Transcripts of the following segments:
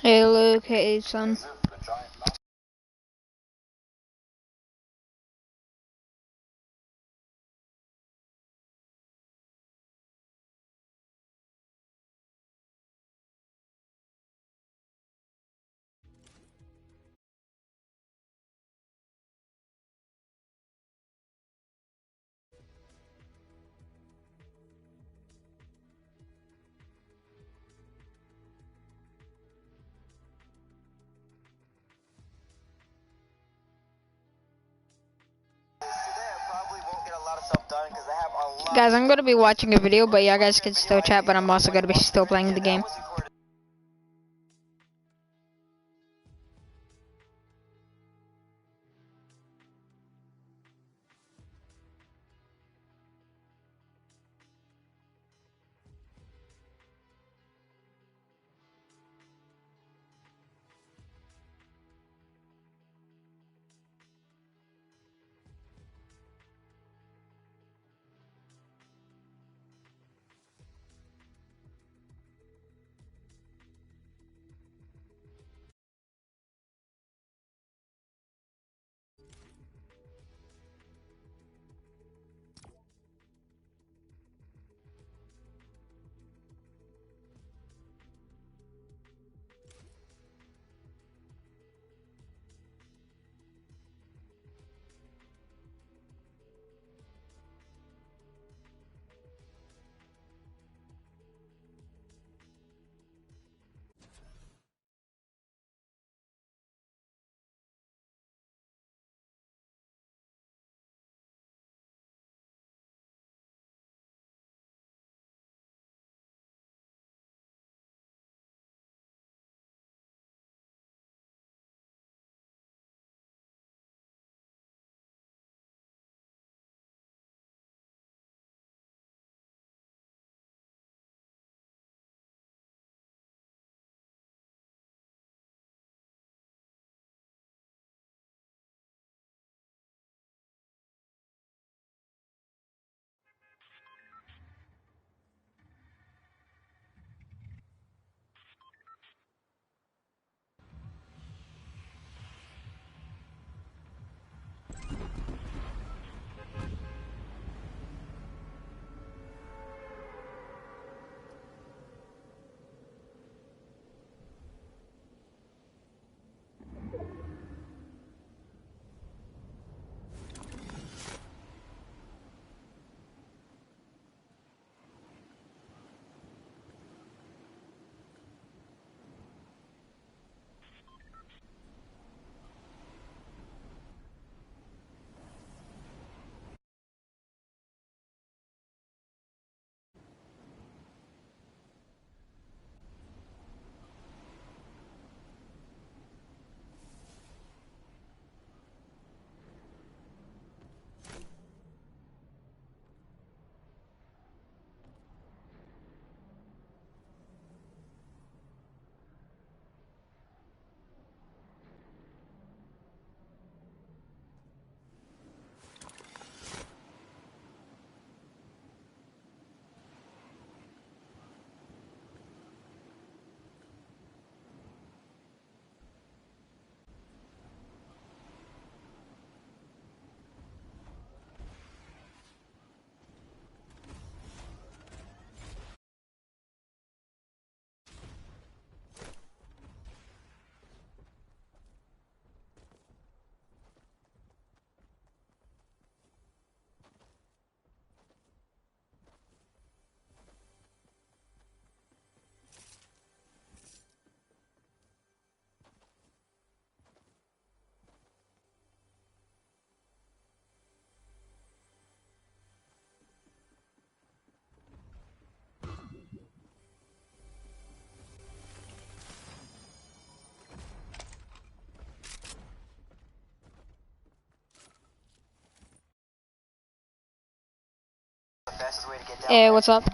Hey Luke, hey son. Guys, I'm gonna be watching a video, but yeah, guys can still chat, but I'm also gonna be still playing the game. Hey, what's up?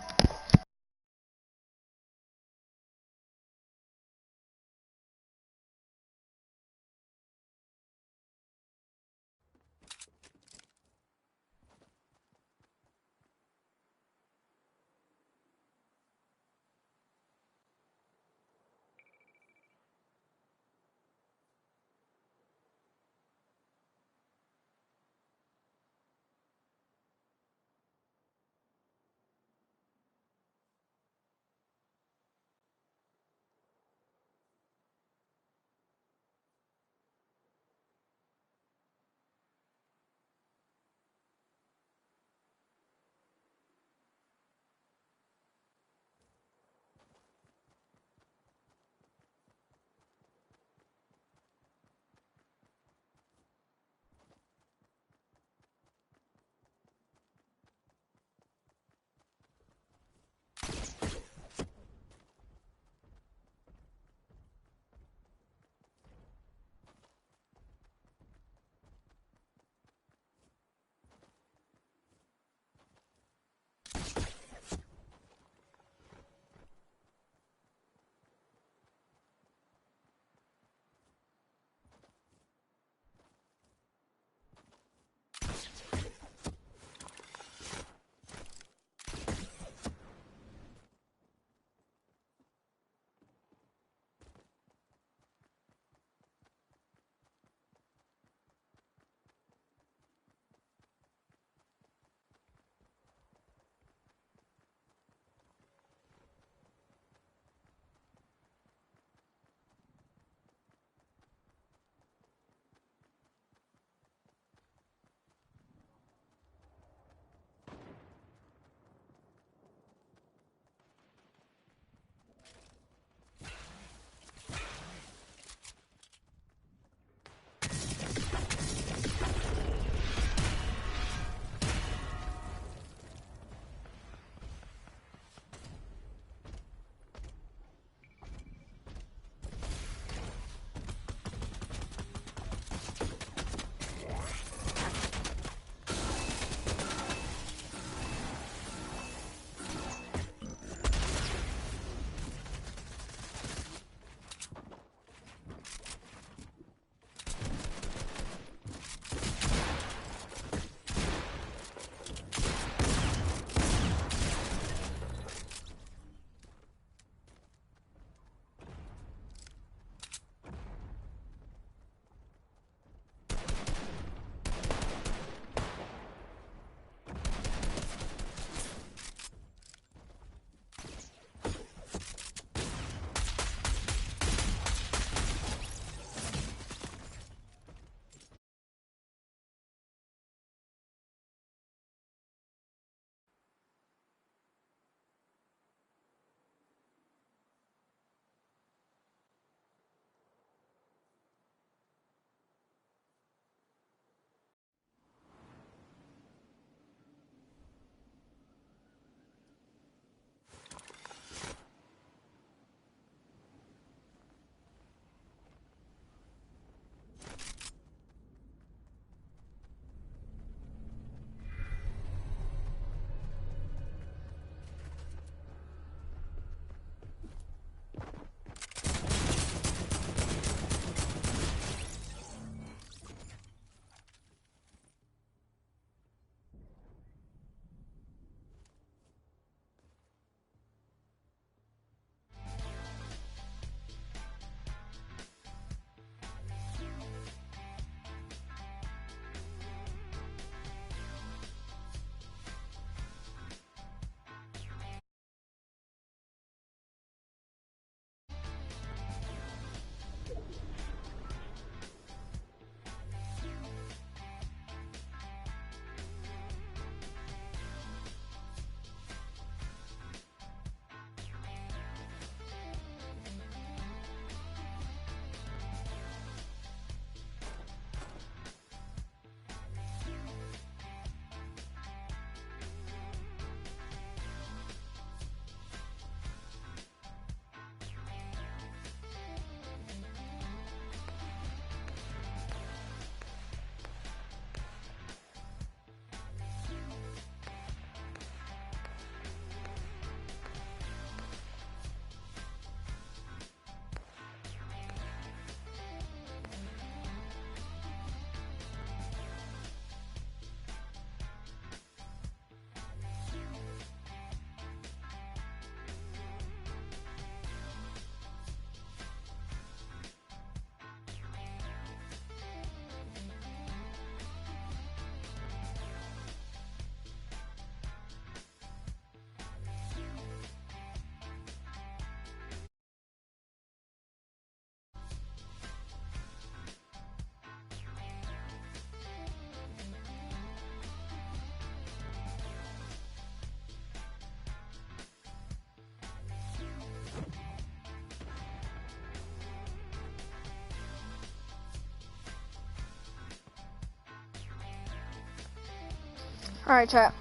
Alright, chat.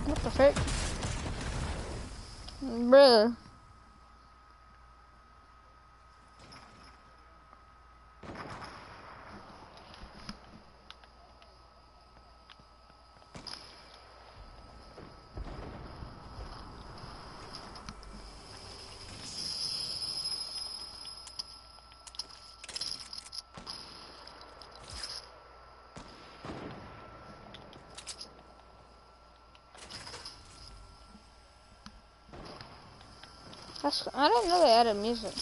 What the frick? Bruh. I didn't know they added music.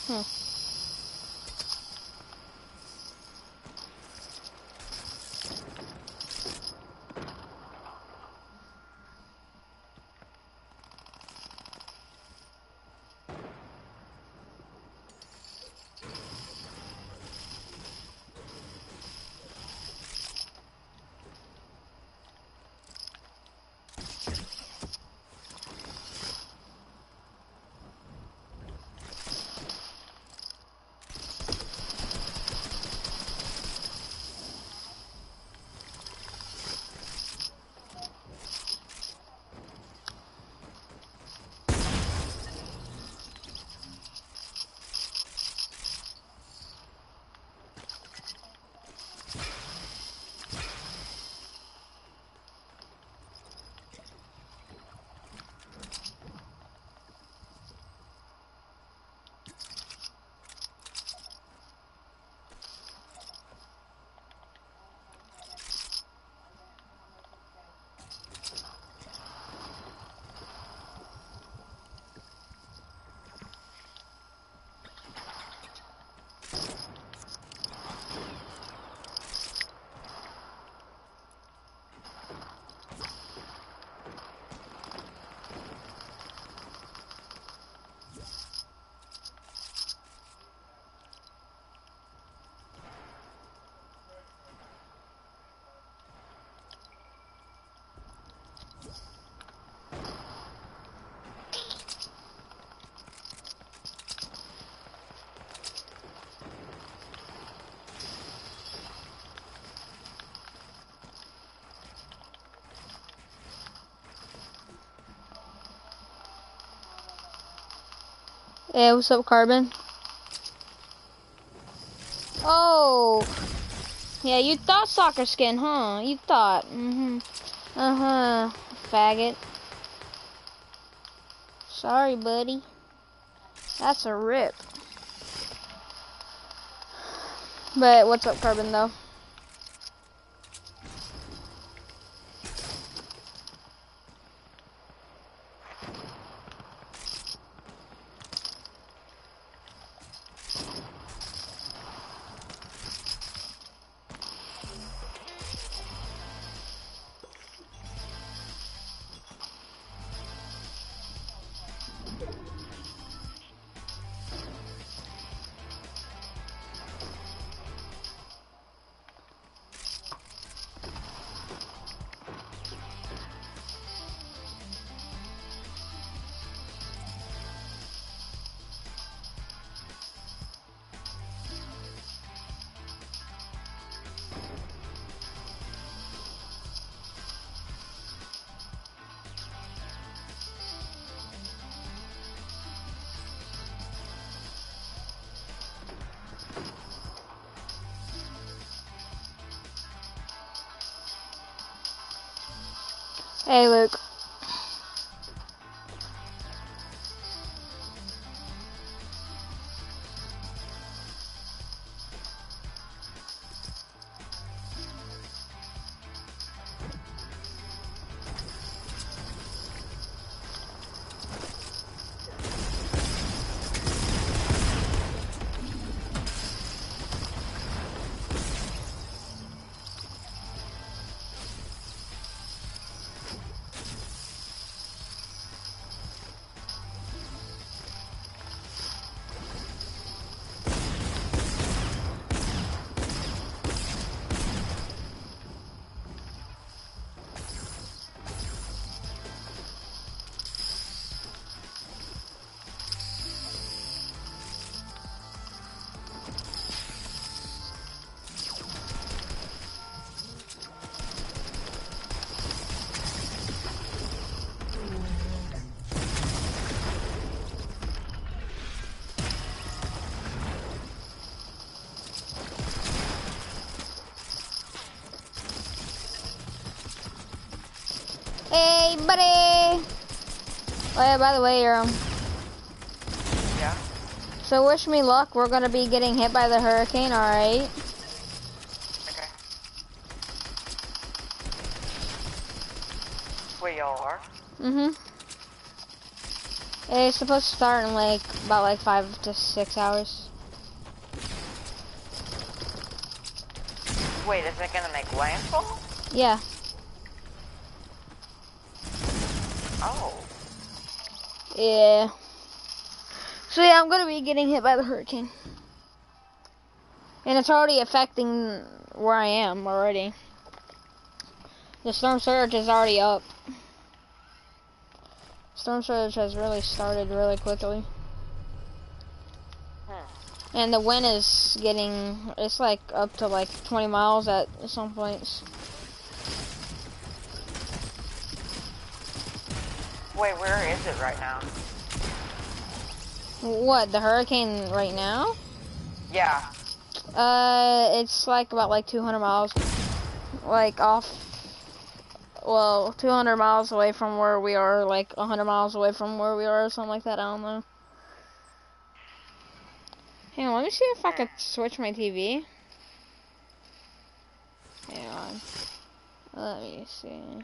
Hey, what's up, Carbon? Oh, yeah, you thought soccer skin, huh? You thought, faggot. Sorry, buddy. That's a rip. But what's up, Carbon, though? Hey, Luke. buddy. Oh yeah, by the way, Yeah. So wish me luck. We're gonna be getting hit by the hurricane. All right. Okay. Wait, y'all are? Mhm. It's supposed to start in like about like 5 to 6 hours. Wait, is it gonna make landfall? Yeah. Oh. Yeah. So yeah, I'm gonna be getting hit by the hurricane. And it's already affecting where I am already. The storm surge is already up. Storm surge has really started really quickly. And the wind is getting, it's like up to like 20 miles at some points. Wait, where is it right now? What, the hurricane right now? Yeah. It's like about like 200 miles, like off, well, 200 miles away from where we are, like 100 miles away from where we are, or something like that, I don't know. Hang on, let me see if I could switch my TV. Hang on. Let me see.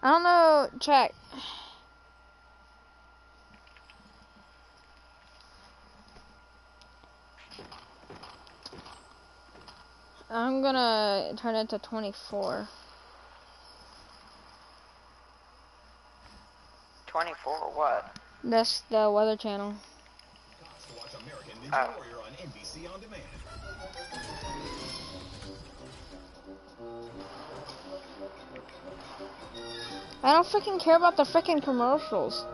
I don't know, check. I'm gonna turn it to 24. 24 or what? That's the Weather Channel. Oh. I don't freaking care about the freaking commercials.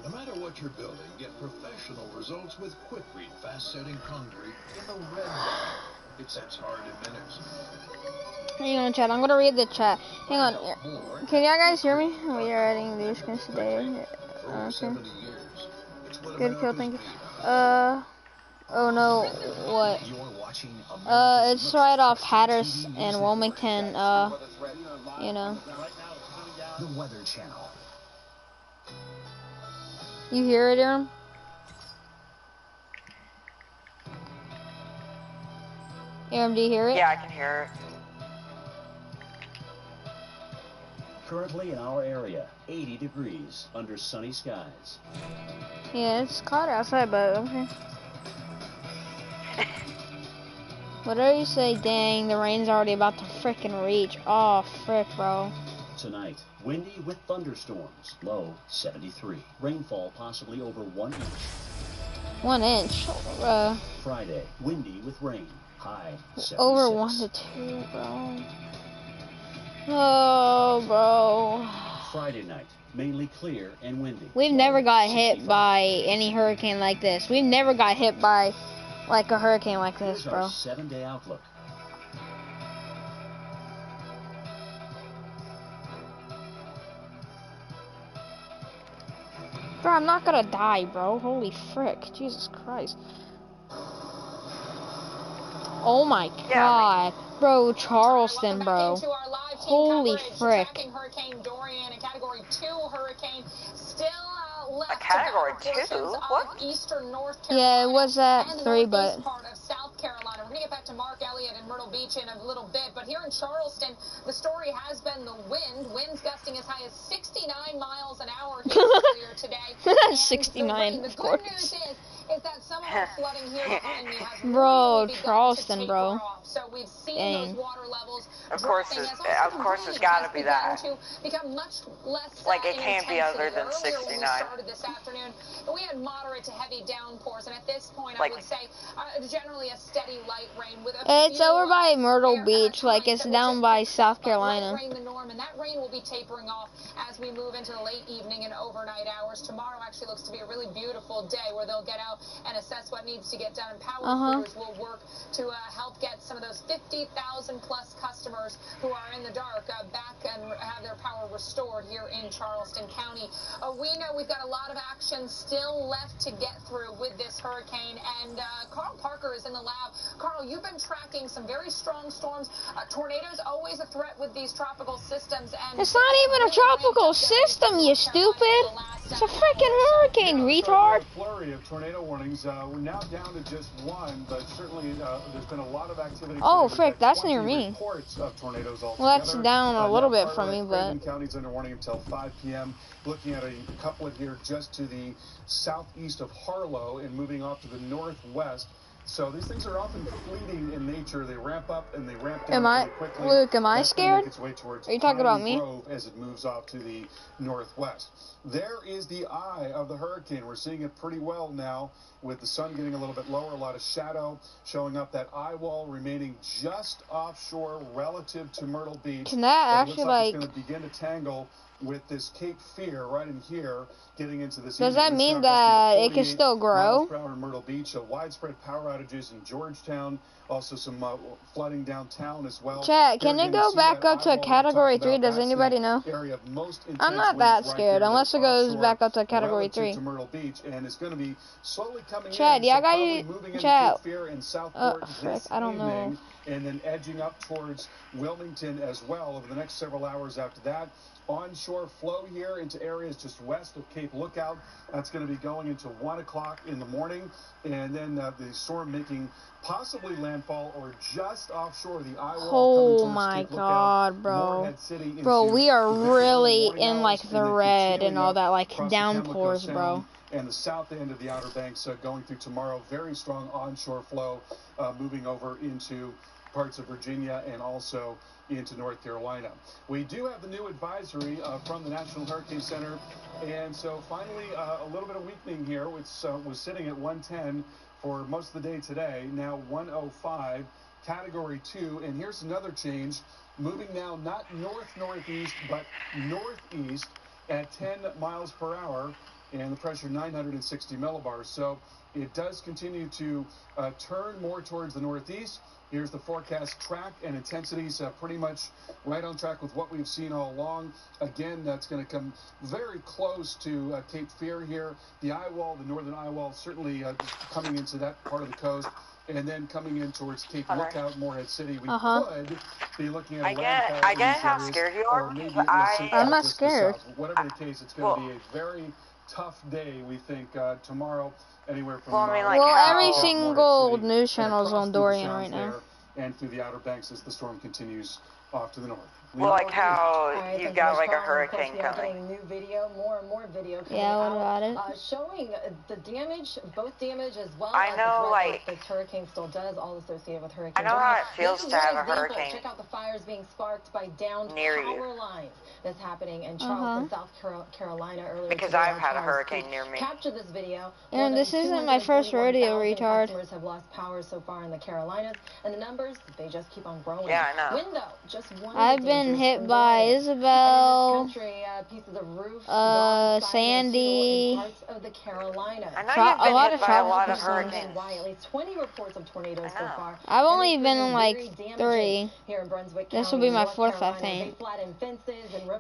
No matter what you're building, get professional results with quick read, fast setting concrete in the red line. It sets hard in minutes. Hang on, chat. I'm gonna read the chat. Hang on. Can y'all guys hear me? We are adding these skins today. Okay. Good kill, thank you. Oh no, what? It's right off Hatteras and Wilmington, you know. The Weather Channel. You hear it, Aaron? Aaron, do you hear it? Yeah, I can hear it. Currently in our area, 80 degrees under sunny skies. Yeah, it's cloudy outside, but okay. Whatever you say, dang, the rain's already about to frickin' reach. Oh, frick, bro. Tonight, windy with thunderstorms, low 73. Rainfall possibly over 1 inch. 1 inch? Friday, windy with rain, high 76. Over 1 to 2, bro. Oh, bro. Friday night, mainly clear and windy. We've never got hit by any hurricane like this. We've never got hit by, like, a hurricane like this, Here's bro. our 7-day outlook. Bro, I'm not gonna die, bro. Holy frick. Jesus Christ. Oh my god. Bro, Charleston, bro. Holy frick. A category 2? What? Yeah, it was at 3, but... Carolina. We're going to get back to Mark Elliott and Myrtle Beach in a little bit, but here in Charleston, the story has been the wind. Winds gusting as high as 69 miles an hour here earlier today. 69, the of good course. news is that some of the flooding here behind me has Bro, really Charleston, begun to bro. taper off. So we've seen Dang. those water levels Of course, it's gotta be that. to become much less Like, it can't be other intensity. than Earlier 69. when we started this afternoon, we had moderate to heavy downpours, and at this point, Like, I would say generally a steady light rain with a It's over by Myrtle Beach, like it's down by South Carolina. Rain the norm, and that rain will be tapering off as we move into the late evening and overnight hours. Tomorrow actually looks to be a really beautiful day where they'll get out and assess what needs to get done. And power crews will work to help get some of those 50,000 plus customers who are in the dark back and have their power restored here in Charleston County. We know we've got a lot of action still left to get through with this hurricane, and Carl Parker is in the lab. Carl, you've been tracking some very strong storms. Tornadoes always a threat with these tropical systems, and It's not even a tropical system, you stupid. It's a freaking hurricane, retard. A flurry of tornado warnings. We're now down to just one, but certainly there's been a lot of activity. Oh, frick, that's near me. Reports of tornadoes altogether. Well, that's down a little bit from me, but... Craven County's under warning until 5 p.m. Looking at a couple of here just to the southeast of Harlow and moving off to the northwest. So these things are often fleeting in nature. They ramp up and they ramp down really quickly. Luke, am I scared? Are you talking about me? As it moves off to the northwest. There is the eye of the hurricane. We're seeing it pretty well now with the sun getting a little bit lower, a lot of shadow showing up. That eye wall remaining just offshore relative to Myrtle Beach. Can that actually, like, it's going to begin to tangle with this Cape Fear right in here, getting into this. Does that mean that it can still grow? In Myrtle Beach, widespread power outages in Georgetown, also some flooding downtown as well. Chat, can it go back up to a Category 3? Does anybody know? I'm not that scared, unless it goes back up to a Category 3. To Myrtle Beach, and it's going to be slowly coming Chat, yeah, I got you. Chat. Oh, frick, I don't know. And then edging up towards Wilmington as well over the next several hours after that. Onshore flow here into areas just west of Cape Lookout. That's going to be going into 1 o'clock in the morning. And then the storm making possibly landfall or just offshore the eye wall. Oh my God, bro. Bro, we are really in like the red and all that, like downpours, bro. And the south end of the Outer Banks going through tomorrow. Very strong onshore flow moving over into parts of Virginia and also into North Carolina. We do have the new advisory from the National Hurricane Center, and so finally a little bit of weakening here, which was sitting at 110 for most of the day today, now 105, Category 2, and here's another change, moving now not north-northeast, but northeast at 10 miles per hour, and the pressure 960 millibars, so it does continue to turn more towards the northeast. Here's the forecast track and intensities pretty much right on track with what we've seen all along. Again, that's going to come very close to Cape Fear here. The eye wall, the northern eye wall, certainly coming into that part of the coast. And then coming in towards Cape Lookout, Morehead City, we could be looking at I get how scared you are. I'm not scared. Whatever the case, it's going to be a very tough day, we think, tomorrow. Anywhere from every single news channel is on Dorian right now. And through the Outer Banks as the storm continues off to the north. Well, like how you got like a hurricane coming. A new video, more and more video coming what about it? Showing the damage, both damage as well I as know, like this hurricane still does, all associated with hurricane. I know how it feels to have a hurricane. Check out the fires being sparked by downed near power lines that's happening in Charleston, South Carolina earlier. Because I've had a hurricane near me. Capture this video. And this isn't my first rodeo, retard. Customers have lost power so far in the Carolinas, and the numbers, they just keep on growing. Yeah, I know. Window, just one. I've been hit by Isabel, pieces of roof, Sandy, parts of the Carolinas. I know you've been hit by a lot of hurricanes. At least 20 reports of tornadoes so far. I've only been in like 3. Here in Brunswick this County, will be my 4th, I think.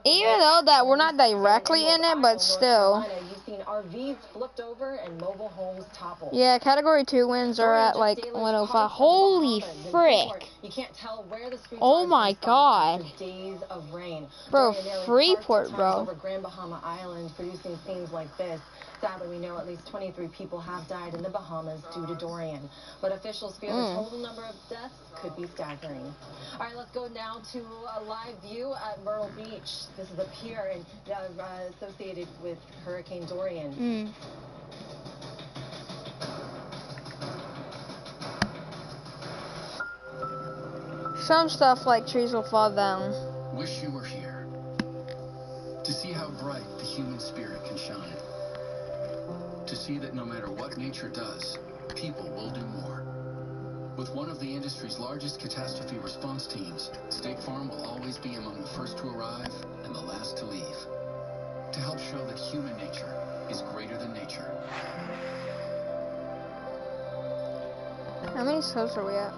Even though that we're not directly in it, but still. You've seen RVs flipped over and mobile homes toppled. Yeah, Category 2 winds are at like 105. Holy frick! You can't tell where the streets oh my God! Days of rain. Bro, Freeport, bro. Over Grand Bahama Island, producing scenes like this. Sadly, we know at least 23 people have died in the Bahamas due to Dorian. But officials fear the total number of deaths could be staggering. All right, let's go now to a live view at Myrtle Beach. This is a pier associated with Hurricane Dorian. Some stuff like trees will fall down. Wish you were here to see how bright the human spirit can shine. To see that no matter what nature does, people will do more. With one of the industry's largest catastrophe response teams, State Farm will always be among the first to arrive and the last to leave. To help show that human nature is greater than nature. How many subs are we at?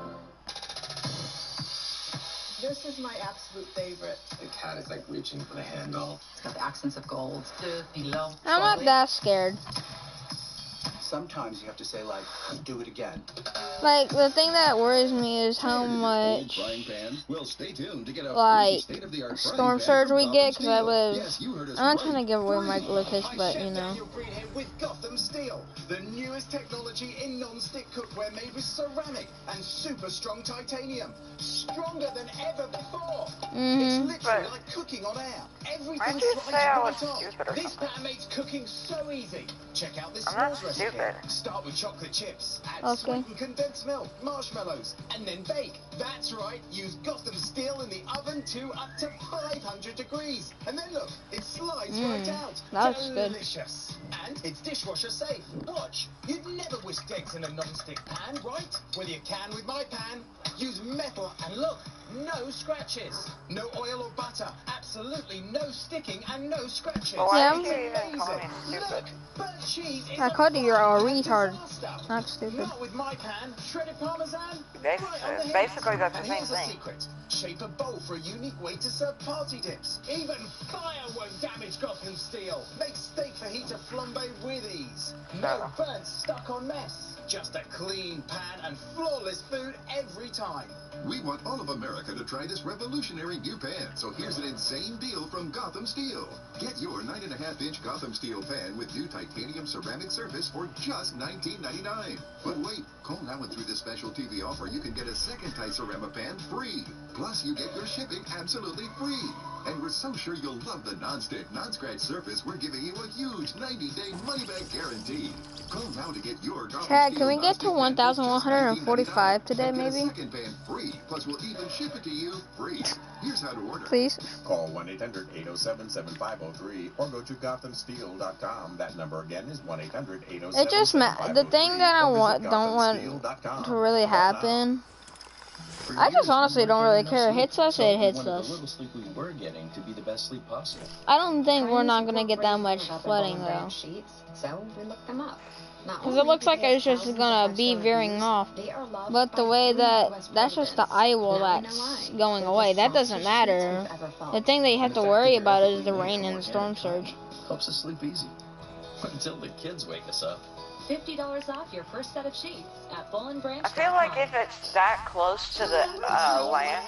This is my absolute favorite. The cat is like reaching for the handle. It's got the accents of gold. I'm not that scared. Sometimes you have to say, like, do it again. Like, the thing that worries me is how much, like, storm surge we get, because I live, I'm not trying to give away my location, but, you know. With Gotham Steel, the newest technology in non-stick cookware made with ceramic and super strong titanium. Stronger than ever before. It's literally like cooking on air. Everything slides right off. This pan makes cooking so easy. Check out this s'mores recipe. Start with chocolate chips, add sweetened condensed milk, marshmallows, and then bake. That's right, use Gotham Steel in the oven to up to 500 degrees. And then look, it slides right out. That's delicious. And it's dishwasher safe. Watch, you'd never whisk eggs in a non-stick pan, right? Well, you can with my pan. Use metal and look, no scratches. No oil or butter, absolutely no sticking and no scratches. Yeah. Look, burnt cheese is I called you, you're a retard. disaster. Not stupid. Not with my pan. Shredded parmesan. Basically, that's the same Here's a thing. secret. Shape a bowl for a unique way to serve party dips. Even fire won't damage Gotham Steel. Make steak fajita flambe with ease. No burnt stuck on mess. Just a clean pan and flawless food every time. We want all of America to try this revolutionary new pan, so here's an insane deal from Gotham Steel. Get your 9.5-inch Gotham Steel pan with new titanium ceramic surface for just $19.99. But wait, call now and through this special TV offer, you can get a second Ceramic pan free. Plus, you get your shipping absolutely free. And we're so sure you'll love the non-stick, non-scratch surface, we're giving you a huge 90-day money-back guarantee. Call now to get your Gotham Chad, Steel can we get to non-stick pan for just 1,145 today, and get a maybe? second pan free. Plus, we'll even ship it to you free. Here's how to order. Please. Call 1-800-807-7503 or go to GothamSteel.com. That number again is 1-800-807-7503. It just the thing that I don't want to really happen. I just honestly don't really care. It hits us, it hits us. The little sleep we were getting to be the best sleep possible. I don't think we're not gonna get that much flooding though. So we looked them up. Because it looks like it's just gonna be veering off. But the way that's just the eye wall that's going away. That doesn't matter. The thing that you have to worry about is the rain and the storm surge. Helps us sleep easy. Until the kids wake us up. $50 off your first set of sheets at I feel like if it's that close to the land,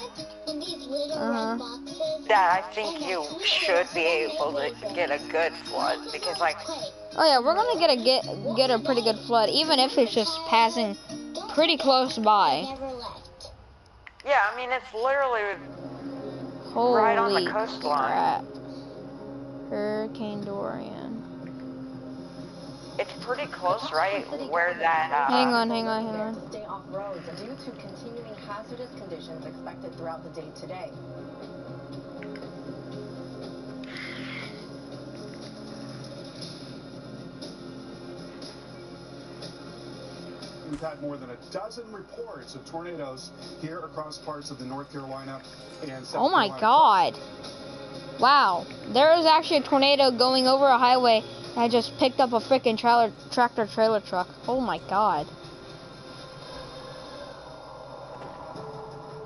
that I think you should be able to get a good flood, because like. Oh yeah, we're gonna get a pretty good flood, even if it's just passing pretty close by. Yeah, I mean it's literally Holy right on the coastline. crap. Hurricane Dorian. It's pretty close, right? Where that. Hang on. Stay off roads due to continuing hazardous conditions expected throughout the day today. We've had more than a dozen reports of tornadoes here across parts of the North Carolina and South Oh my Carolina. god. Wow. There is actually a tornado going over a highway. I just picked up a freaking tractor trailer truck. Oh my god.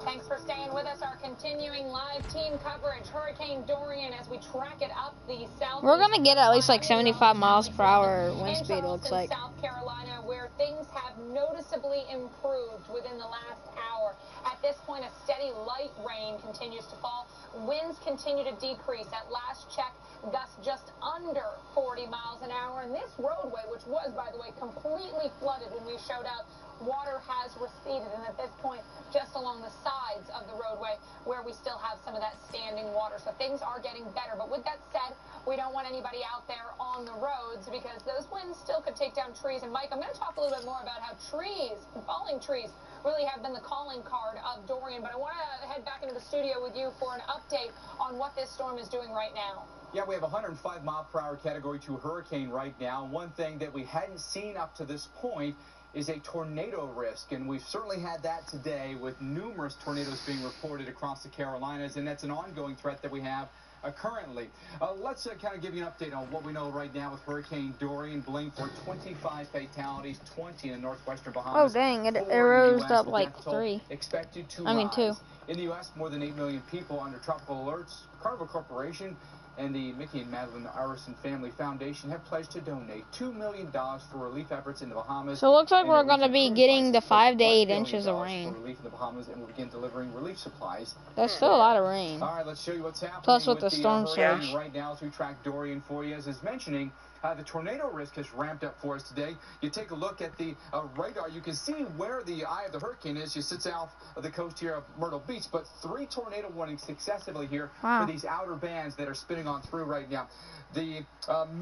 Thanks for staying with us. Our continuing live team coverage, Hurricane Dorian, as we track it up the south. We're gonna get at least like 75 miles per hour wind speed, it looks like. South Carolina, where things have noticeably improved within the last hour. At this point, a steady light rain continues to fall. Winds continue to decrease. At last check, gusts just under 40 miles an hour. And this roadway, which was, by the way, completely flooded when we showed up, water has receded. And at this point, just along the sides of the roadway, where we still have some of that standing water. So things are getting better. But with that said, we don't want anybody out there on the roads because those winds still could take down trees. And Mike, I'm going to talk a little bit more about how trees, falling trees, really have been the calling card of Dorian. But I want to head back into the studio with you for an update on what this storm is doing right now. Yeah, we have a 105-mile-per-hour Category 2 hurricane right now. One thing that we hadn't seen up to this point is a tornado risk, and we've certainly had that today with numerous tornadoes being reported across the Carolinas, and that's an ongoing threat that we have currently. Let's kind of give you an update on what we know right now with Hurricane Dorian. Blamed for 25 fatalities, 20 in the northwestern Bahamas. Oh dang, it rose up like 3. Expected to I mean 2. In the U.S., more than 8 million people under tropical alerts. Carnival Corporation and the Mickey and Madeline Arison Family Foundation have pledged to donate $2 million for relief efforts in the Bahamas. So it looks like we're going to be getting the 5 to 8 inches of rain. For relief in the Bahamas, and we'll begin delivering relief supplies. That's still a lot of rain. All right, let's show you what's happening. Plus with the storm surge. Right now, as we track Dorian for you, as is mentioning, the tornado risk has ramped up for us today. You take a look at the radar. You can see where the eye of the hurricane is. You sit south of the coast here of Myrtle Beach, but 3 tornado warnings successively here for these outer bands that are spinning on through right now. The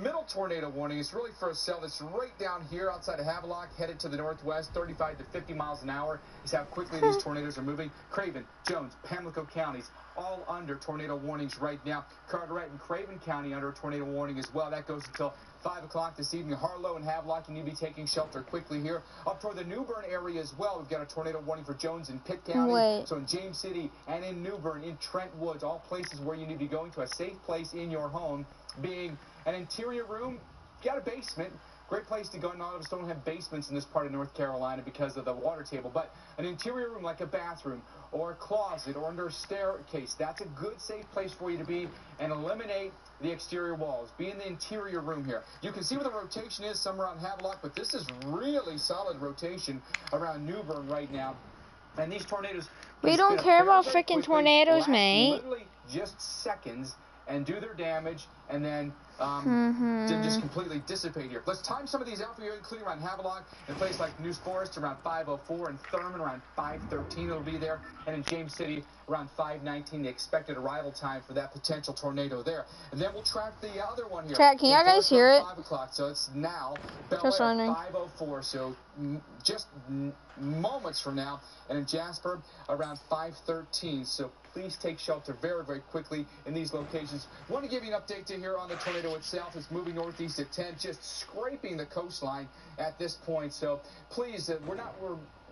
middle tornado warning is really for a cell that's right down here outside of Havelock, headed to the northwest, 35 to 50 miles an hour is how quickly these tornadoes are moving. Craven, Jones, Pamlico counties, all under tornado warnings right now. Carteret and Craven County under a tornado warning as well. That goes until 5 o'clock this evening. Harlow and Havelock, you need to be taking shelter quickly here. Up toward the New Bern area as well, we've got a tornado warning for Jones and Pitt County. So in James City and in New Bern, in Trent Woods, all places where you need to be going to a safe place in your home, being an interior room, got a basement. Great place to go. None of us don't have basements in this part of North Carolina because of the water table, but an interior room like a bathroom or a closet or under a staircase, that's a good safe place for you to be, and eliminate the exterior walls. Be in the interior room here. You can see where the rotation is, some around Havelock, but this is really solid rotation around New Bern right now. And these tornadoes, we don't care about freaking tornadoes, mate. Literally just seconds and do their damage, and then just completely dissipate here. Let's time some of these out for you, including around Havelock, in a place like News Forest around 5:04, and Thurman around 5:13 it'll be there, and in James City around 5:19, the expected arrival time for that potential tornado there. And then we'll track the other one here. Chat, can you guys hear it? 5 o'clock, so it's now. Just wondering. 5:04, so just moments from now, and in Jasper around 5:13. So please take shelter very, very quickly in these locations. Want to give you an update to here on the tornado itself. It's moving northeast at 10, just scraping the coastline at this point. So please,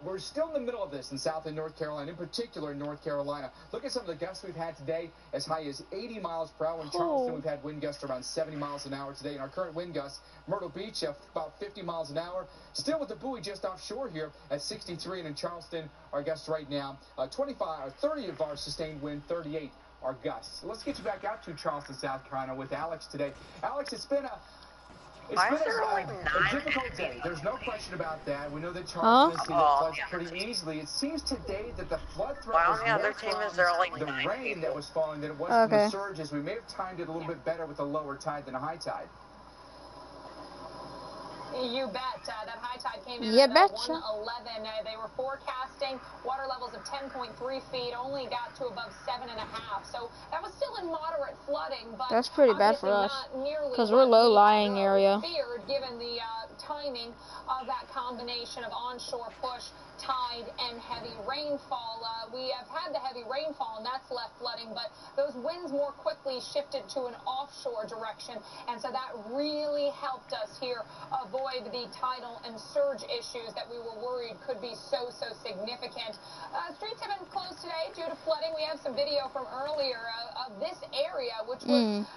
we're still in the middle of this in South and North Carolina, in particular in North Carolina. Look at some of the gusts we've had today, as high as 80 miles per hour. In Charleston, we've had wind gusts around 70 miles an hour today. And our current wind gusts, Myrtle Beach, about 50 miles an hour. Still with the buoy just offshore here at 63. And in Charleston, our gusts right now, 30 of our sustained wind, 38 are gusts. Let's get you back out to Charleston, South Carolina with Alex today. Alex, it's been a difficult day. There's no question about that. We know that Charleston has seen the floods pretty easily. It seems today that the flood threat was more from the rain that was falling than it was from the surges. We may have timed it a little bit better with a lower tide than a high tide. You bet. That high tide came in at 1:11. They were forecasting water levels of 10.3 feet, only got to above 7.5. So that was still in moderate flooding, but that's pretty bad for us because we're low-lying area. Feared, given the timing of that combination of onshore push, tide, and heavy rainfall. We have had the heavy rainfall, and that's left flooding, but those winds more quickly shifted to an offshore direction, and so that really helped us here avoid the tidal and surge issues that we were worried could be so significant. Streets have been closed today due to flooding. We have some video from earlier of this area, which was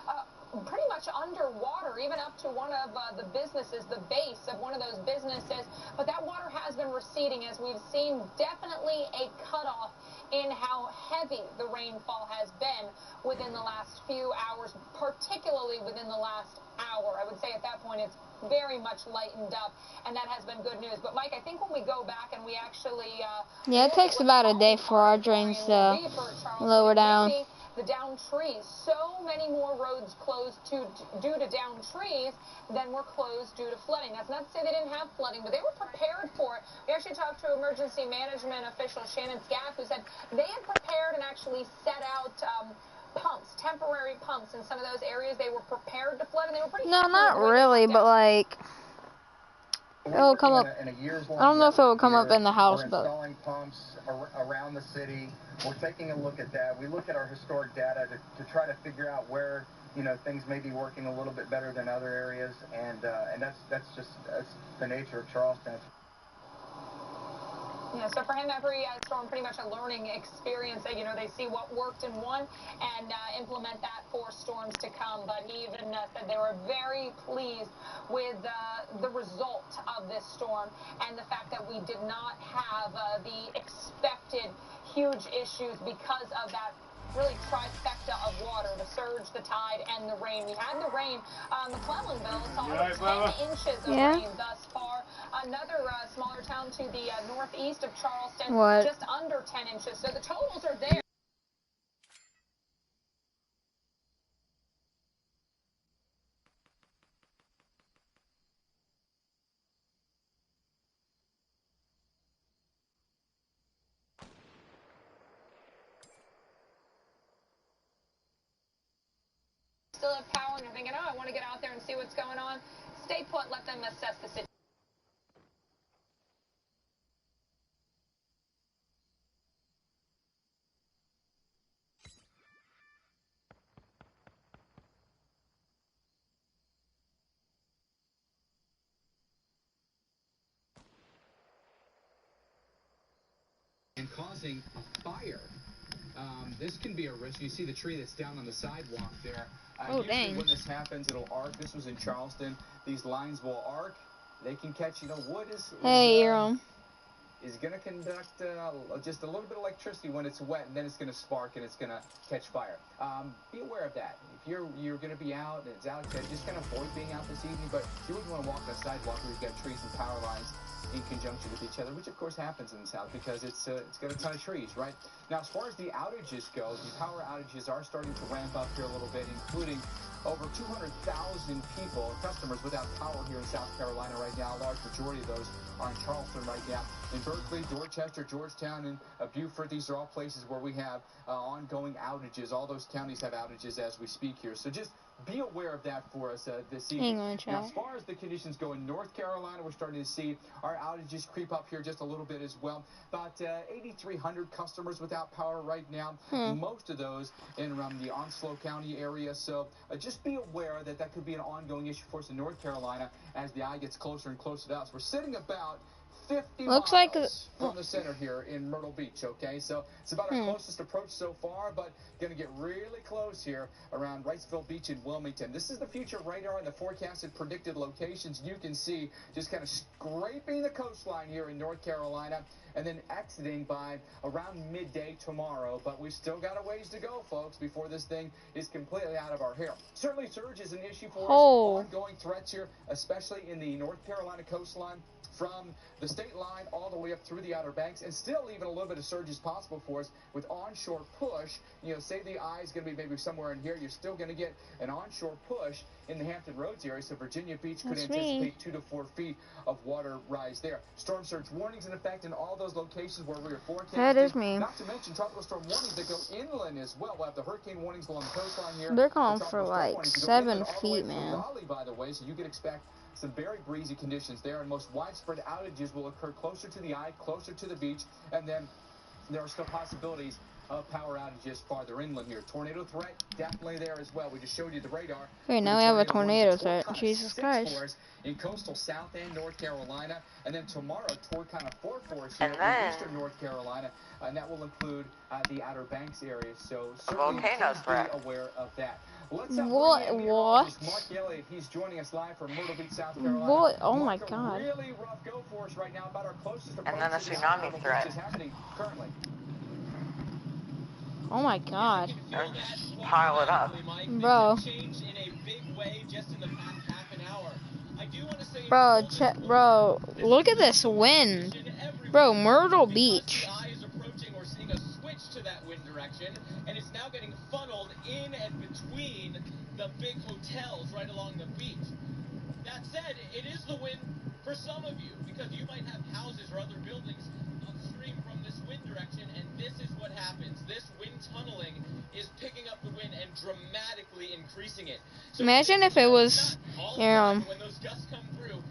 pretty much underwater, even up to one of the businesses, the base of one of those businesses. But that water has been receding, as we've seen definitely a cutoff in how heavy the rainfall has been within the last few hours, particularly within the last hour. I would say at that point it's very much lightened up, and that has been good news. But Mike, I think when we go back and we actually it takes about a day for our drains to lower down. The downed trees, so many more roads closed due to downed trees than were closed due to flooding. That's not to say they didn't have flooding, but they were prepared for it. We actually talked to emergency management official Shannon Scaff, who said they had prepared and actually set out pumps, temporary pumps in some of those areas. They were prepared to flood, and they were pretty No, not really, but like it'll come up. I don't know if it will come up in the house, but installing pumps around the city. We're taking a look at that. We look at our historic data to try to figure out where things may be working a little bit better than other areas, and that's the nature of Charleston. Yeah, so for him, every storm pretty much a learning experience. They, they see what worked in one and implement that for storms to come. But he even said they were very pleased with the result of this storm and the fact that we did not have the expected huge issues because of that really trifecta of water, the surge, the tide, and the rain. We had the rain. McClellanville saw 10 inches of rain thus far. Another smaller town to the northeast of Charleston, just under 10 inches. So the totals are there. Still have power and you're thinking, oh, I want to get out there and see what's going on. Stay put, let them assess the situation. And causing a fire. This can be a risk. You see the tree that's down on the sidewalk there. Usually when this happens, it'll arc. This was in Charleston. These lines will arc. They can catch, wood is going to conduct just a little bit of electricity when it's wet, and then it's going to spark and it's going to catch fire. Be aware of that. If you're going to be out and it's outside, just kind of avoid being out this evening, but you wouldn't want to walk on a sidewalk where you've got trees and power lines in conjunction with each other, which of course happens in the South because it's got a ton of trees, right? Now, as far as the outages go, the power outages are starting to ramp up here a little bit, including over 200,000 people, customers without power here in South Carolina right now. A large majority of those are in Charleston right now. In Berkeley, Dorchester, Georgetown, and Beaufort, these are all places where we have ongoing outages. All those counties have outages as we speak here. So just be aware of that for us this evening. Now, as far as the conditions go in North Carolina, we're starting to see our outages creep up here just a little bit as well. About 8,300 customers without power right now. Most of those in around the Onslow County area. So just be aware that that could be an ongoing issue for us in North Carolina as the eye gets closer and closer to us. We're sitting about 50 miles from the center here in Myrtle Beach, okay? So it's about our closest approach so far, but going to get really close here around Wrightsville Beach in Wilmington. This is the future radar and the forecasted predicted locations you can see just kind of scraping the coastline here in North Carolina and then exiting by around midday tomorrow. But we've still got a ways to go, folks, before this thing is completely out of our hair. Certainly surge is an issue for us. Ongoing threats here, especially in the North Carolina coastline, from the state line all the way up through the Outer Banks, and still even a little bit of surge is possible for us with onshore push. Say the eye is going to be maybe somewhere in here, you're still going to get an onshore push in the Hampton Roads area, so Virginia Beach could anticipate 2 to 4 feet of water rise there. Storm surge warnings in effect in all those locations where we are forecasting. That is me. Not to mention tropical storm warnings that go inland as well. We'll have the hurricane warnings along the coastline here. They're calling for like 7 feet, man. Raleigh, by the way, so you can expect some very breezy conditions there, and most widespread outages will occur closer to the eye, closer to the beach, and then there are still possibilities of power outages farther inland here. Tornado threat definitely there as well. We just showed you the radar. Okay, now we have a tornado threat. Jesus Christ. For us in coastal South and North Carolina, and then tomorrow Tornado 4 for us here in eastern North Carolina, and that will include the Outer Banks area. So certainly be aware of that. Let's what? Mark Elliott. He's joining us live from Myrtle Beach, South Carolina. What? Oh my God. Really rough go for us right now. About our closest approach. And then a tsunami threat is happening currently. Oh my God. Just pile it up. Bro. Bro, look at this wind. Bro, Myrtle Beach. To that wind direction, and it's now getting funneled in and between the big hotels right along the beach. That said, it is the wind for some of you, because you might have houses or other buildings upstream from this wind direction, and this is what happens. This wind tunneling is picking up the wind and dramatically increasing it. So imagine if it was, when those gusts come through,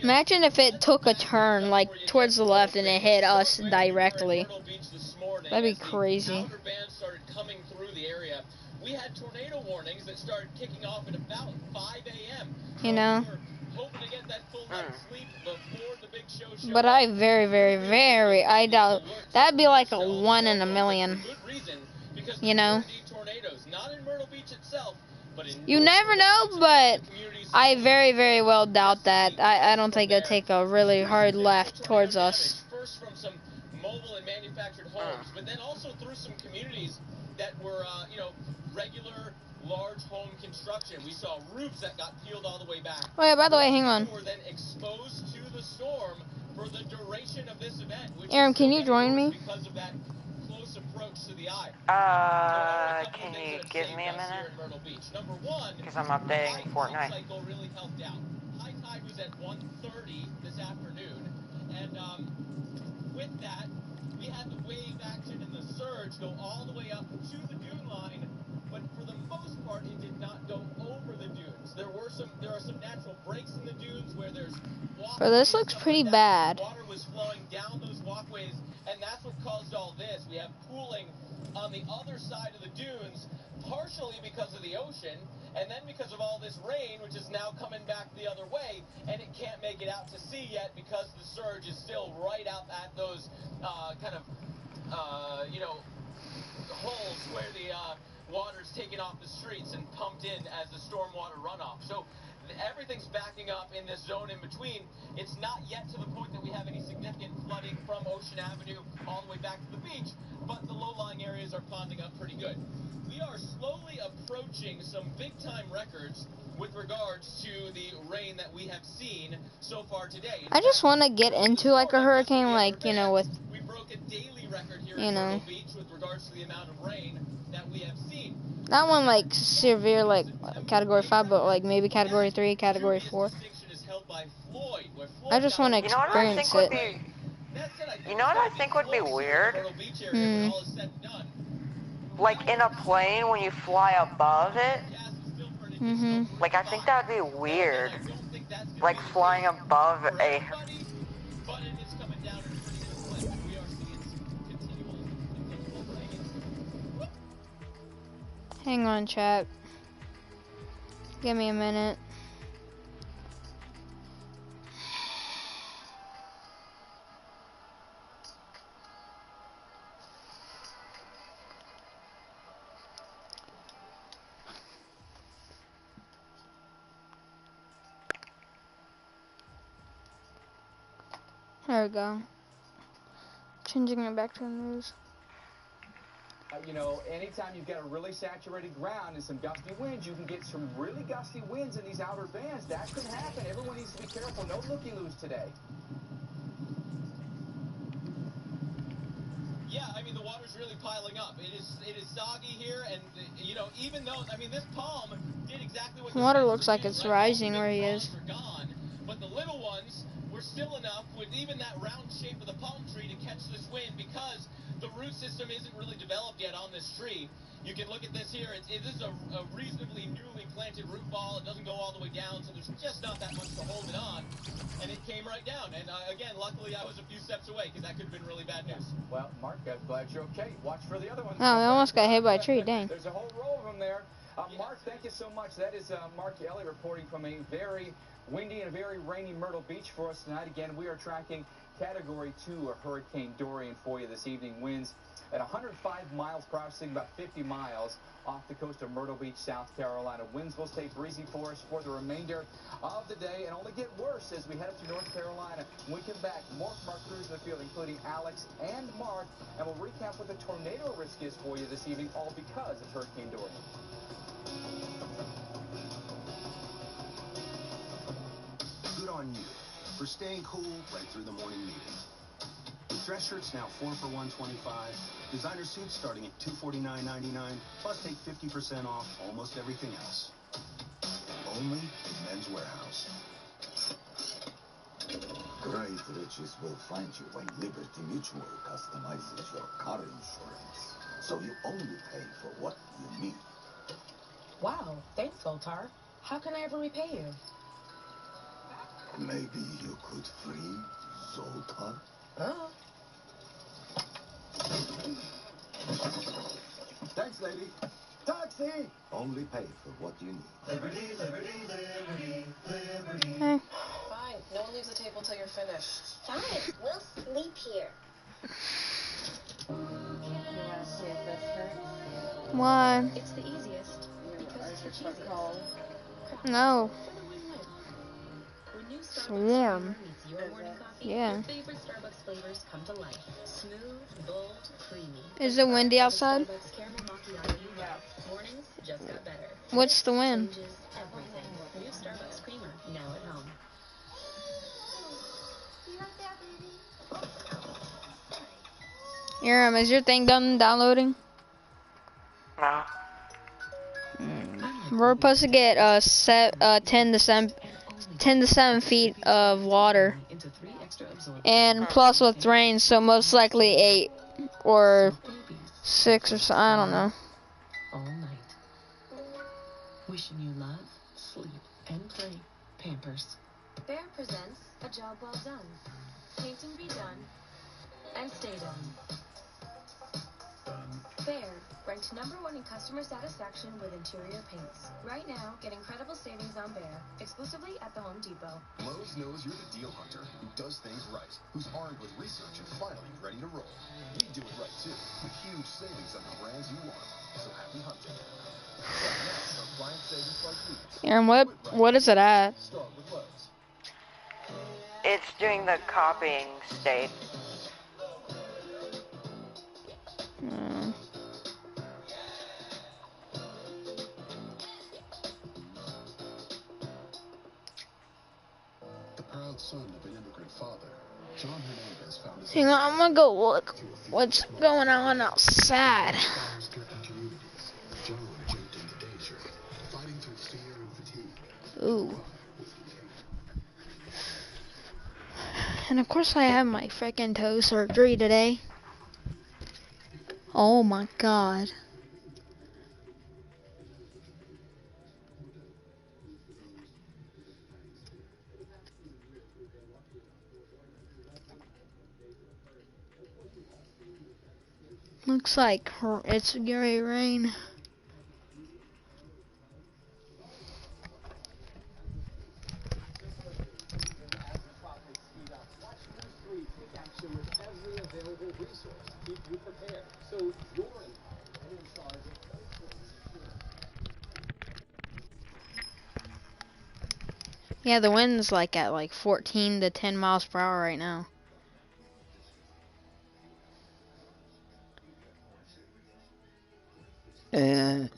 imagine if it took a turn, like, towards the left and it hit us directly. That'd be crazy. Outer bands started coming through the area. We had tornado warnings that started kicking off at about 5 a.m. You know? hoping to get that full night's sleep before the big show shows But up. I I doubt. That'd be like a 1 in a million. You know? Tornadoes, not in Myrtle Beach itself, but in You never know, but I very well doubt that. I don't think it'd take a really hard left towards us. First from some mobile and manufactured homes, but then also through some communities that were, you know, regular large home construction. We saw roofs that got peeled all the way back. Oh yeah, by the way, hang on. Were then exposed to the storm for the duration of this event. Aaron, can you join me? Because of that close approach to the eye. Can you give me a minute? Because I'm updating Fortnite. Cycle really helped out. High tide was at 1:30 this afternoon, and with that, we had the wave action and the surge go all the way up to the dune line, but for the most part, it did not go over the dunes. There are some natural breaks in the dunes where there's walkways. But this looks pretty bad. Water was flowing down those walkways, and that's what caused all this. We have pooling on the other side of the dunes, partially because of the ocean, and then because of all this rain, which is now coming back the other way, and it can't make it out to sea yet because the surge is still right out at those you know, holes where the water's taken off the streets and pumped in as the stormwater runoff. So everything's backing up in this zone in between. It's not yet to the point that we have any significant flooding from Ocean Avenue all the way back to the beach, but the low-lying areas are ponding up pretty good. We are slowly approaching some big-time records with regards to the rain that we have seen so far today. I just want to get into like a hurricane, like, you know, with, we broke a daily record here you in know, Myrtle Beach with regards to the amount of rain that we have seen. not one like severe, like category 5, but like maybe category 3, category 4. I just want to experience it. You know what I think would be weird? Like in a plane when you fly above it. Like I think that would be weird. Like flying above a. Hang on, chat. Give me a minute. There we go. Changing it back to the news. You know, anytime you've got a really saturated ground and some gusty winds, you can get some really gusty winds in these outer bands. That could happen. Everyone needs to be careful. No looky-loos today. Yeah, I mean, the water's really piling up. It is soggy here, and, you know, even though, I mean, this palm did exactly what... Water looks like it's rising where he is. Gone, but the little ones were still enough with even that round shape of the palm tree to catch this wind because the root system isn't really developed yet on this tree. You can look at this here. This is a reasonably newly planted root ball. It doesn't go all the way down, so there's just not that much to hold it on. And it came right down. And again, luckily I was a few steps away because that could have been really bad news. Well, Mark, I'm glad you're okay. Watch for the other ones. Oh, we almost got hit by a tree, dang. There's a whole row of them there. Mark, thank you so much. That is Mark Ellie reporting from a very windy and very rainy Myrtle Beach for us tonight. Again, we are tracking Category 2 of Hurricane Dorian for you this evening. Winds at 105 miles per hour, seeing about 50 miles off the coast of Myrtle Beach, South Carolina. Winds will stay breezy for us for the remainder of the day and only get worse as we head up to North Carolina. When we come back, more from our crews in the field, including Alex and Mark, and we'll recap what the tornado risk is for you this evening, all because of Hurricane Dorian. Good on you for staying cool right through the morning meeting. Dress shirts now 4 for $125. Designer suits starting at $249.99. Plus take 50% off almost everything else. Only in Men's Warehouse. Great riches will find you when Liberty Mutual customizes your car insurance. So you only pay for what you need. Wow, thanks, Zoltar. How can I ever repay you? Maybe you could free Zoltar? Oh. Thanks, lady. Taxi! Only pay for what you need. Liberty, liberty, liberty, liberty. Hey. Fine. No one leaves the table till you're finished. Fine. We'll sleep here. You want to see if this hurts? Why? It's the easiest because it's the cheesiest. No. When new It's Starbucks warm. meets your morning coffee, Yeah. your favorite Starbucks flavors come to life. Smooth, bold, creamy. Is it windy outside? Starbucks caramel macchiato you love. Mornings just got better. What's the wind? Changes everything. New Starbucks creamer, now at home. Aram, is your thing done downloading? No. We're supposed to get 10 to 7 feet of water, and plus with rain, so most likely 8 or 6 or so. I don't know. All night. Wishing you love, sleep, and play. Pampers. Bear presents A Job Well Done. Painting be done and stay done. Bear, ranked #1 in customer satisfaction with interior paints. Right now, get incredible savings on Bear, exclusively at the Home Depot. Lowe's knows you're the deal hunter who does things right, who's armed with research and finally ready to roll. We do it right too, with huge savings on the brands you want. So happy hunting. Client savings like these. Aram, what is it at? Start with Lowe's. It's doing the copying state. The proud son of an immigrant father, John Hernandez found his Hang on, I'm gonna go look what's going on outside. John jumped into danger, fighting through fear and fatigue. Ooh. And of course I have my freaking toe surgery today. Oh my god. Looks like it's gonna rain. Yeah, the wind's like at like 14 to 10 miles per hour right now. Yeah.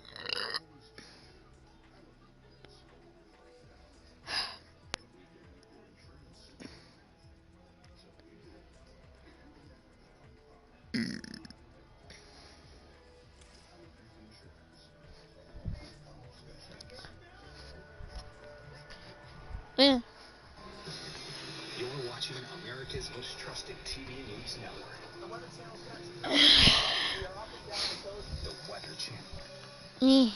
You're watching America's most trusted TV news network. The Weather Channel. Yeah.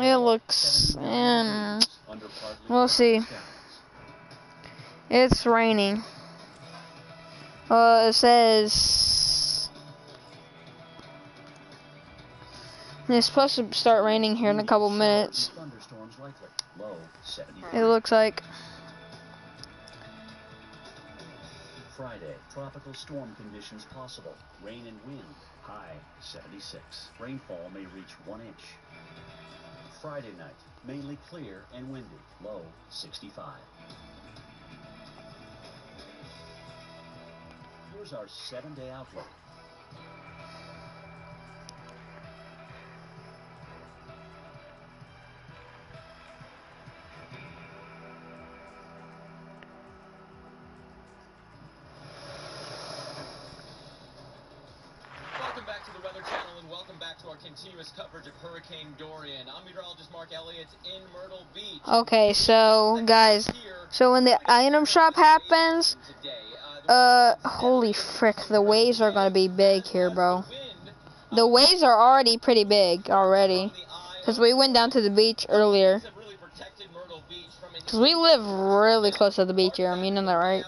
It looks, we'll see. It's raining. It says it's supposed to start raining here in a couple minutes. It looks like. Friday, tropical storm conditions possible. Rain and wind, high 76. Rainfall may reach 1 inch. Friday night, mainly clear and windy, low 65. Here's our 7-day outlook. Welcome back to the Weather Channel and welcome back to our continuous coverage of Hurricane Dorian. I'm meteorologist Mark Elliott in Myrtle Beach. Okay, so guys, so when the item shop happens, holy frick, the waves are gonna be big here, bro. The waves are already pretty big already. Because we went down to the beach earlier. Because we live really close to the beach here. I mean, isn't that right?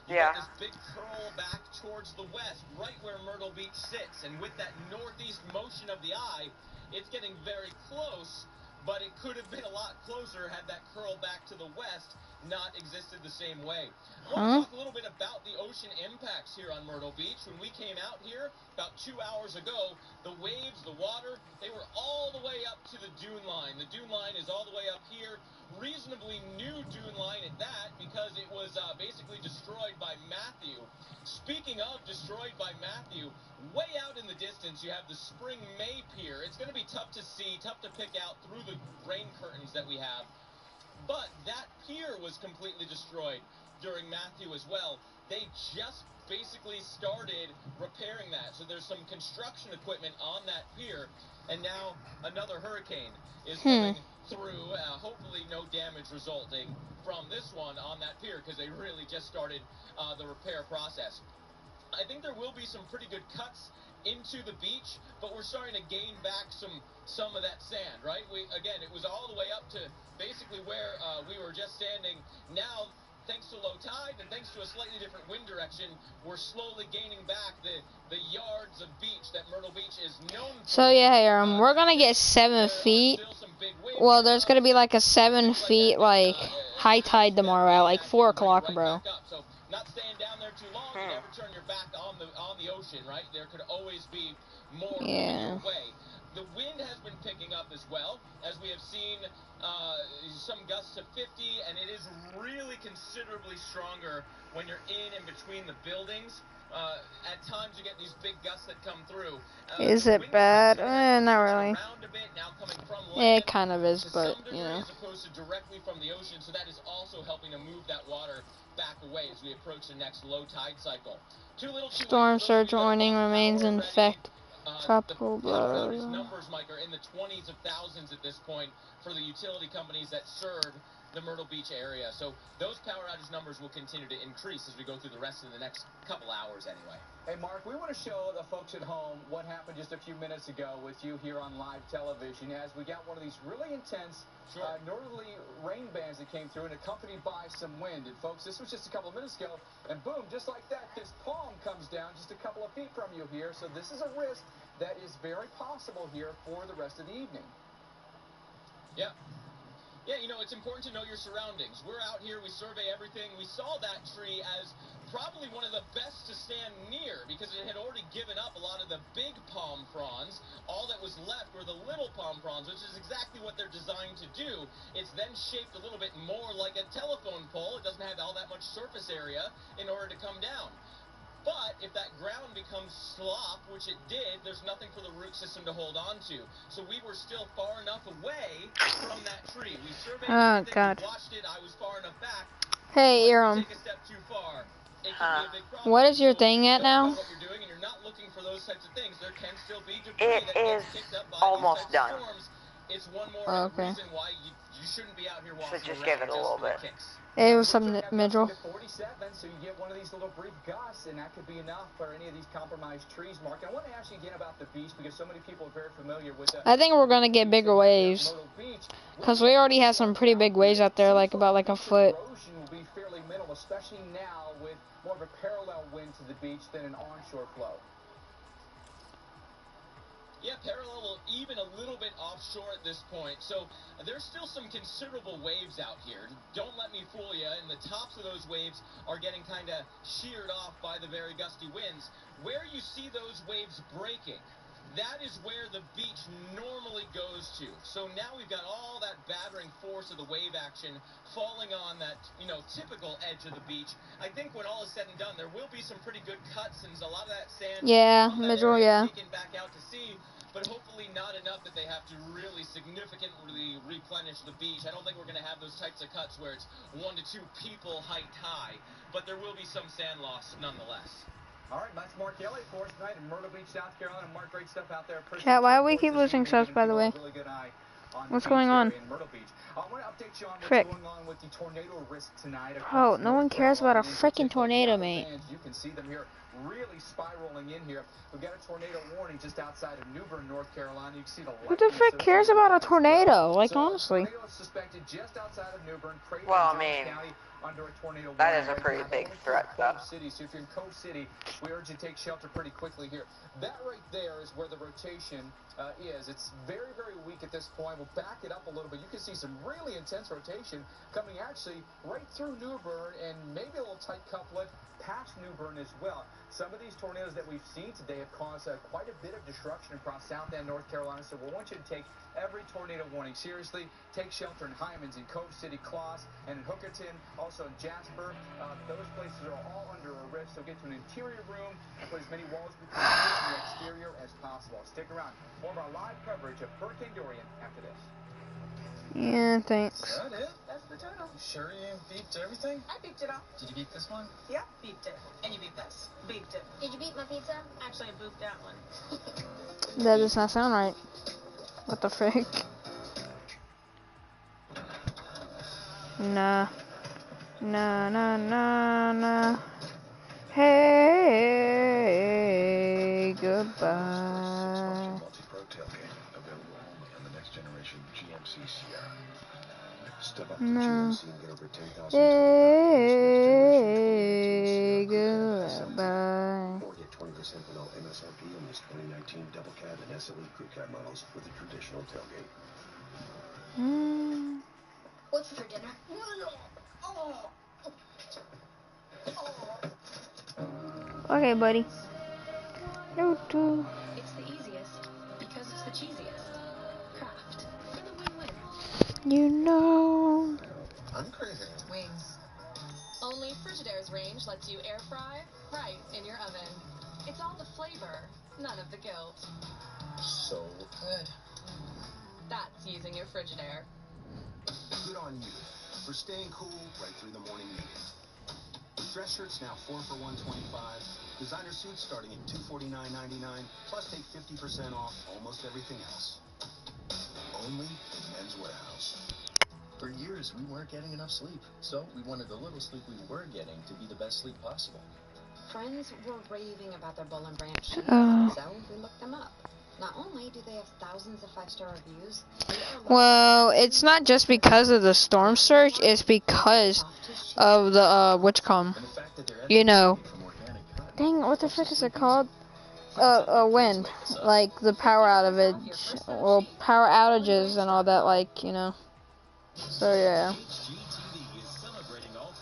Yeah. This big curl back towards the west, right where Myrtle Beach sits. And with that northeast motion of the eye, it's getting very close. But it could have been a lot closer had that curl back to the west not existed the same way. I want to talk a little bit about the ocean impacts here on Myrtle Beach. When we came out here about 2 hours ago, the waves, the water, they were all the way up to the dune line. The dune line is all the way up here. Reasonably new dune line at that, because it was basically destroyed by Matthew. Speaking of destroyed by Matthew, way out in the distance you have the Spring May Pier. It's going to be tough to see, tough to pick out through the rain curtains that we have. But that pier was completely destroyed during Matthew as well. They just basically started repairing that. So there's some construction equipment on that pier. And now another hurricane is coming through. Hopefully no damage resulting from this one on that pier, because they really just started the repair process. I think there will be some pretty good cuts into the beach, but we're starting to gain back some of that sand, right? Again, it was all the way up to basically where we were just standing. Now, thanks to low tide and thanks to a slightly different wind direction, we're slowly gaining back the yards of beach that Myrtle Beach is known for. So yeah, we're gonna get 7 feet. Well, there's gonna be like a 7 feet like high tide tomorrow at like 4 o'clock, bro. So not staying down there too long. You never turn your back on the ocean, right? There could always be more coming your way. The wind has been picking up as well, as we have seen some gusts of 50, and it is really considerably stronger when you're in and between the buildings. At times you get these big gusts that come through. Is it bad? Not really. It kind of is, but you know. As opposed to directly from the ocean, so that is also helping to move that water back away as we approach the next low tide cycle. Storm surge warning remains in effect. Tropical blow. Numbers, Mike, are in the 20s of thousands at this point for the utility companies that serve the Myrtle Beach area. So those power outage numbers will continue to increase as we go through the rest of the next couple hours anyway. Hey, Mark, we want to show the folks at home what happened just a few minutes ago with you here on live television as we got one of these really intense northerly rain bands that came through and accompanied by some wind. And, folks, this was just a couple of minutes ago, and boom, just like that, this palm comes down just a couple of feet from you here. So this is a risk that is very possible here for the rest of the evening. Yeah. Yeah, you know, it's important to know your surroundings. We're out here, we survey everything. We saw that tree as probably one of the best to stand near because it had already given up a lot of the big palm fronds. All that was left were the little palm fronds, which is exactly what they're designed to do. It's then shaped a little bit more like a telephone pole. It doesn't have all that much surface area in order to come down. But if that ground becomes slop, which it did, there's nothing for the root system to hold on to. So we were still far enough away from that tree. We surveyed everything, we watched it, I was far enough back. Hey, Take a step too far, it can be a big problem. What is your thing at now? What you're doing, and you're not looking for those types of things. There can still be It debris that is gets kicked up by almost these types done. of storms. It's one more reason why you shouldn't be out here walking Should just around give it a little bit. It was some midroll. 47, so you get one of these little brief gusts, and that could be enough for any of these compromised trees, Mark. I want to ask you again about the beach because so many people are very familiar with that. I think we're gonna get bigger waves, cause we already have some pretty big waves out there, like about like a foot. Erosion will be fairly minimal, especially now with more of a parallel wind to the beach than an onshore flow. Yeah, parallel, even a little bit offshore at this point. So there's still some considerable waves out here. Don't let me fool you. And the tops of those waves are getting kind of sheared off by the very gusty winds. Where you see those waves breaking, that is where the beach normally goes to. So now we've got all that battering force of the wave action falling on that, you know, typical edge of the beach. I think when all is said and done, there will be some pretty good cuts and a lot of that sand midroll, taken back out to sea, but hopefully not enough that they have to really significantly replenish the beach. I don't think we're going to have those types of cuts where it's 1 to 2 people height high, but there will be some sand loss nonetheless. All right, that's Mark Elliott for us tonight in Myrtle Beach, South Carolina. Mark, great stuff out there. Chat, why do we keep losing subs, by the way? What's going on? I want to update you on what's going on with the tornado risk tonight. Bro, no one cares about a freaking tornado, mate. You can see them here really spiraling in here. We've got a tornado warning just outside of New Bern, North Carolina. You can see the Who the frick cares about a tornado? Like, honestly. Tornado is suspected just outside of New Bern, Well, I mean, under a tornado that warning is a right pretty now. big threat, though. City. So if you're in Cove City, we urge you to take shelter pretty quickly here. That right there is where the rotation is. It's very, very weak at this point. We'll back it up a little bit. You can see some really intense rotation coming actually right through New Bern and maybe a little tight couplet past New Bern as well. Some of these tornadoes that we've seen today have caused quite a bit of destruction across South and North Carolina. So we want you to take every tornado warning seriously. Take shelter in Hyman's, in Cove City, Claus, and in Hookerton, also in Jasper. Those places are all under a risk, so get to an interior room and put as many walls between you and the exterior as possible. Stick around. More of our live coverage of Hurricane Dorian after this. Yeah, thanks. Is that it? That's the total. You sure you beeped everything? I beeped it all. Did you beep this one? Yeah, beeped it. And you beeped this. Beeped it. Did you beep my pizza? Actually, I booped that one. That does not sound right. What the frick? Nah. Nah, nah, nah, nah. Hey, goodbye. Multi-Pro tailgate available only on the next generation GMC Sierra. Step up to No. GMC and get over 10,000 Hey, goodbye. or get 20% below MSRP on this 2019 double cab and SLE crew cab models with a traditional tailgate. What's for dinner? Okay, buddy. It's the easiest because it's the cheesiest. Kraft for the win-win. You know. I'm craving Wings. Only Frigidaire's range lets you air fry right in your oven. It's all the flavor, none of the guilt. so good. That's using your Frigidaire. Good on you for staying cool right through the morning meeting. Dress shirts now 4 for $125. Designer suits starting at $249.99. Plus take 50% off almost everything else. Only in Men's Warehouse. For years, we weren't getting enough sleep, so we wanted the little sleep we were getting to be the best sleep possible. Friends were raving about their Bull and Branch sheets, so we looked them up. Not only do they have thousands of 5-star reviews, well, it's not just because of the storm surge, it's because of the, you know, dang, what the frick is it called? Wind, like the power outages, well, power outages and all that, like, you know, so yeah.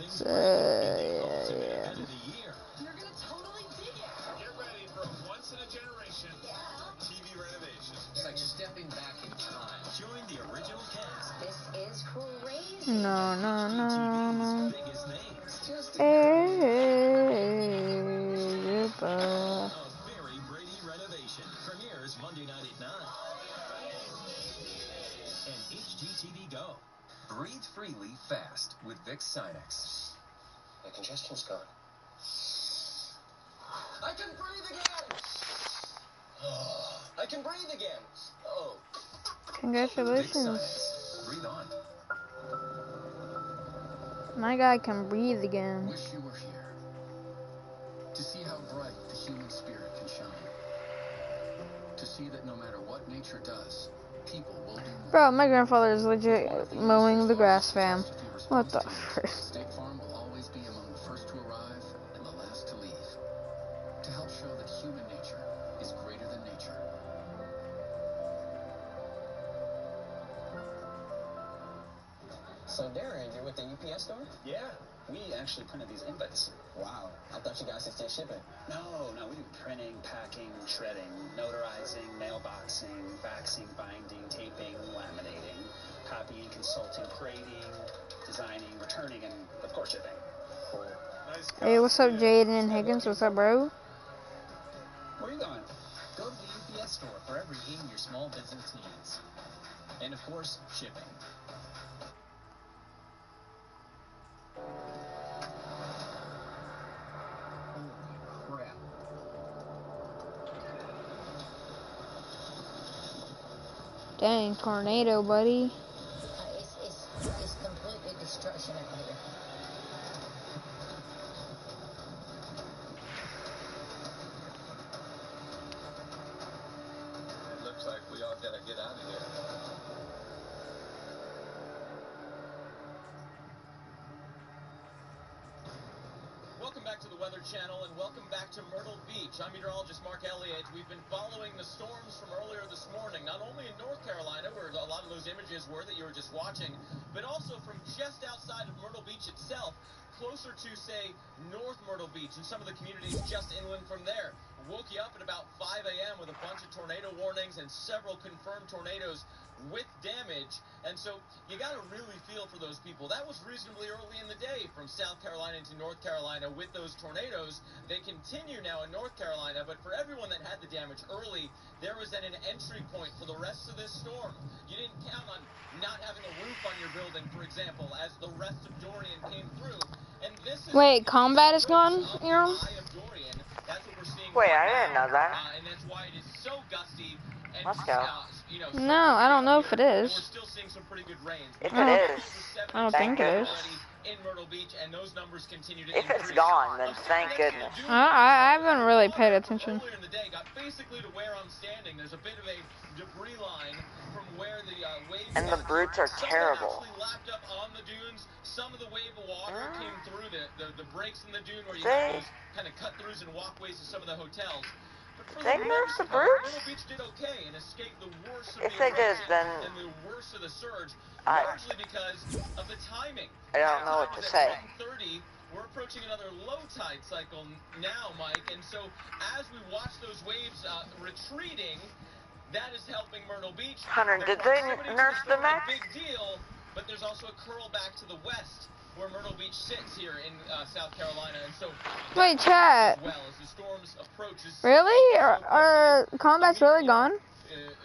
So, yeah. You're gonna totally dig it. Get ready for a once-in-a-generation TV renovation. It's like stepping back in time. Join the original cast. this is crazy. No. Biggest names. Hey, goodbye. A very Brady renovation. Premieres Monday night at 9. And HGTV Go. Breathe freely fast with Vicks Sinex. The congestion's gone. I can breathe again! I can breathe again! Oh. Congratulations. Breathe on. My guy can breathe again. Wish you were here to see how bright the human spirit can shine. To see that no matter what nature does, people will do more. Bro, my grandfather is legit mowing the grass, fam. What the frick? State Farm will always be among the first to arrive and the last to leave. To help show that human nature is greater than nature. So, Darren, you're with the UPS store? Yeah. We actually printed these invites. Wow. I thought you guys did still shipping. No, we do printing, packing, shredding, notarizing, mailboxing, faxing, binding, taping, laminating, copying, consulting, grading, designing, returning, and, of course, shipping. Cool. Nice. Hey, what's up, Jaden and Higgins? What's up, bro? Where are you going? Go to the UPS store for everything your small business needs. And, of course, shipping. Crap. Dang, tornado, buddy. It's completely destruction out here. Weather Channel, and welcome back to Myrtle Beach. I'm meteorologist Mark Elliott. We've been following the storms from earlier this morning, not only in North Carolina, where a lot of those images were that you were just watching, but also from just outside of Myrtle Beach itself, closer to, say, North Myrtle Beach and some of the communities just inland from there. Woke you up at about 5 a.m. with a bunch of tornado warnings and several confirmed tornadoes with damage. And so you got to really feel for those people. That was reasonably early in the day from South Carolina into North Carolina with those tornadoes. They continue now in North Carolina, but for everyone that had the damage early, there was then an entry point for the rest of this storm. You didn't count on not having a roof on your building, for example, as the rest of Dorian came through. And this is Wait, combat is gone, Aaron? Wait, I didn't know that. And that's why it is so gusty. And, Let's go. you know, No, I don't know if it is. we're still seeing some pretty good rains. If it is, I don't thank think it is. goodness. In Myrtle Beach, and those numbers continue to If it's gone, then thank goodness. I haven't really paid attention. Earlier in the day, got basically to where I'm standing. There's a bit of a debris line from where the waves. And the brutes are terrible. Actually lapped up on the dunes. Some of the wave of water came through the breaks in the dune where you have those kind of cut-throughs and walkways to some of the hotels. They nerfed the brutes? Myrtle Beach did okay and escaped the worst of If the they did, then and the worst of the surge, largely because of the timing. I don't know what to say. 1:30, we're approaching another low tide cycle now, Mike, and so as we watch those waves retreating, that is helping Myrtle Beach. Hunter, did they nerf the max? Big deal, but there's also a curl back to the west, where Myrtle Beach sits here in South Carolina, and so. Wait, chat. Well, as the storms approaches. Really? Are combat's really gone?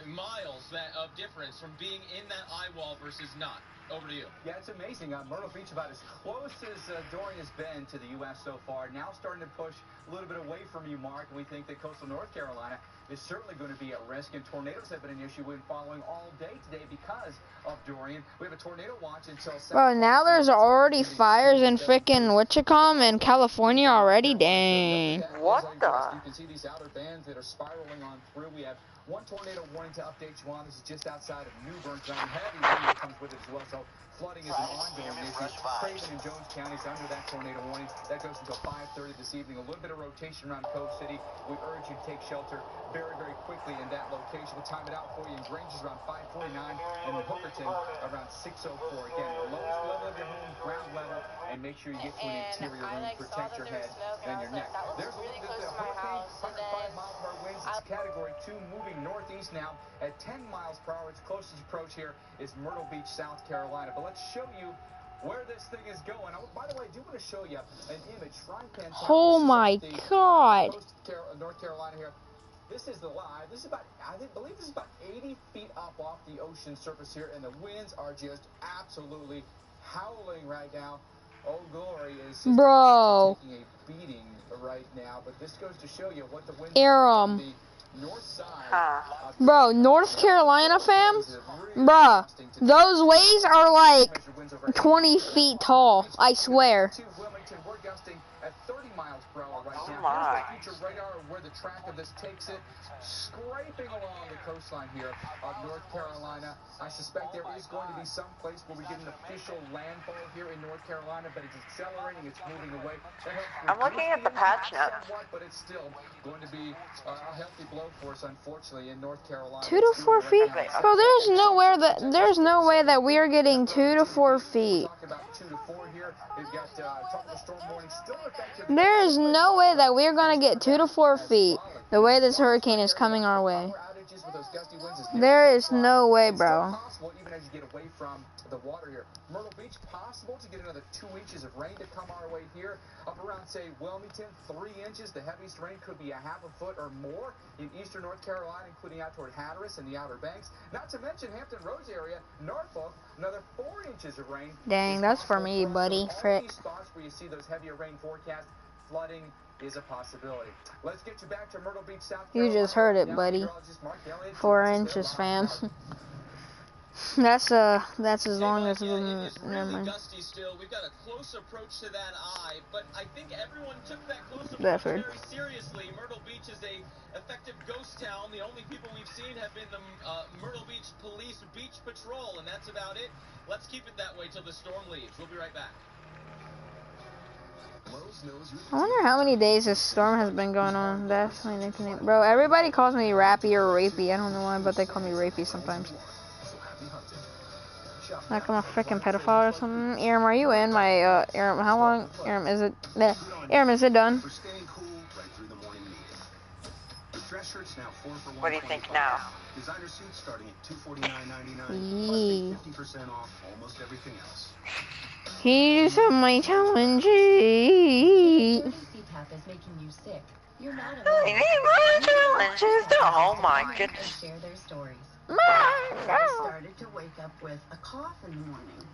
Miles of difference from being in that eye wall versus not. Over to you. Yeah, it's amazing. Myrtle Beach about as close as Dorian has been to the U.S. so far. Now starting to push a little bit away from you, Mark. And we think that coastal North Carolina is certainly going to be at risk. And tornadoes have been an issue we've been following all day today because of Dorian. We have a tornado watch until 7. Bro, now there's already fires in frickin' Wichita in California already? Dang. What the? You can see these outer bands that are spiraling on through. We have one tornado warning to update you on. This is just outside of New Bern County. Heavy wind that comes with it as well. So flooding is an ongoing issue. Craven and Jones counties under that tornado warning. That goes until 5:30 this evening. A little bit of rotation around Cove City. We urge you to take shelter very, very quickly in that location. We'll time it out for you. In Grange is around 5:49, and in Hookerton around 6:04. Again, the lowest level of your home, ground level, and make sure you get to an interior room. Protect your head and your neck. There's really close to my house. 105-mile-per-hour winds. It's Category 2, moving northeast now at 10 miles per hour. Its closest approach here is Myrtle Beach, South Carolina. But let's show you where this thing is going. By the way, I do want to show you an image. Oh my God. North Carolina here. This is the live. This is about, I believe this is about 80 feet up off the ocean surface here, and the winds are just absolutely howling right now. Oh, Glory is taking a beating right now, but this goes to show you what the winds are on the north side. Bro, North Carolina, fam? Bruh, those waves are like 20 feet tall, I swear. We're gusting at 30 miles per hour right now. Here's the future radar where the track of this takes it, scraping along the coastline here of North Carolina. I suspect there is going to be some place where we get an official landfall here in North Carolina, but it's accelerating, it's moving away. I'm looking at the patch now. But it's still going to be a healthy blow for us, unfortunately, in North Carolina. 2 to 4 feet? Bro, there's no way that we are getting 2 to 4 feet. There is no way that we're gonna get 2 to 4 feet the way this hurricane is coming our way. There is no way, bro. Even as you get away from the water here. Myrtle Beach, possible to get another 2 inches of rain to come our way here. Up around, say, Wilmington, 3 inches. The heaviest rain could be a half a foot or more in eastern North Carolina, including out toward Hatteras and the Outer Banks. Not to mention Hampton Roads area, Norfolk, another 4 inches of rain. Dang, that's for me, buddy. Frick. All these spots where you see those heavier rain forecasts, flooding is a possibility. Let's get you back to Myrtle Beach, South Carolina. You just heard it, buddy. 4 inches, fam. That's as long as never mind. Gusty still. We've got a close approach to that eye, but I think everyone took that close approach very seriously. Myrtle Beach is a effective ghost town. The only people we've seen have been the Myrtle Beach Police Beach Patrol, and that's about it. Let's keep it that way till the storm leaves. We'll be right back. I wonder how many days this storm has been going on. That's my nickname. Bro, everybody calls me Rappy or Rapey. I don't know why, but they call me Rapey sometimes. Like I'm a freaking pedophile or something. Aram, are you in? My, Aram, how long? Aram, is it? Aram, is it done? What do you think now? Designer suits starting at $249.99. Plus take 50% off almost everything else. Here's my challenge. CPAP is making you sick. You're not alone. You need more challenges. Oh my goodness. Share their stories. I started to wake up with a cough in the morning.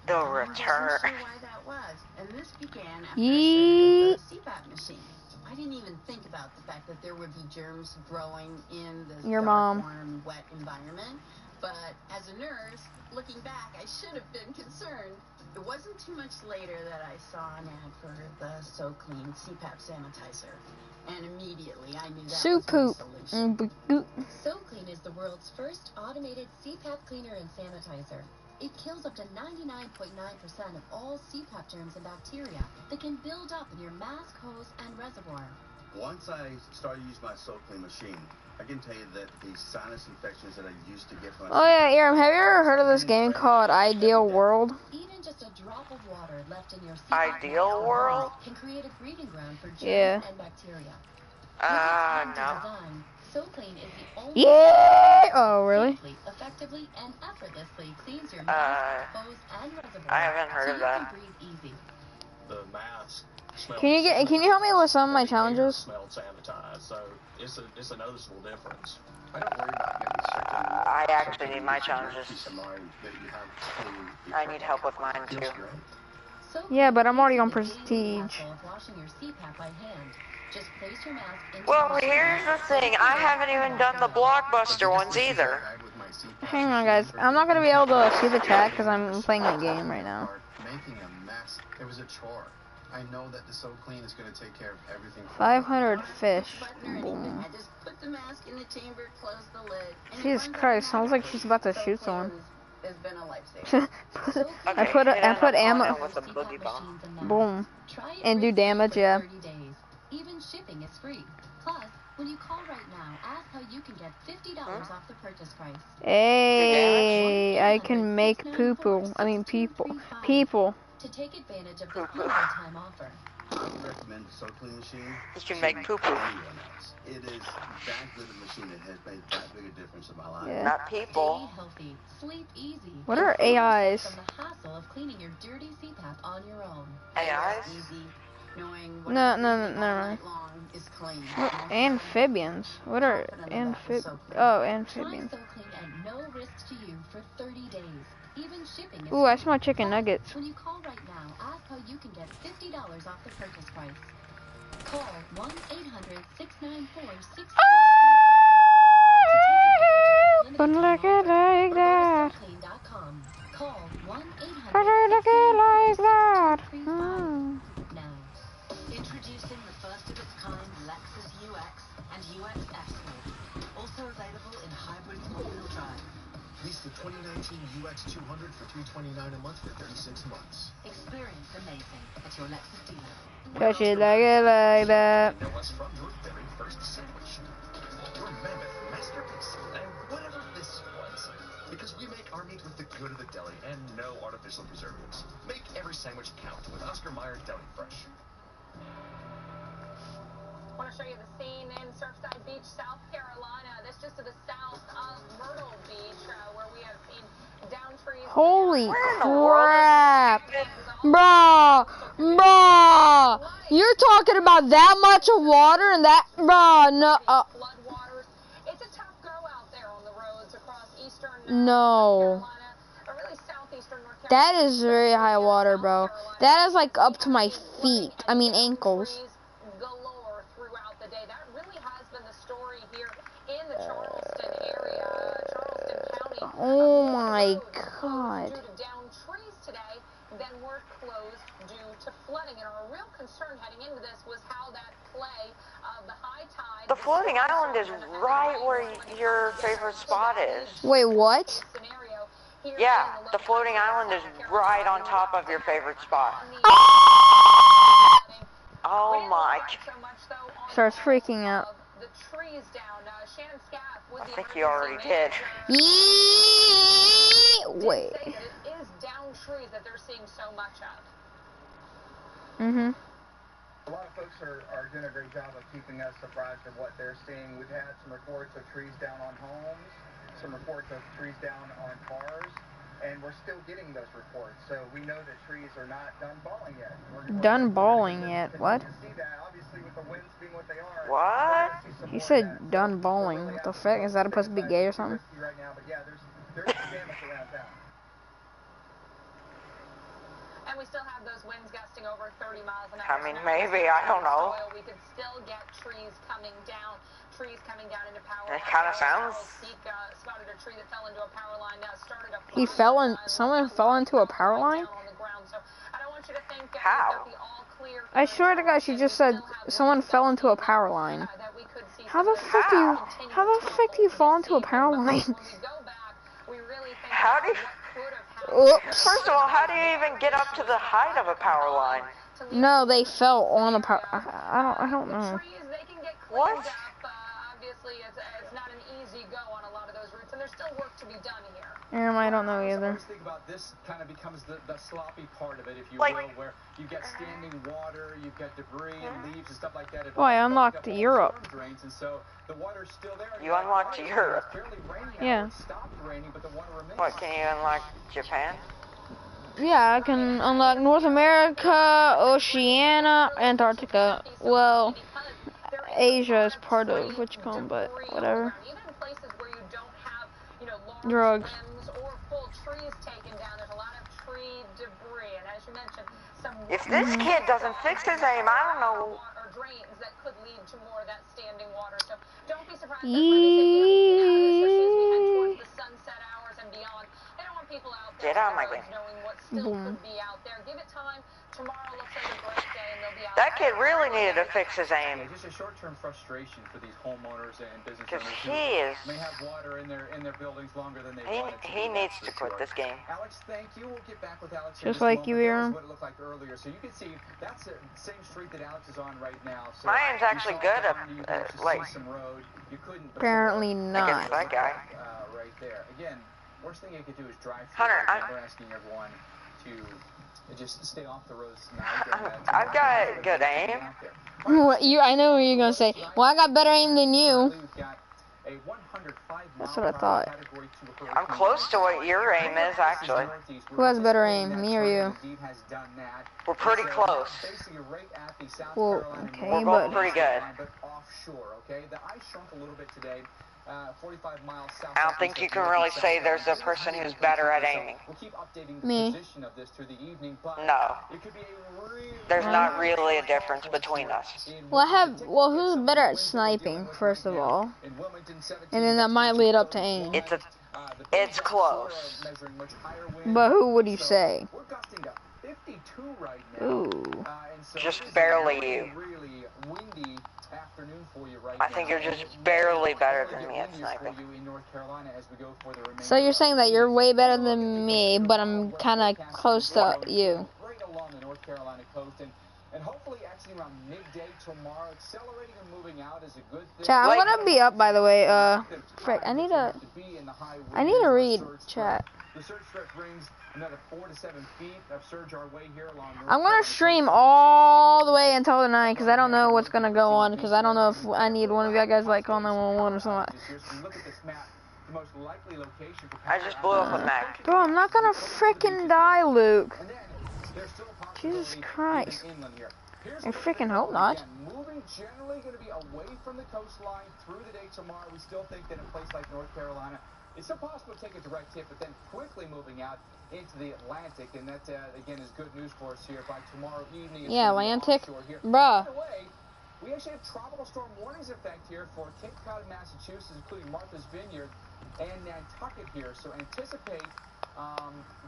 The return. I'm not sure why that was. And this began after I started the CPAP machine. I didn't even think about the fact that there would be germs growing in this dark, warm, wet environment. But as a nurse, looking back, I should have been concerned. It wasn't too much later that I saw an ad for the So Clean CPAP sanitizer. And immediately I knew that was my solution. So Clean is the world's first automated CPAP cleaner and sanitizer. It kills up to 99.9% of all CPAP germs and bacteria that can build up in your mask, hose, and reservoir. Once I started using my So Clean machine, I can tell you that the sinus infections that I used to get from Oh yeah, Aram, have you ever heard of this game called Ideal World? Even just a drop of water left in your CPAP Ideal World can create a breeding ground for germs and bacteria. No. So Clean is the only Oh, really? effectively and effortlessly cleans your mask, hose, and reservoir. I haven't heard of that. You can breathe easy. The mask. Can you help me with some of my challenges? Smelled sanitized, so it's a noticeable difference. I don't worry about getting sick. I actually need my challenges. I need help with mine too. Yeah, but I'm already on Prestige. Well, here's the thing. I haven't even done the Blockbuster ones either. Hang on, guys. I'm not gonna be able to see the chat because I'm playing a game right now. Making a mess. It was a chore. I know that the So Clean is going to take care of everything. 500 fish. Boom. I just put the mask in the chamber, close the lid. Jesus Christ, sounds like she's about to shoot someone. It's been a lifesaver. I put ammo. Boom. And do damage, yeah. Even shipping is free. Plus, when you call right now, ask how you can get $50 off the purchase price. Hey, I can make poo-poo. I mean people. To take advantage of the limited time offer. I would recommend the So Clean machine. You can make poo-poo. It is that good a machine that has made that big a difference in my life. Yeah. Not people. Stay healthy, sleep easy. What are AIs? From the hassle of cleaning your dirty CPAP on your own. AIs? Easy, knowing No. long is clean. Amphibians. What are amphibians? Oh, amphibians. Try So Clean at no risk to you for 30 days. Even shipping is Ooh, I smell chicken nuggets. When you call right now, ask how you can get $50 off the purchase price. Call 1-800-694-6235. But look at like that. Call 1-800-694-6235 now. Introducing the first of its kind Lexus UX and UX Escort. Also available in hybrid four-wheel drive. Lease the 2019 UX 200 for $329 a month for 36 months. Experience amazing at your Lexus dealer. Cause you like it like that. Know what's from your very first sandwich. Your mammoth masterpiece. And whatever this was. Because we make our meat with the good of the deli and no artificial preservatives. Make every sandwich count with Oscar Mayer Deli Fresh. I want to show you the scene in Surfside Beach, South Carolina. This just to the south of Myrtle Beach, where we have seen down trees. Holy crap. Bruh. You're talking about that much of water and that, bruh, no. Floodwaters. It's a tough go out there on the roads across eastern No. Carolina, or really southeastern North Carolina. That is very high water, bro. That is like up to my feet. I mean ankles. Galore throughout the day. That really has been the story here in the Charleston area, Charleston County. Oh my God. Due to downed trees today, then were closed due to flooding. And our real concern heading into this was how that play of the high tide. The floating island is right where your favorite spot is. Wait, what? Yeah, the floating island is right on top of your favorite spot. Oh my. Starts freaking out. The trees down. Shannon Scaff was I the think you already did. Wait. Say that it is down trees that they're seeing so much of. Mhm. A lot of folks are doing a great job of keeping us apprised of what they're seeing. We've had some reports of trees down on homes, some reports of trees down on cars, and we're still getting those reports. So we know that trees are not done balling yet. Done balling yet? What? See that, obviously, with the winds being what they are. What? He said done balling. What the fuck? Is that supposed to be gay or something? Right now, but yeah, there's some damage around town. And we still have those winds gusting over 30 miles an hour. I mean, maybe, I don't know. We could still get trees coming down into power. It kind of sounds. Spotted a tree that fell into a power line. Started a He fell in. Someone fell into a power line? I don't want you to think how? I swear to God, she just said someone fell into a power line. How the fuck do you? How the fuck do you fall into a power line? How do you? Oops. First of all, how do you even get up to the height of a power line? No, they fell on a power. I don't know. What? Obviously, it's not an easy go on a lot of those routes, and there's still work to be done here. I don't know either. I always think about this kind of becomes the sloppy part of it, if you will, where you've got standing water, you've got debris and leaves and stuff like that. Oh, I unlocked Europe. Drains, and so the water's still there. You unlocked Europe? Yeah. It stopped raining, but the water remains. What, can you unlock Japan? Yeah, I can unlock North America, Oceania, Antarctica. Well, Asia is part of Witchcomb, but whatever. Drugs. If this kid doesn't fix his aim, I don't know. Get out of my game. Boom. That kid really needed to fix his aim. Just a short-term frustration for these homeowners and business owners who may have water in their buildings longer than they want it to. He needs to quit this game. Alex, thank you. We'll get back with Alex. Just like you, Aaron. What it looked like earlier. So you can see that's the same street that Alex is on right now. So my aim's actually good at apparently not. Against that guy. Right there. Again, worst thing you could do is drive through. Hunter, we're asking everyone to just stay off the roads tonight. I've got good aim. I know what you're gonna say. Well, I got better aim than you. That's what I thought. I'm close to what your aim is, actually. Who has better aim, me or you? We're pretty close. Well, okay, we're both pretty good. The ice shrunk a little bit today. 45 miles south. I don't think you can really say there's a person who's better at aiming. Me. No. There's not really a difference between us. Well, who's better at sniping, first of all? And then that might lead up to aim. It's close. But who would you say? Ooh. Just barely you. I think you're just barely better than me at sniping. So you're saying that you're way better than me, but I'm kind of close to you. Right along the North Carolina coast, and hopefully actually around midday tomorrow, accelerating and moving out is a good thing. Chat, I'm gonna be up, by the way. Frick, I need to read chat. The surge threat brings another 4 to 7 feet of surge our way here along. I'm gonna stream all the way until tonight because I don't know what's gonna go on because I don't know if I need one of you guys like on 911 or something. Look at this map. The most likely location for I just blew up a mech. Bro, I'm not gonna freaking die, Luke. Jesus Christ. I freaking hope not. Moving generally going to be away from the coastline through the day tomorrow. We still think that in a place like North Carolina, it's still possible to take a direct hit, but then quickly moving out into the Atlantic, and that, again, is good news for us here. By tomorrow evening, it's Atlantic? Bruh. By the way, we actually have tropical storm warnings effect here for Cape Cod, Massachusetts, including Martha's Vineyard and Nantucket here. So anticipate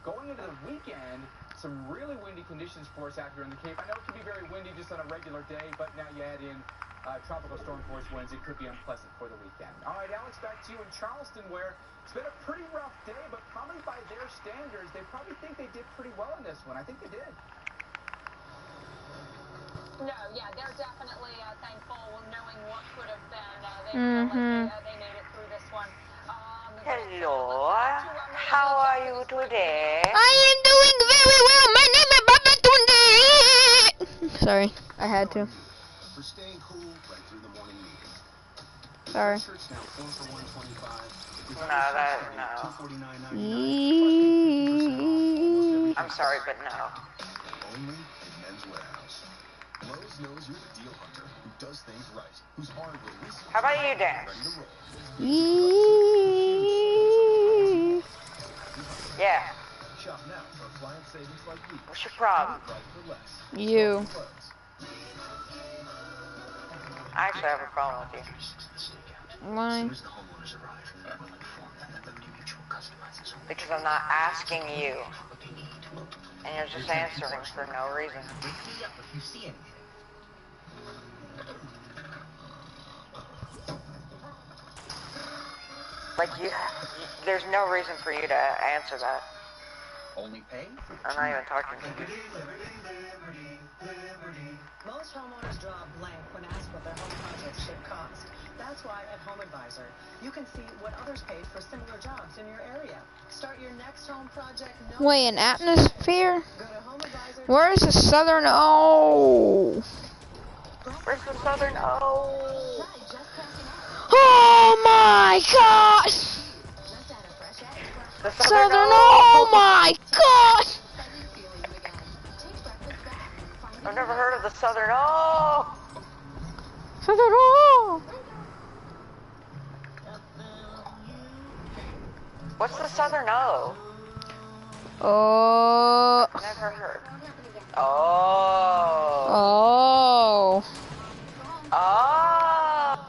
going into the weekend, some really windy conditions for us out here in the Cape. I know it can be very windy just on a regular day, but now you add in tropical storm force winds, it could be unpleasant for the weekend. All right, Alex, back to you in Charleston, where it's been a pretty rough day, but probably by their standards, they probably think they did pretty well in this one. I think they did. No, yeah, they're definitely thankful knowing what could have been. They feel like they made it through this one. Hello, how are you today? I am doing very well. My name is Baba Tunde. Sorry, I had to. For staying cool right through the morning meeting. Sorry. Shirts now 4 for $125. No. I'm sorry, but no. Only in Men's Warehouse. Lowe's knows you're the deal hunter who does things right, whose hard will listen. How about you, Dan? Yeah. Shop now for appliance savings like these. What's your problem? You. I actually have a problem with you. Why? Because I'm not asking you. And you're just answering for no reason. Like there's no reason for you to answer that. Only pay? I'm not even talking to you. Most homeowners draw a blank when asked what their home projects should cost. That's why at Home Advisor, you can see what others paid for similar jobs in your area. Start your next home project. Wait, an atmosphere? Where is the southern O? Where's the southern O? Oh my gosh! The southern O! Oh my gosh! I've never heard of the southern O. Southern O! What's the southern O? Oh. Never heard. Oh. Oh. Oh.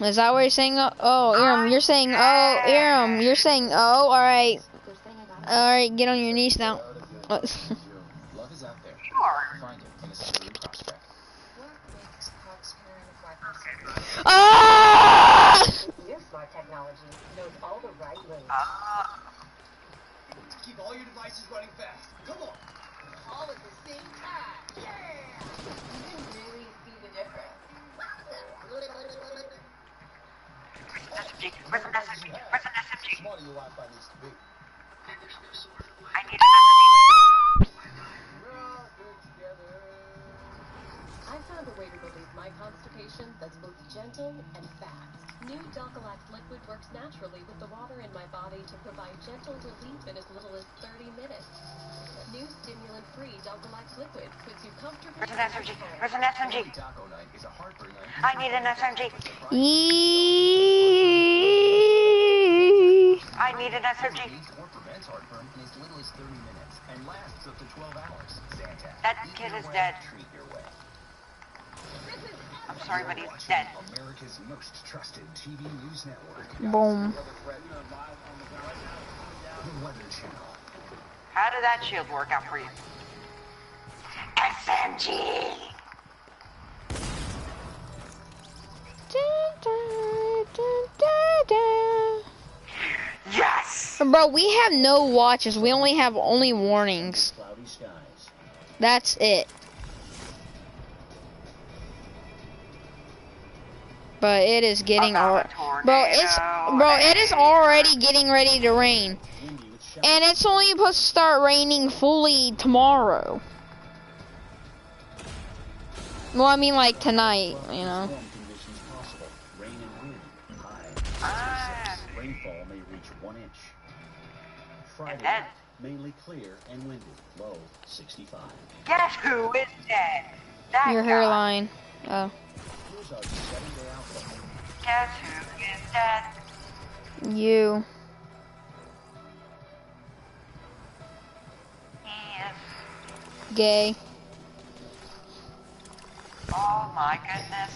Is that what you're saying? Oh, Iram, you're saying oh, Iram, you're saying oh. All right, get on your knees now. Love is out there. Find it in a security prospect. Ah! Your smart technology knows all the right ways. Keep all your devices running fast. Come on. All at the same time. Yeah. You can really see the difference. Where's an SMG? Where's an SMG? Smarter your Wi-Fi needs to be. I need I found a way to relieve my constipation that's both gentle and fast. New Delcolax liquid works naturally with the water in my body to provide gentle relief in as little as 30 minutes. New stimulant-free Delcolax liquid puts you comfortably. Where's an SMG? Where's an SMG? I need an SMG. I need an SMG. That kid is dead. I'm sorry, but he's dead. America's most trusted TV news network. Boom. The Weather Channel. How did that shield work out for you? SMG! Yes! Bro, we have no watches. We only have warnings. That's it. But it is getting it is already getting ready to rain. And it's only supposed to start raining fully tomorrow. Well, I mean like tonight, you know. Rainfall may reach 1 inch. Friday, mainly clear and windy, low 65. Guess who is dead? That Your hairline. Oh. Here's our 7-day outlook. Guess who is dead? You. Yes. Gay. Oh my goodness.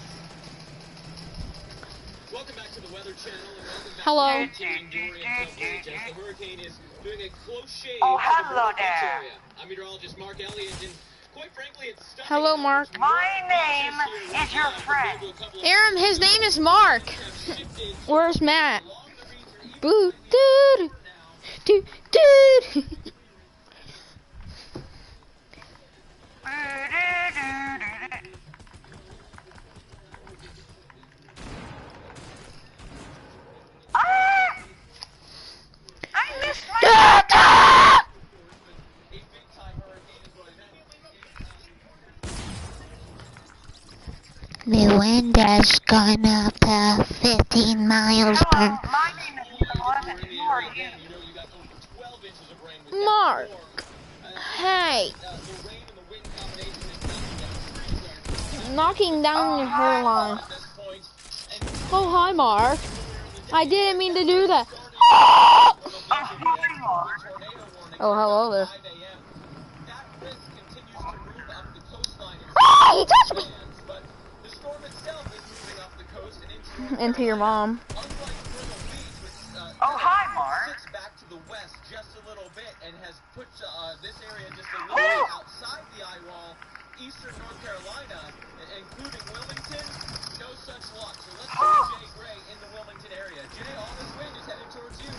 Welcome back to the Weather Channel and welcome back Hello. to Dorian coverage as the hurricane is doing a close shave. Oh, hello there. I'm meteorologist Mark Elliott, and quite frankly, it's stunning. Hello, Mark. My name is your friend. Aram, his name is Mark. Where's Matt? Boo doo doo doo. The wind has gone up to 15 miles per. My name is 11. Who are you? Mark. Hey. Knocking down your hairline. Oh, hi, Mark. I didn't mean to do that. Oh, hello there. Ah, he touched me. Into your mom. Oh, hi, Mark. Back to the west just a little bit and has put this area just a little bit outside the eye wall. Eastern North Carolina, including Wilmington, no such luck. So let's go to Jay Gray in the Wilmington area. Jay, all this wind is headed towards you.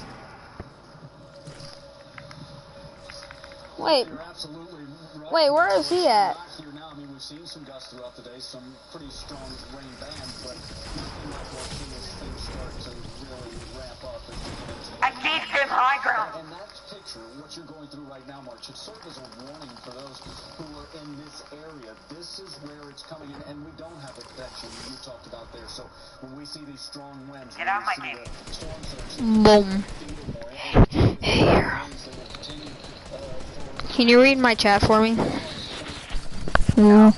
Wait. Wait, where is he at? Now, I mean, we've seen some gusts throughout the day, some pretty strong rain bands, but nothing like what things start to really ramp up. I gave him high ground. And that picture, what you're going through right now, Mark, should serve as a warning for those who are in this area. This is where it's coming in, and we don't have a protection you talked about there. So when we see these strong winds, get out my game. Boom. Here. Can you read my chat for me? No.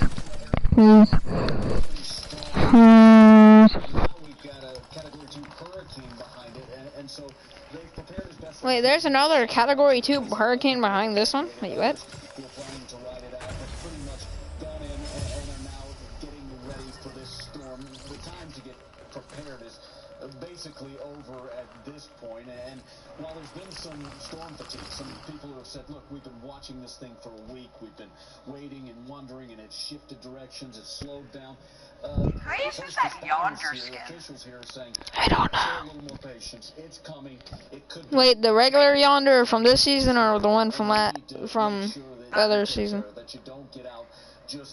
Wait, there's another Category 2 hurricane behind this one? Wait, what? Basically over at this point, and while there's been some storm fatigue, some people who have said, look, we've been watching this thing for a week, we've been waiting and wondering, and it's shifted directions, it's slowed down. Who uses that yonder skin? I don't know. A little more patience. It's coming. It could wait, the regular yonder from this season or the one from the other season? That you don't get out. The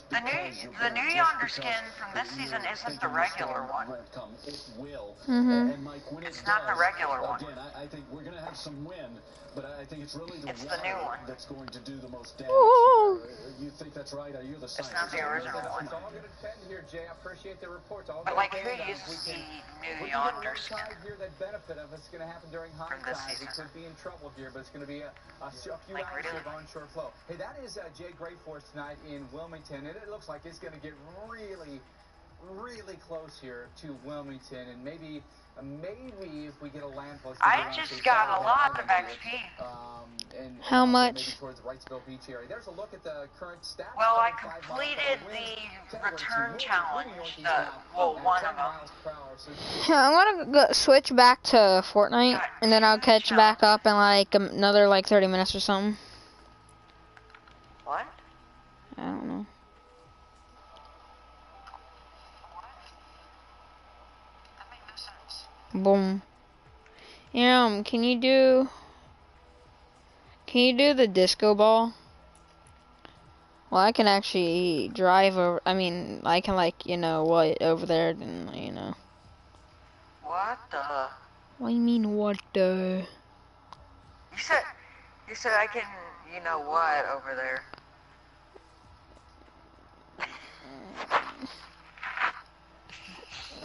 new yonder skin from this season isn't the regular one. It's not the regular one. Again, I think we're going to have some wind, but I think it's really the new one that's going to do the most damage. You think that's right? Are you the scientist? It's not the original one. It's all going to depend here, Jay. I appreciate the reports. But like, who uses the new yonder skin? Here that benefit of it's going to happen during high tides. It could be in trouble here, but it's going to be a few hours of onshore flow. Hey, that is Jay Gray for us tonight in Wilmington, and it looks like it's going to get really, really close here to Wilmington, and maybe if we get a landfall. I just got a lot of XP. How much? Towards Wrightsville Beach area. There's a look at the current stats. Well, I completed the return challenge, one of them. I'm gonna switch back to Fortnite, and then I'll catch back up in like another 30 minutes or something. What? I don't know. Boom. Can you do the disco ball? Well, I can actually drive over. I mean, I can over there, and What the? What do you mean, what the? You said I can, what over there?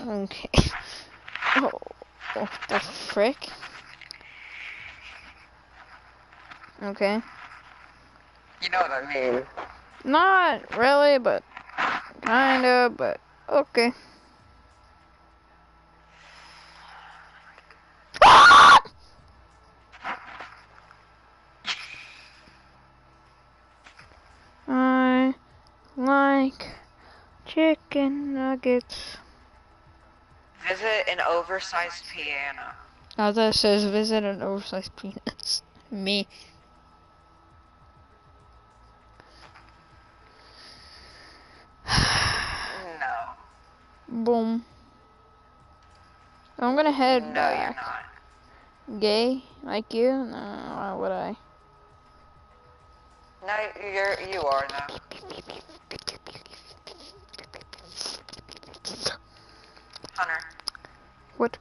Okay. Oh, what the frick? Okay. You know what I mean. Not really, but kinda, but okay. I like chicken nuggets. Visit an oversized piano. Oh, that says visit an oversized penis. Me. No. Boom. I'm gonna head No, back. you're not. Gay? Like you? No, why would I? No, you are now. Hunter. What?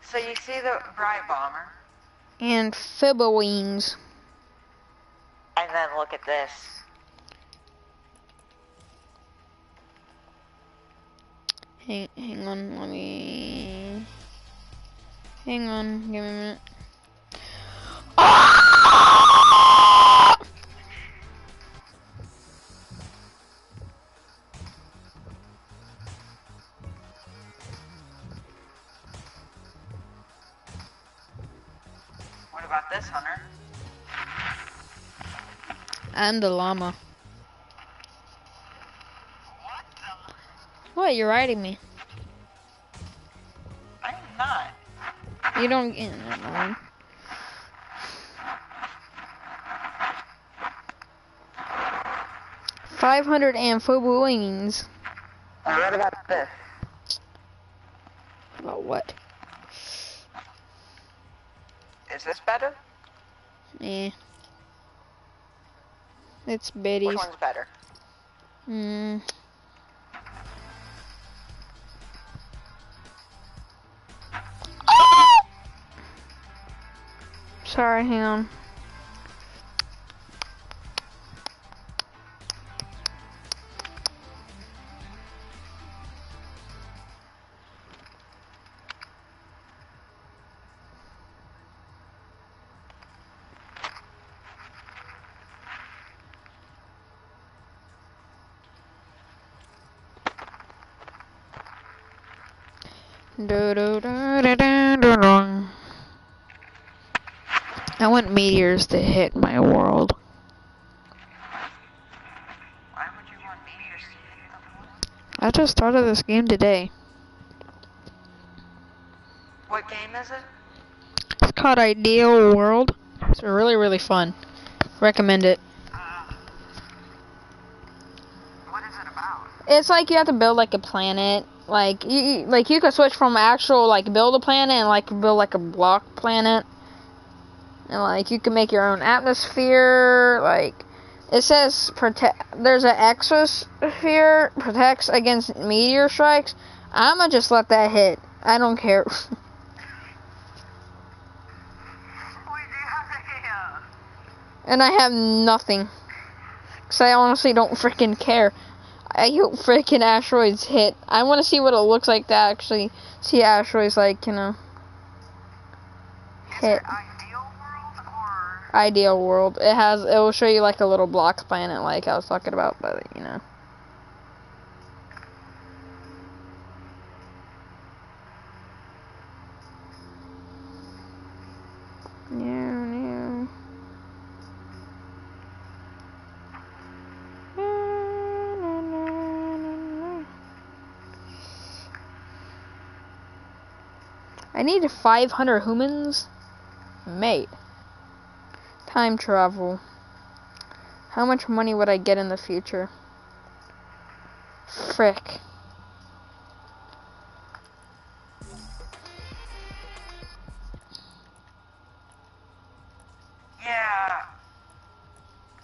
So you see the Bright Bomber? And Fibba Wings. And then look at this. Hang on, let me... Hang on, give me a minute. What about this, Hunter? I'm the llama. What? You're riding me. I'm not. You don't get never mind. 500 amphibians. What about this? About what? Is this better? Eh. It's biddies. Which one's better? Sorry, hang on. I want meteors to hit my world. Why would you want meteors to hit the world? I just started this game today. What game is it? It's called Ideal World. It's really, really fun. Recommend it. What is it about? It's like you have to build like a planet. Like you could switch from actual like build a planet and like build like a block planet. And like you can make your own atmosphere. Like it says there's an exosphere protects against meteor strikes. I'ma just let that hit. I don't care. And I have nothing. Cause I honestly don't freaking care. I hope freaking asteroids hit. I want to see what it looks like to actually see asteroids, like, you know, hit. Is it Ideal World or? Ideal World. It will show you like a little block planet, like I was talking about, but you know. I need 500 humans. Mate. Time travel. How much money would I get in the future? Frick. Yeah.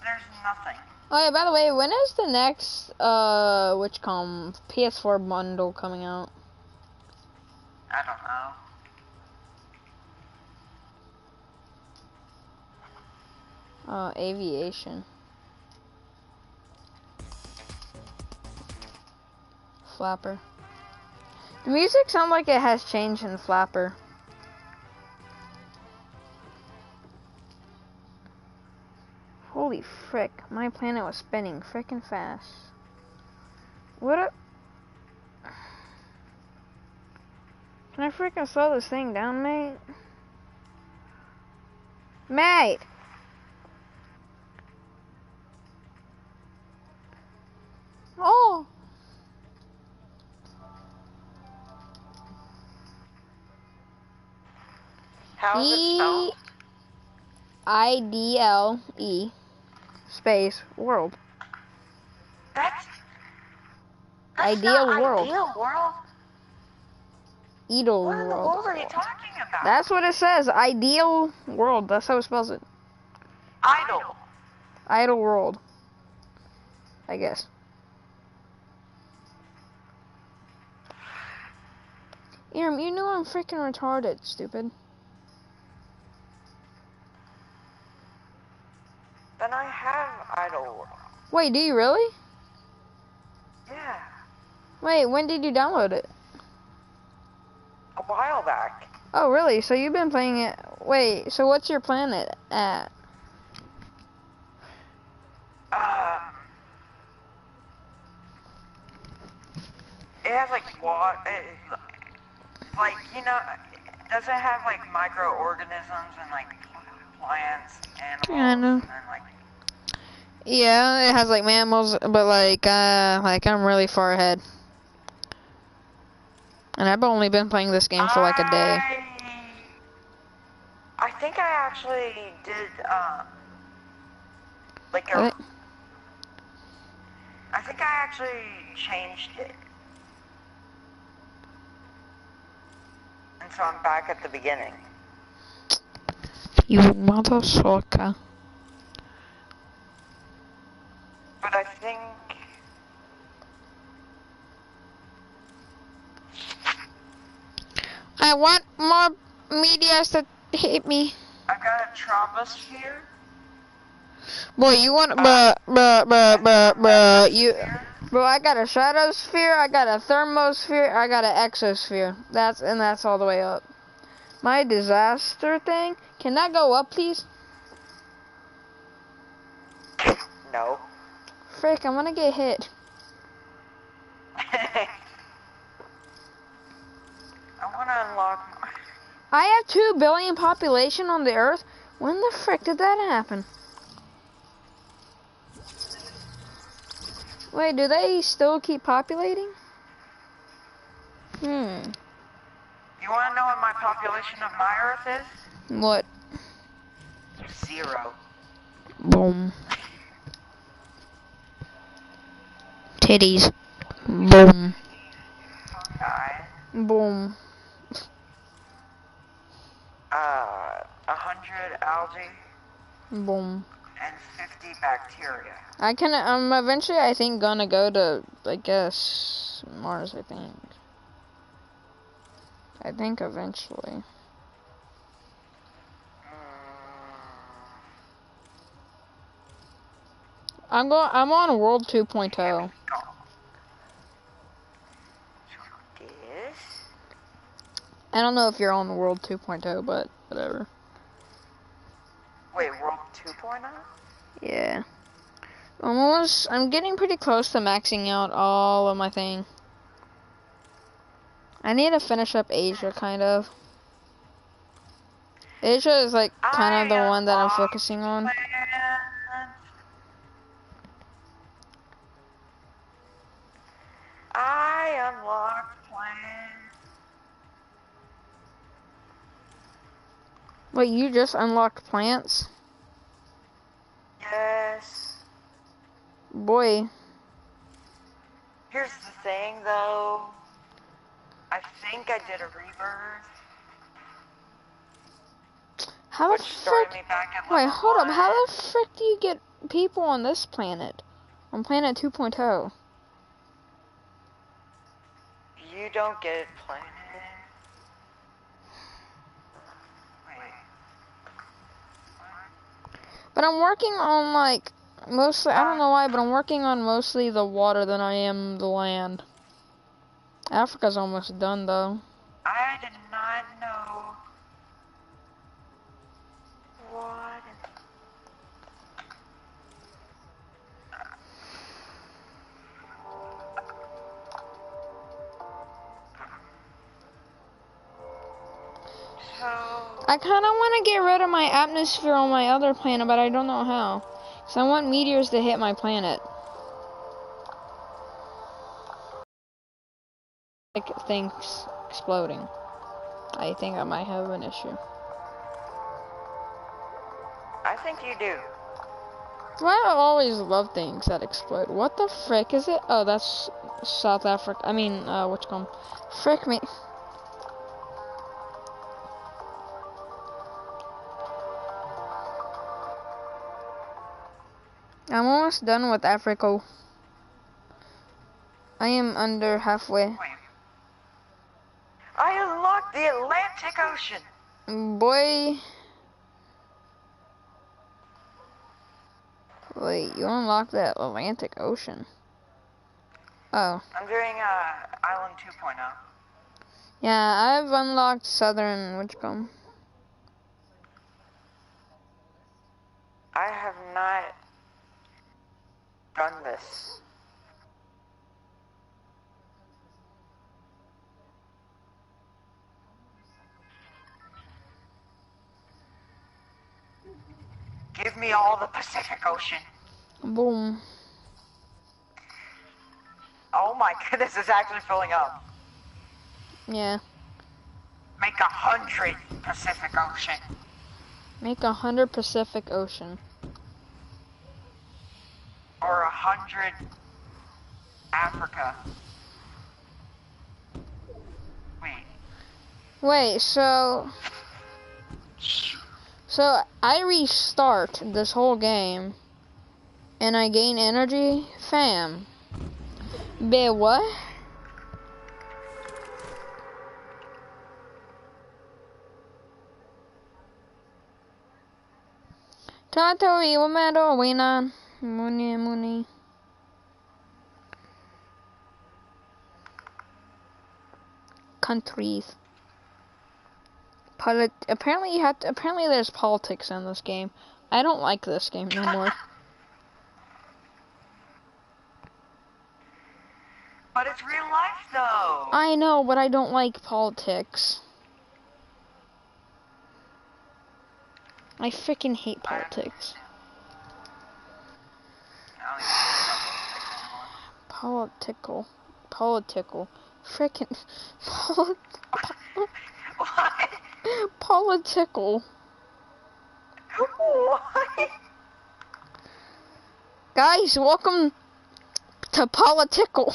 There's nothing. Oh yeah, by the way, when is the next PS4 bundle coming out? I don't know. Aviation. Flapper. The music sounds like it has changed in Flapper. Holy frick, my planet was spinning frickin' fast. What a... Can I frickin' slow this thing down, mate? Mate! Oh! How is it spelled? IDLE space world. That's Ideal not world. Ideal World. Ideal What in the world. world are you talking about? That's what it says. Ideal world. That's how it spells it. Idle. Idle world. I guess. Iram, you know I'm freaking retarded, stupid. Then I have Idle World. Wait, do you really? Yeah. Wait, when did you download it? while back. Oh, really? So you've been playing it... Wait, so what's your planet at? It has like water, like, you know, does it have like microorganisms and like plants, animals, Yeah, I know. and then like... Yeah, it has like mammals, but like I'm really far ahead. And I've only been playing this game for like a day. I think I actually did, like I think I actually changed it. And so I'm back at the beginning. You motherfucker. But I think... I want more meteors to hit me. I've got a troposphere. Boy, you want bro, I got a stratosphere, I got a thermosphere, I got an exosphere. That's all the way up. My disaster thing, can that go up, please? No. Frick, I'm gonna get hit. I want to unlock... I have 2 billion population on the Earth. When the frick did that happen? Wait, do they still keep populating? You want to know what my population of my Earth is? What? 0. Boom. Titties. Boom. Boom. 100 algae. Boom. And 50 bacteria. I'm eventually, I think, gonna go to, I guess, Mars, I think eventually. I'm on World 2.0. I don't know if you're on World 2.0, but whatever. Wait, World 2.0? Yeah. I'm getting pretty close to maxing out all of my thing. I need to finish up Asia, kind of. Asia is like kind of the one that I'm focusing on. I unlocked plans. Wait, you just unlocked plants? Yes. Boy. Here's the thing, though. I think I did a rebirth. How the frick? Wait, hold up. How the frick do you get people on this planet? On planet 2.0? You don't get planet. But I'm working on like mostly, I don't know why, but I'm working on mostly the water than I am the land. Africa's almost done though. I did not know what. I kind of want to get rid of my atmosphere on my other planet, but I don't know how. So I want meteors to hit my planet. Like things exploding. I think I might have an issue. I think you do. Well, I always love things that explode. What the frick is it? Oh, that's South Africa. I mean, what's it called? Frick me. I'm almost done with Africa. I am under halfway. I unlocked the Atlantic Ocean. Boy. Wait, you unlocked that Atlantic Ocean. Oh. I'm doing Island 2.0. Yeah, I've unlocked Southern Witchcomb. I have not done this. Give me all the Pacific Ocean. Boom. Oh my goodness, it's actually filling up. Yeah. Make 100 Pacific Ocean. Make 100 Pacific Ocean. Or 100 Africa. Wait, so I restart this whole game and I gain energy? Fam. Babe, what? Tato iwamado winan. Muni. Countries. Apparently there's politics in this game. I don't like this game no more. But it's real life though. I know, but I don't like politics. I freaking hate politics. Political. Frickin' political. What? Guys, welcome to political.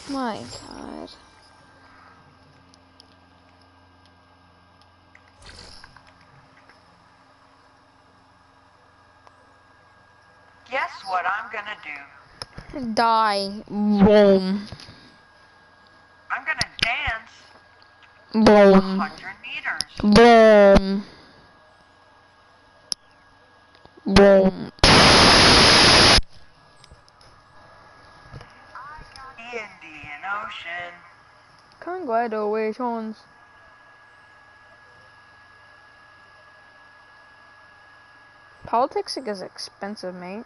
My God. Guess what I'm gonna do? Die. Boom. I'm gonna dance. Boom. 100 meters. Boom. Boom. The Indian Ocean. Congratulations. Politics is expensive, mate.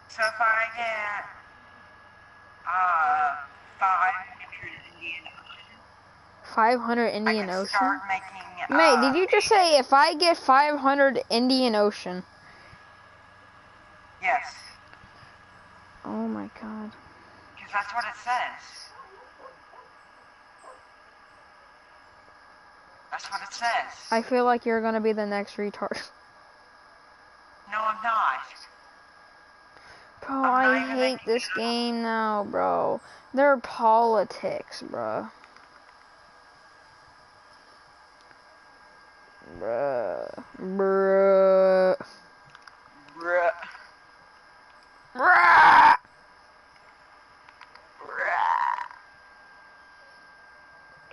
So if I get 500 Indian Ocean. 500 Indian Ocean? Start making, mate, did you just say if I get 500 Indian Ocean? Yes. Oh my God. Because that's what it says. That's what it says. I feel like you're gonna be the next retard. No, I'm not. Bro, I hate this game now, bro. They're politics, bro. Bruh.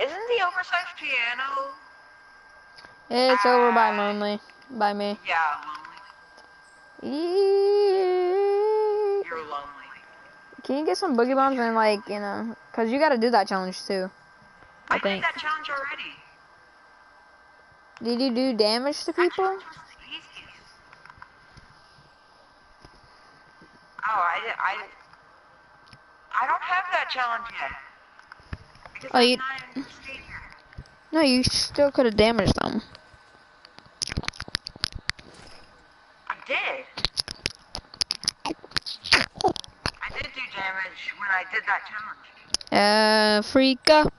Isn't the oversized piano? It's over by Lonely. By me. Yeah, Lonely. You're lonely. Can you get some boogie bombs and like, you know, cause you gotta do that challenge too. I think. did that challenge already. Did you do damage to people? Oh, I don't have that challenge yet. Because Oh, I'm you? not in the state yet. No, you still could have damaged them. I did. I did do damage when I did that challenge. Africa.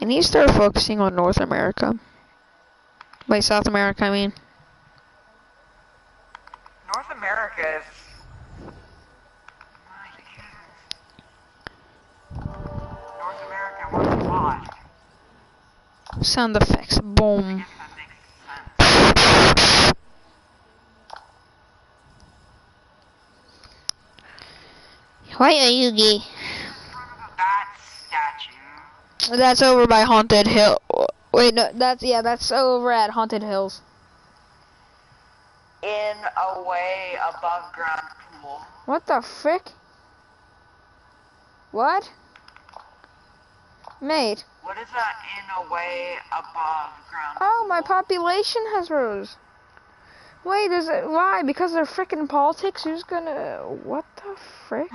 I need to start focusing on North America. Wait, South America, I mean. North America is... North America wants a lot. Sound effects. Boom. Why are you gay? That statue. That's over by Haunted Hill. Wait, no, that's over at Haunted Hills. in a way above ground pool. What the frick? What? Mate. What is that in a way above ground pool? Oh, my population has rose. Wait, is it why? Because they're frickin' politics? Who's gonna? What the frick?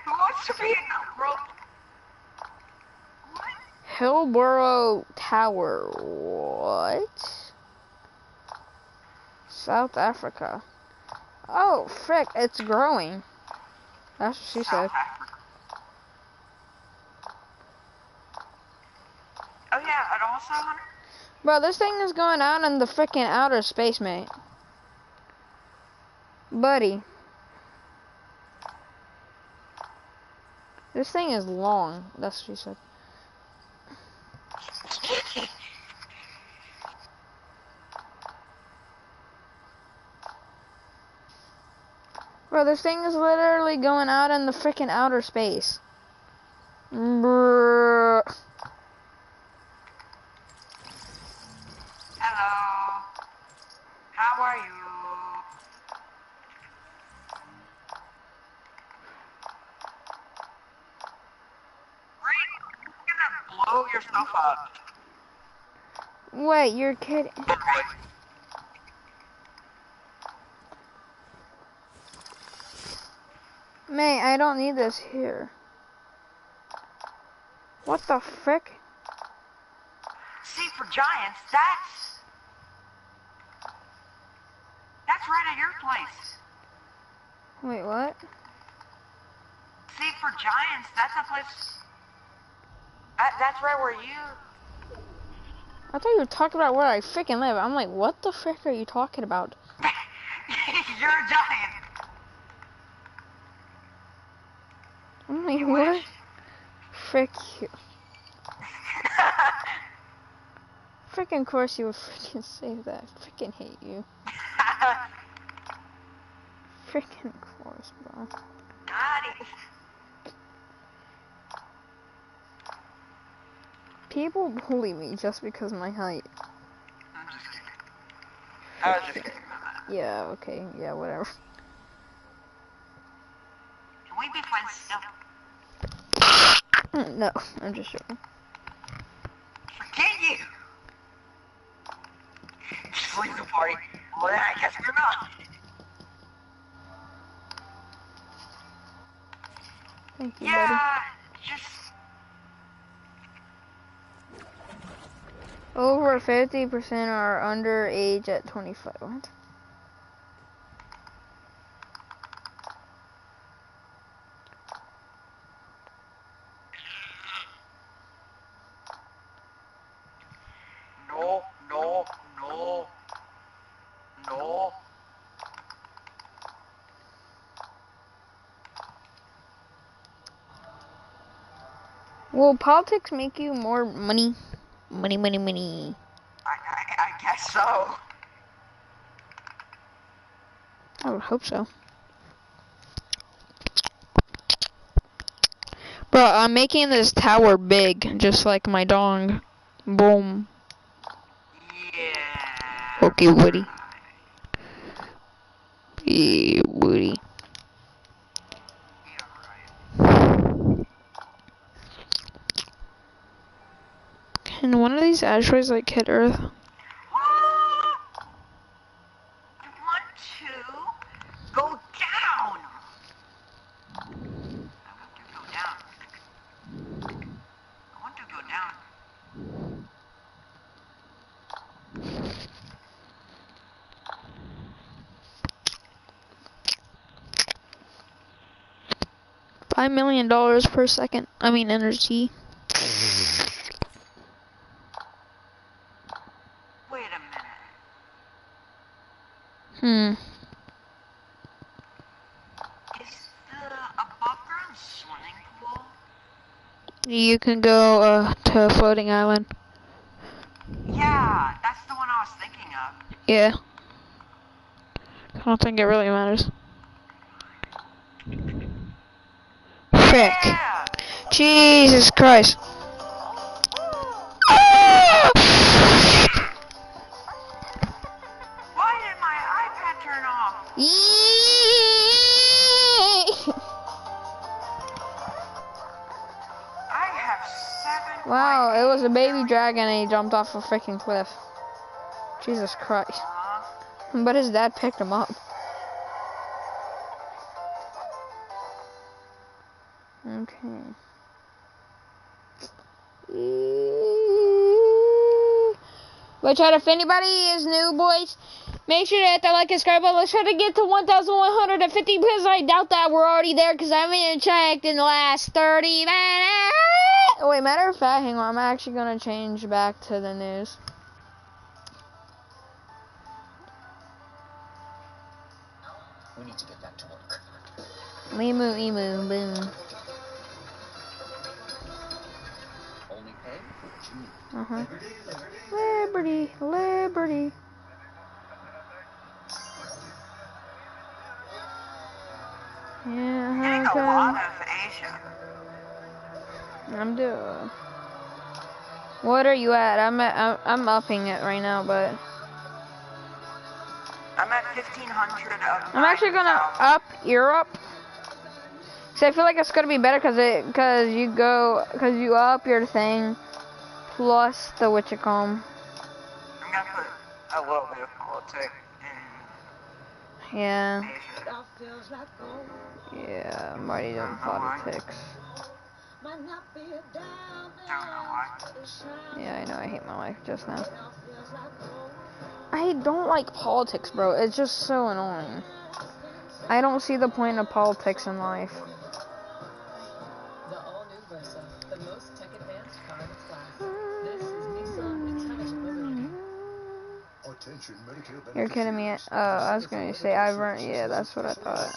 Who wants to be in Crow? Hillborough Tower. What? South Africa. Oh, frick! It's growing. That's what she said. Oh yeah, and also. Bro, this thing is going out in the frickin' outer space, mate. Buddy. This thing is long. That's what she said. Bro, this thing is literally going out in the frickin' outer space. Brrr. Hello. How are you? You're gonna blow your stuff up. Wait, you're kidding. Mate, I don't need this here. What the frick? See, for giants, that's right at your place. Wait, what? See, for giants, that's a place. That's right where you. I thought you were talking about where I freaking live. I'm like, what the frick are you talking about? You're a giant. I'm like, what? Frick you. Frickin' course you would frickin' say that. Frickin' hate you. Frickin' course, bro. Got it. People bully me just because of my height. I'm just kidding. I was just kidding about that. Yeah, okay. Yeah, whatever. Can we be friends still? No, I'm just joking. Forget you! Just leave the party. Well, then I guess we're not. Thank you, yeah, buddy. Just... Over 50% are underage at 25. What? No, no, no. No. Will politics make you more money? Money, money, money. I guess so. I would hope so. Bro, I'm making this tower big, just like my dong. Boom. Yeah. Okay, Woody. Yeah, Woody. Can one of these asteroids like hit Earth? I want to go down. I want to go down. $5 million per second. I mean, energy. Wait a minute. Is the above ground swimming pool? You can go to a floating island. Yeah, that's the one I was thinking of. Yeah. I don't think it really matters. Frick. Yeah. Jesus Christ. have 7. Wow, it was a baby dragon and he jumped off a freaking cliff. Jesus Christ. But his dad picked him up. Okay. But if anybody is new, boys, make sure to hit that like and subscribe button. Let's try to get to 1,150 because I doubt that we're already there because I haven't even checked in the last 30 minutes. Oh, wait, matter of fact, hang on. I'm actually going to change back to the news. We need to get back to work. Emu, boom. Only pay for what you need. Uh-huh. Liberty. Yeah, Getting a lot of Asia. I'm doing. What are you at? I'm upping it right now, but I'm at 1,500 up. I'm actually gonna up Europe. Cause I feel like it's gonna be better cause you up your thing plus the whatchacom. I'm gonna put a little bit of politics in Yeah. Asia. Yeah, I'm already doing politics. Don't know why. Yeah, I know. I hate my life just now. I don't like politics, bro. It's just so annoying. I don't see the point of politics in life. The all-new Versa, the most tech-advanced car in its class. This is Nissan Intelligent Mobility. Attention, Medicare You're kidding me. I was going to say yeah, that's what I thought.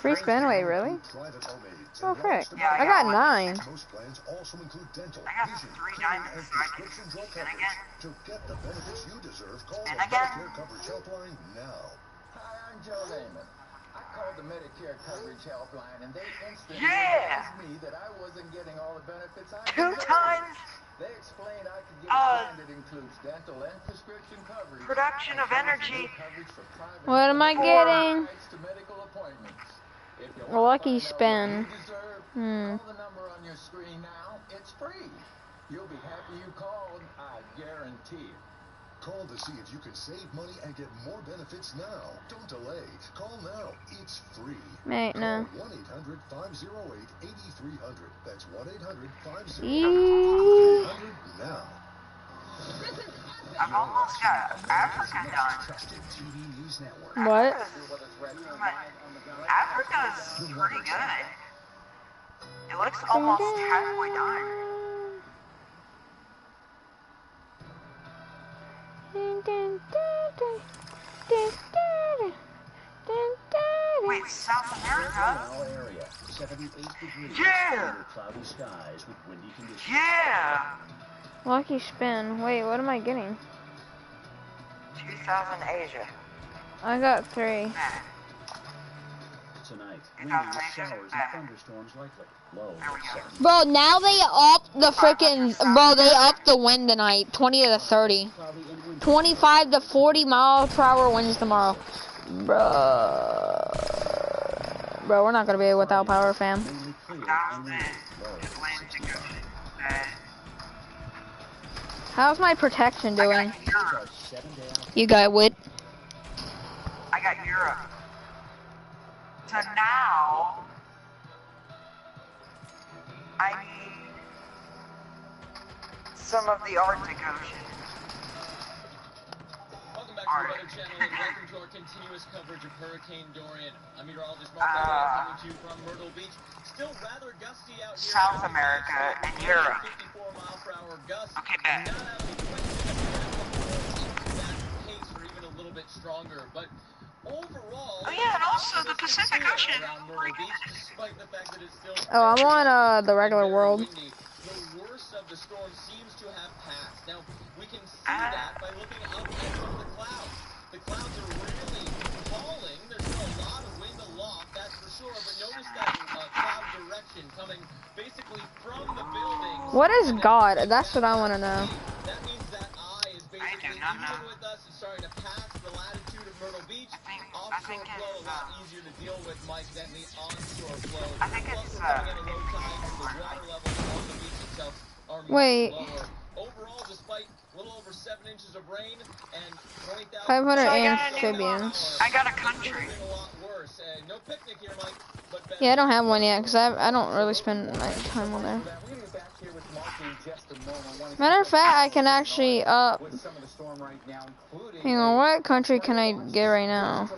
Free Spinway, really? Oh, frick. Yeah, I got 9. Most plans also include dental, I got vision, 3 vision, diamonds, and so I can prescription drug spin coverage. again. To get the benefits you deserve, call the And again. Medicare Coverage Helpline now. Hi, I'm Joe Lehman. I called the Medicare Coverage Helpline, and they instantly Yeah. advised me that I wasn't getting all the benefits I 2 deserved. times. They explained I could get a plan that includes dental and prescription coverage. Production of energy. What am I getting? To medical appointments. If you Lucky want to spin. find out what you deserve, call the number on your screen now. It's free. You'll be happy you called, I guarantee it. Call to see if you can save money and get more benefits now. Don't delay. Call now. It's free. Mate, no. Call 1-800-508-8300. That's 1-800-508-8300 now. I've almost got Africa done. What? Africa's pretty good. It looks almost halfway done. Wait, South America? Yeah! Cloudy skies with windy conditions. Yeah! Lucky spin. Wait, what am I getting? 2,000 Asia. I got 3. Tonight, windy with showers and thunderstorms likely. Low. Bro, now they up the freaking. Bro, they up the wind tonight. 20 to 30. 25 to 40 mile/hour winds tomorrow. Bro, we're not gonna be without power, fam. How's my protection doing? You got what? I got Europe. So now, I need some of the Arctic Ocean. Welcome back to the Weather Channel and welcome to our continuous coverage of Hurricane Dorian. I'm meteorologist Mark coming to you from Myrtle Beach. Still rather gusty out here. South America and Europe. 54 mile/hour gusts. Okay, bad. Not out of the question that pace or even a little bit stronger, but overall. Oh yeah, and also the Pacific Ocean. Despite the fact that it's still Oh, I'm on the regular world. windy, the worst of the storm seems to have passed. Now, we can see that by looking up at some of the clouds. The clouds are really falling. There's still a lot of wind aloft, that's for sure, but notice that cloud direction coming basically from the building. What is God? That's what I want to know. That means that eye is basically even with us. It's starting to pass the latitude of Myrtle Beach, offshore flow a lot easier to deal with, Mike, than the onshore flow. Plus, we're coming in at low tide, so the water levels on the beach itself are much lower. Overall, despite a little over 7 inches of rain and 20,000 500 amphibians. I got a country. No picnic here, Mike. Yeah, I don't have one yet because I don't really spend my time on there. Matter of fact, I can actually hang on, what country can I get right now?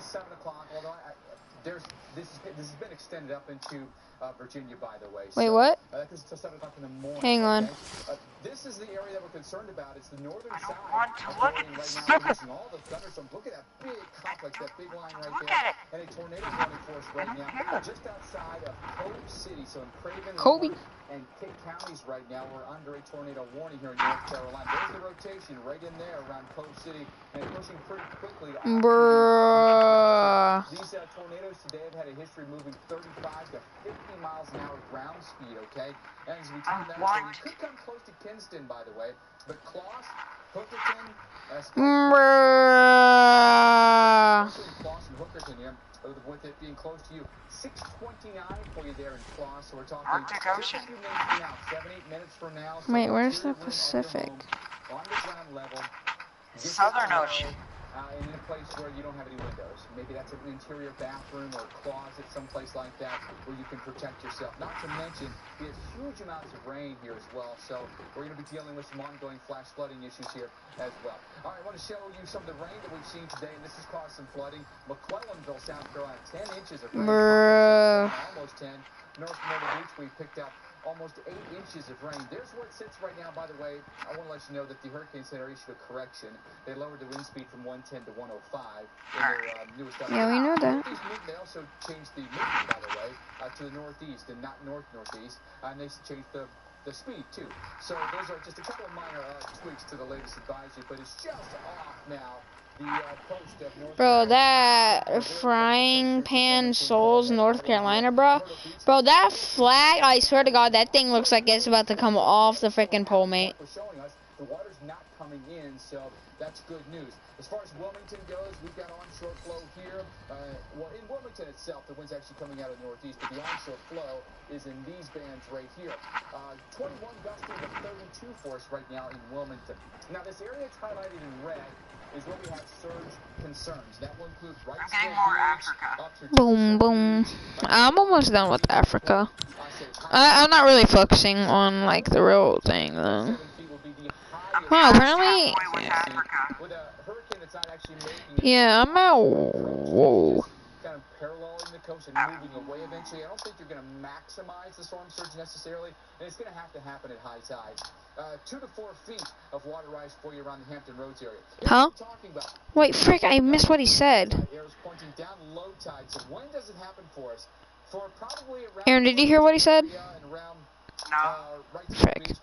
This has been extended up into Virginia, by the way. Wait, what? This is till 7 o'clock in the morning. Hang on. Okay? This is the area that we're concerned about. It's the northern side. I don't want to look at this. All the thunderstorms. Look at that big complex, that big line right there. And a tornado warning for us right now, just outside of Cove City. So in Craven and Kent counties right now, we're under a tornado warning here in North Carolina. There's the rotation right in there around Cove City and pushing pretty quickly. Bruh. These tornadoes today have had a history moving 35 to 50 miles an hour ground speed, okay? And as we turn that, so we could come close to Kinston, by the way, but Claus, Hookerton, Claus and Hookerton here, with it being close to you, 6:29 for you there in Claus, so we're talking Arctic Ocean. 7-8 minutes from now. So wait, where's the Pacific? On the ground level. Southern Ocean. In a place where you don't have any windows. Maybe that's an interior bathroom or a closet, someplace like that, where you can protect yourself. Not to mention, we have huge amounts of rain here as well, so we're going to be dealing with some ongoing flash flooding issues here as well. All right, I want to show you some of the rain that we've seen today, and this has caused some flooding. McClellanville, South Carolina, 10 inches of rain. Almost 10. North Myrtle Beach, we picked up almost 8 inches of rain. There's where it sits right now, by the way. I want to let you know that the Hurricane Center issued a correction. They lowered the wind speed from 110 to 105 in their newest update. Yeah, we know that. They also changed the movement, by the way, to the northeast and not north-northeast. And they changed the speed, too. So those are just a couple of minor tweaks to the latest advisory, but it's just off now. Bro, that frying pan Souls, North Carolina, bro. Bro, that flag, I swear to God, that thing looks like it's about to come off the freaking pole, mate. The water's not coming in, so that's good news. As far as Wilmington goes, we've got onshore flow here. Well, in Wilmington itself, the wind's actually coming out of the northeast, but the onshore flow is in these bands right here. 21 gusting to 32 for us right now in Wilmington. Now, this area that's highlighted in red is where we have surge concerns. That will include Boom, boom. I'm almost done with Africa. I'm not really focusing on, like, the real thing, though. Wow, apparently... Yeah, I'm out... Whoa. Kind of paralleling the coast and moving away eventually. I don't think you're going to maximize the storm surge necessarily, and it's going to have to happen at high tide. 2 to 4 feet of water rise for you around the Hampton Roads area. Huh? Wait, frick, I missed what he said. Arrows pointing down low tide, so when does it happen for us? For probably around... Aaron, did you hear what he said? Frick. It's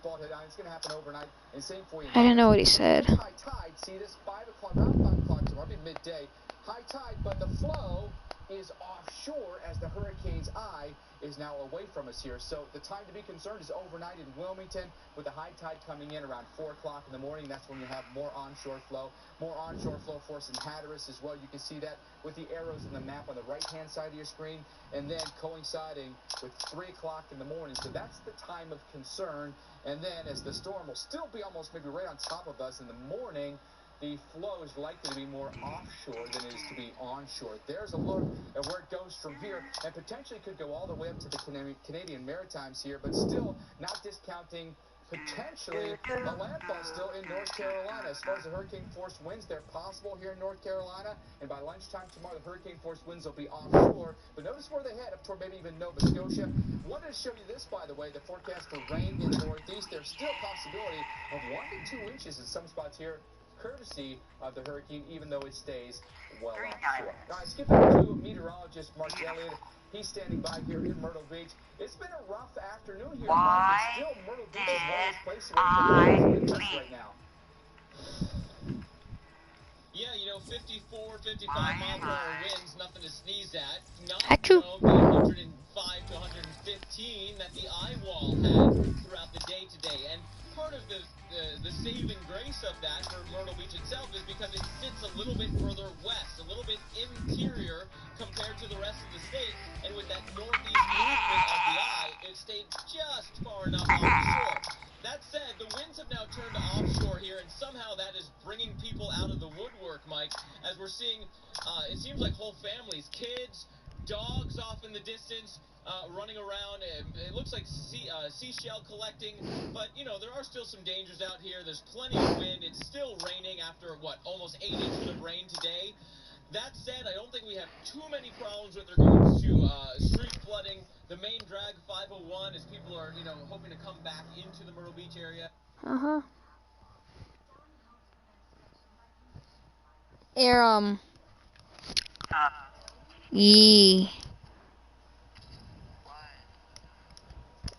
going to happen overnight, and same for you. I didn't know what he said. High tide, see this 5 o'clock, around 5 o'clock tomorrow, midday. High tide, but the flow is offshore as the hurricane's eye is now away from us here. So the time to be concerned is overnight in Wilmington with the high tide coming in around 4 o'clock in the morning. That's when you have more onshore flow. More onshore flow for us in Hatteras as well. You can see that with the arrows in the map on the right-hand side of your screen. And then coinciding with 3 o'clock in the morning. So that's the time of concern. And then as the storm will still be almost maybe right on top of us in the morning, the flow is likely to be more offshore than it is to be onshore. There's a look at where it goes from here, and potentially could go all the way up to the Canadian Maritimes here, but still not discounting potentially a landfall still in North Carolina. As far as the hurricane force winds, they're possible here in North Carolina, and by lunchtime tomorrow, the hurricane force winds will be offshore. But notice where they head, up toward maybe even Nova Scotia. Wanted to show you this, by the way, the forecast for rain in the northeast. There's still a possibility of 1 to 2 inches in some spots here, courtesy of the hurricane, even though it stays well offshore. All right, skip over to meteorologist Mark Elliott. He's standing by here in Myrtle Beach. It's been a rough afternoon here. Why still, Myrtle Beach did is one of those places where it's right now. Yeah, you know, 54, 55 mile per hour winds, nothing to sneeze at. Not, Achoo. the 105 to 115 that the eye wall had throughout the day today. And part of the saving grace of that for Myrtle Beach itself is because it sits a little bit further west, a little bit interior compared to the rest of the state, and with that northeast movement of the eye, it stayed just far enough offshore. That said, the winds have now turned offshore here, and somehow that is bringing people out of the woodwork, Mike, as we're seeing, it seems like whole families, kids, dogs off in the distance, running around. It looks like seashell collecting, but, you know, there are still some dangers out here. There's plenty of wind. It's still raining after, what, almost 8 inches of rain today. That said, I don't think we have too many problems with regards to street flooding. The main drag 501 as people are, you know, hoping to come back into the Myrtle Beach area. Uh-huh. Yee.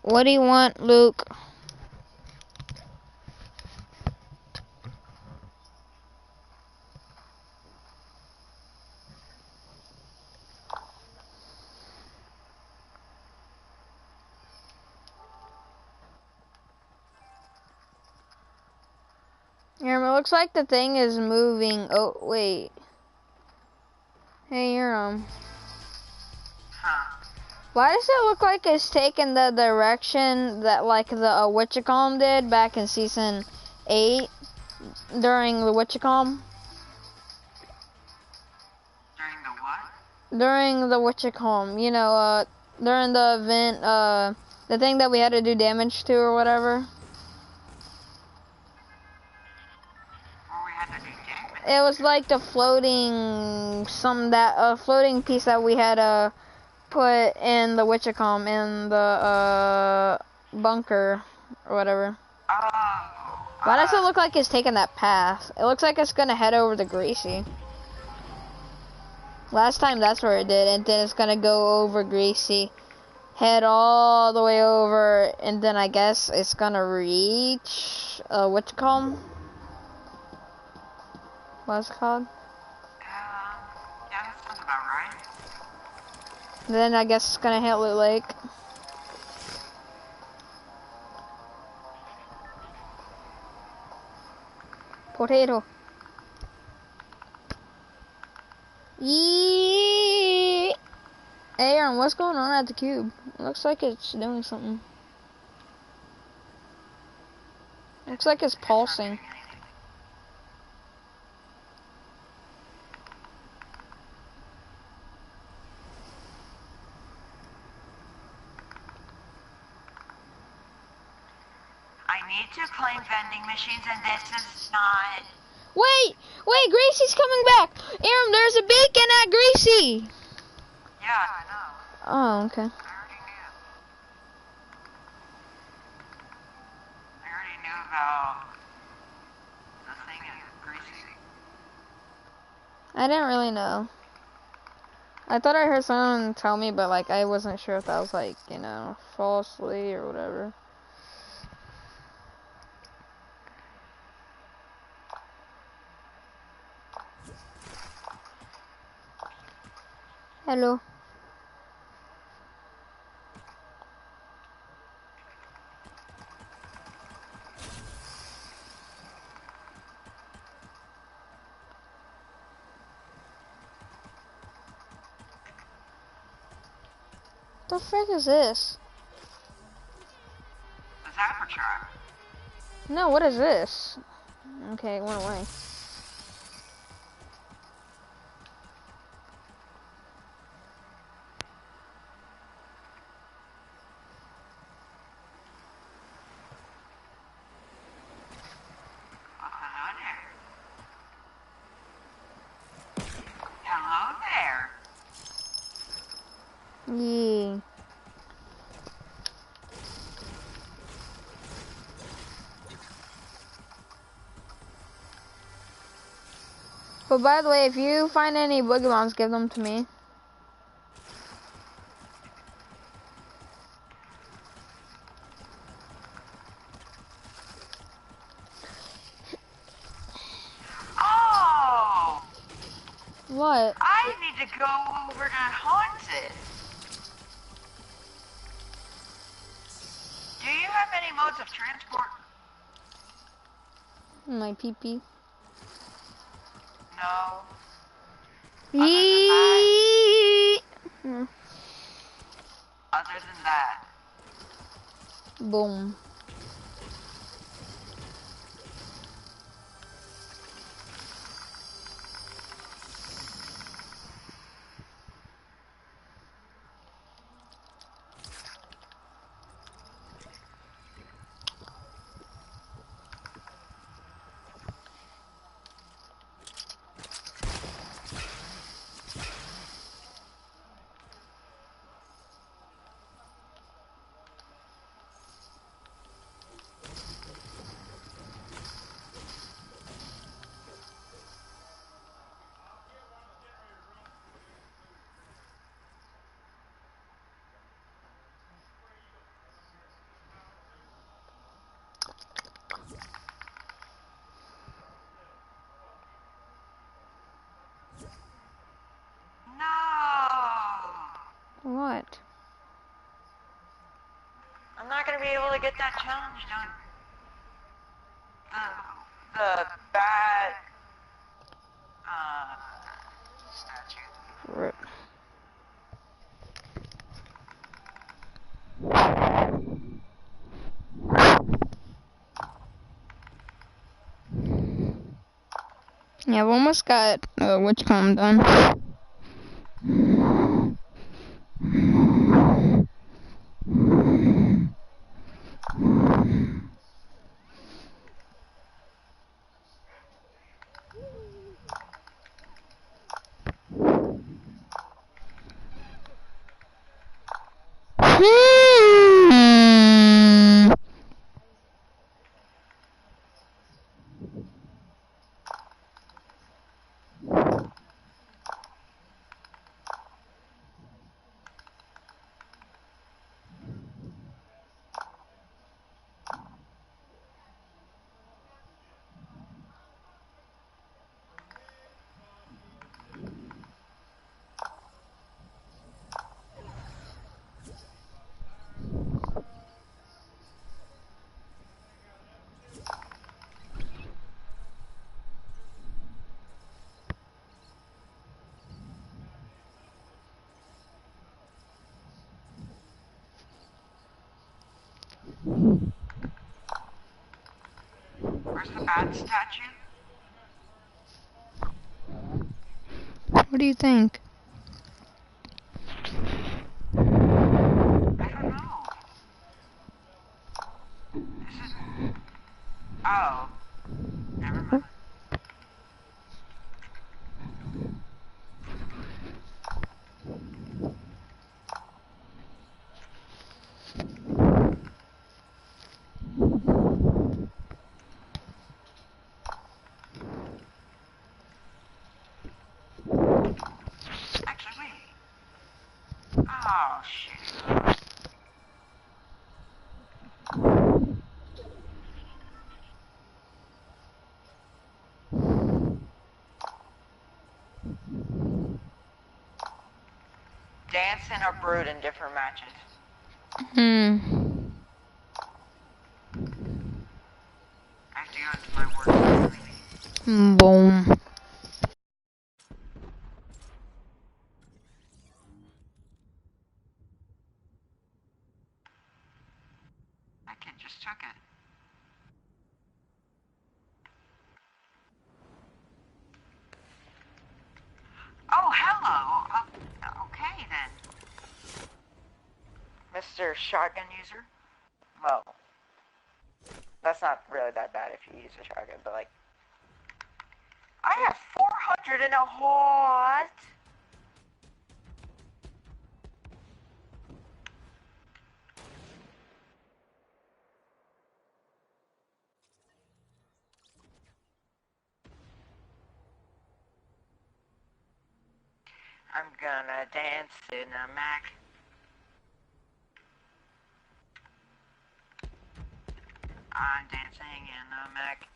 What do you want, Luke? It looks like the thing is moving. Oh, wait. Hey, why does it look like it's taking the direction that, like, the Witchicom did back in season 8 during the Witchicom? During the what? During the Witchicom, you know, during the event, the thing that we had to do damage to or whatever. It was like the floating, floating piece that we had, put in the Witchicom, in the, bunker, or whatever. Why does it look like it's taking that path? It looks like it's gonna head over to Greasy. Last time that's where it did, and then it's gonna go over Greasy, head all the way over, and then I guess it's gonna reach, Witchicom? What's it called? Yeah, that sounds about right. Then I guess it's gonna hit Loot Lake. Potato. Yee. Hey, Aaron, what's going on at the cube? It looks like it's doing something. Looks like it's pulsing. I need to claim vending machines, and this is not. Wait, Gracie's coming back. Aaron, there's a beacon at Gracie. Yeah, I know. Oh, okay. I already knew about the thing at Greasy. I didn't really know. I thought I heard someone tell me, but like I wasn't sure if that was like, you know, falsely or whatever. Hello. What the frick is this? The Zapper Trap. No, what is this? Okay, it went away. Hello there. Yeah. But by the way, if you find any boogie bombs, give them to me. Oh! What? I need to go over to Haunted. Do you have any modes of transport? My pee-pee. No. Other than that. Boom. What? I'm not gonna be able to get that challenge done. The bad statue. Rip. Yeah, I've almost got Witchcom done. Where's the bad statue? What do you think? I don't know. This is... Oh. Never mind. Actually, wait. Oh, shit. Dance and a brood in different matches. I have to go into my work. Boom. That kid just took it. Oh, hello. Okay, then. Mr. Shotgun User? Well, that's not really that bad if you use a shotgun, but like... I have 400 in a what? I'm gonna dance in a Mac. I'm dancing in a Mac.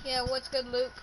Yeah, what's good, Luke?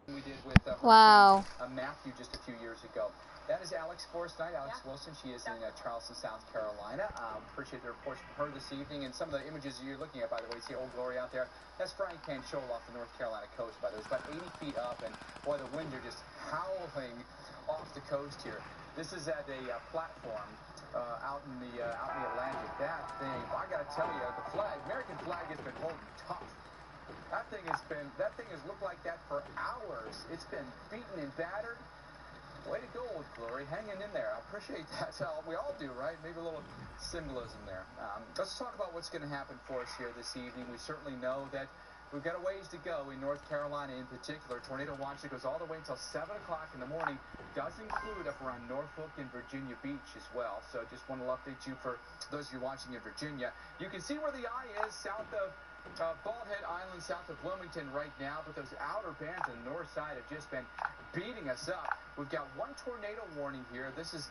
We did with Wow. Matthew just a few years ago. That is Alex Forsythe, Alex Wilson. She is in Charleston, South Carolina. Appreciate the reports from her this evening. And some of the images you're looking at, by the way, you see Old Glory out there. That's Frank Panchola off the North Carolina coast, by the way. It's about 80 feet up, and boy, the winds are just howling off the coast here. This is at a platform out in the Atlantic. That thing, I got to tell you, the flag, American flag has been holding tough That thing has looked like that for hours. It's been beaten and battered. Way to go, Old Glory, hanging in there. I appreciate that. We all do, right? Maybe a little symbolism there. Let's talk about what's going to happen for us here this evening. We certainly know that we've got a ways to go in North Carolina in particular. Tornado watch that goes all the way until 7 o'clock in the morning. Does include up around Norfolk and Virginia Beach as well. So just want to update you for those of you watching in Virginia. You can see where the eye is south of Bald Head Island, south of Wilmington right now, but those outer bands on the north side have just been beating us up. We've got one tornado warning here. This is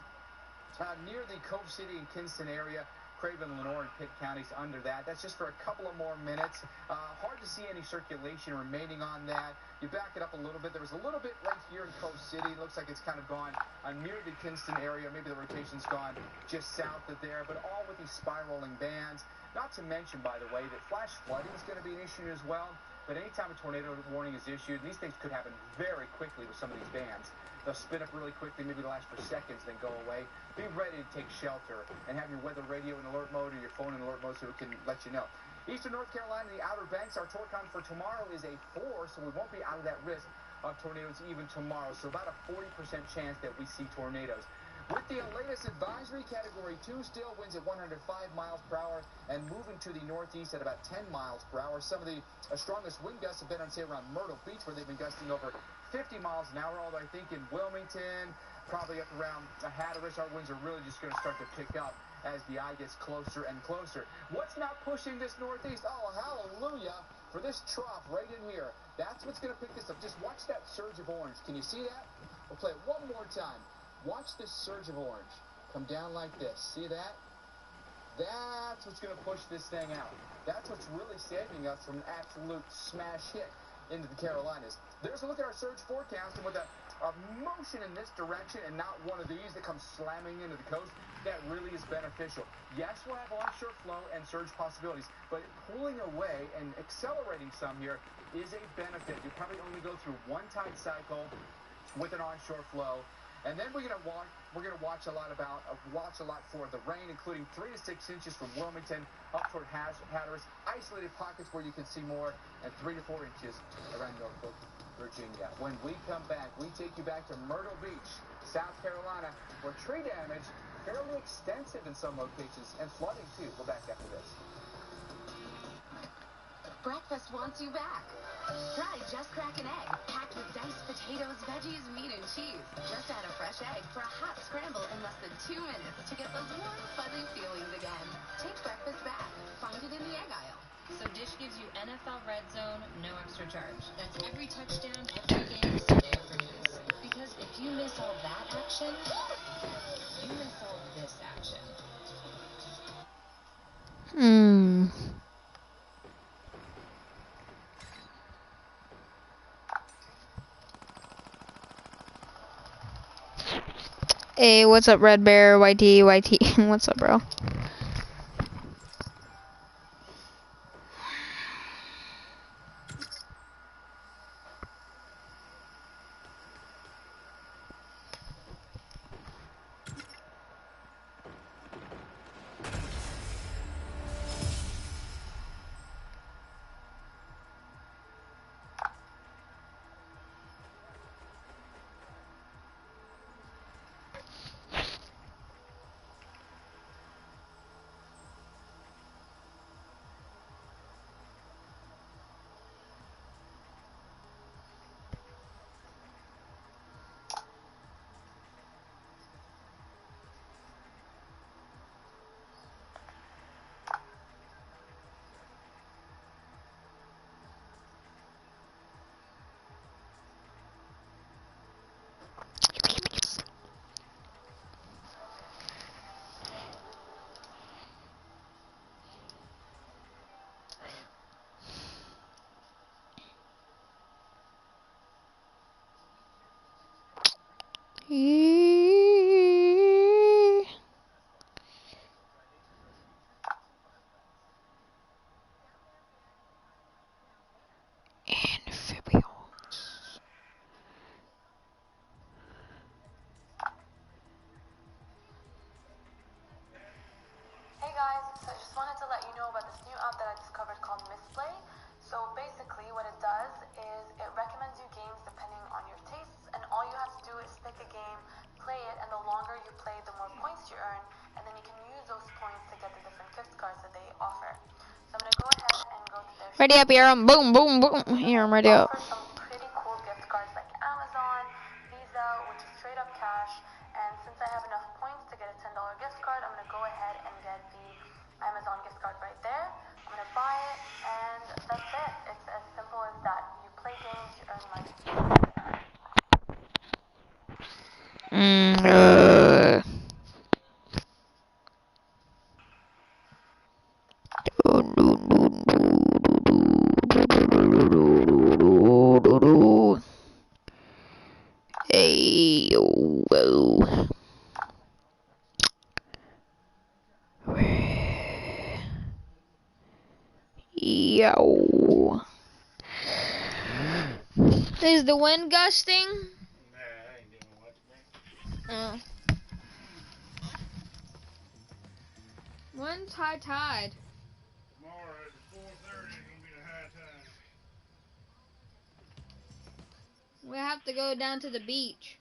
near the Cove City and Kinston area. Craven, Lenore, and Pitt counties under that. That's just for a couple of more minutes. Hard to see any circulation remaining on that. You back it up a little bit. There was a little bit right here in Cove City. Looks like it's kind of gone near the Kinston area. Maybe the rotation's gone just south of there, but all with these spiraling bands. Not to mention, by the way, that flash flooding is going to be an issue as well. But anytime a tornado warning is issued, and these things could happen very quickly with some of these bands. They'll spin up really quickly, maybe they'll last for seconds, then go away. Be ready to take shelter and have your weather radio in alert mode or your phone in alert mode so it can let you know. Eastern North Carolina, the Outer Banks, our torcon for tomorrow is a 4, so we won't be out of that risk of tornadoes even tomorrow. So about a 40% chance that we see tornadoes. With the latest advisory, Category 2, still winds at 105 miles per hour and moving to the northeast at about 10 miles per hour. Some of the strongest wind gusts have been on, say, around Myrtle Beach, where they've been gusting over 50 miles an hour, although I think in Wilmington, probably up around Hatteras, our winds are really just going to start to pick up as the eye gets closer and closer. What's not pushing this northeast? Oh, hallelujah, for this trough right in here. That's what's going to pick this up. Just watch that surge of orange. Can you see that? We'll play it one more time. Watch this surge of orange come down like this. See that? That's what's going to push this thing out. That's what's really saving us from an absolute smash hit into the Carolinas. There's a look at our surge forecast, and with a motion in this direction and not one of these that comes slamming into the coast, that really is beneficial. Yes, we'll have onshore flow and surge possibilities, but pulling away and accelerating some here is a benefit. You probably only go through one tide cycle with an onshore flow. And then we're gonna watch a lot for the rain, including 3 to 6 inches from Wilmington up toward Hatteras. Isolated pockets where you can see more, and 3 to 4 inches around Norfolk, Virginia. When we come back, we take you back to Myrtle Beach, South Carolina, where tree damage fairly extensive in some locations and flooding too. We're back after this. Breakfast wants you back. Try Just Crack an Egg, packed with diced potatoes, veggies, meat, and cheese. Just add a fresh egg for a hot scramble in less than 2 minutes to get those warm, fuzzy feelings again. Take breakfast back. Find it in the egg aisle. So Dish gives you NFL Red Zone, no extra charge. That's every touchdown, every game, Sunday afternoons. Because if you miss all that action, you miss all this action. Hey, what's up, Red Bear, YT? What's up, bro? Hey guys, so I just wanted to let you know about this new app that I discovered called Misplay. So basically, Ready up, Aram. Boom, boom, boom. Here, I'm ready up. Some pretty cool gift cards like Amazon, Visa, which is straight up cash. And since I have enough points to get a $10 gift card, I'm gonna go ahead and get the Amazon gift card right there. I'm gonna buy it, and that's it. It's as simple as that. You play games, you earn money. Hey, yo, whoa. Yo. Is the wind gusting? Oh. When's high tide? Tomorrow at 4:30 is gonna be the high tide. We have to go down to the beach.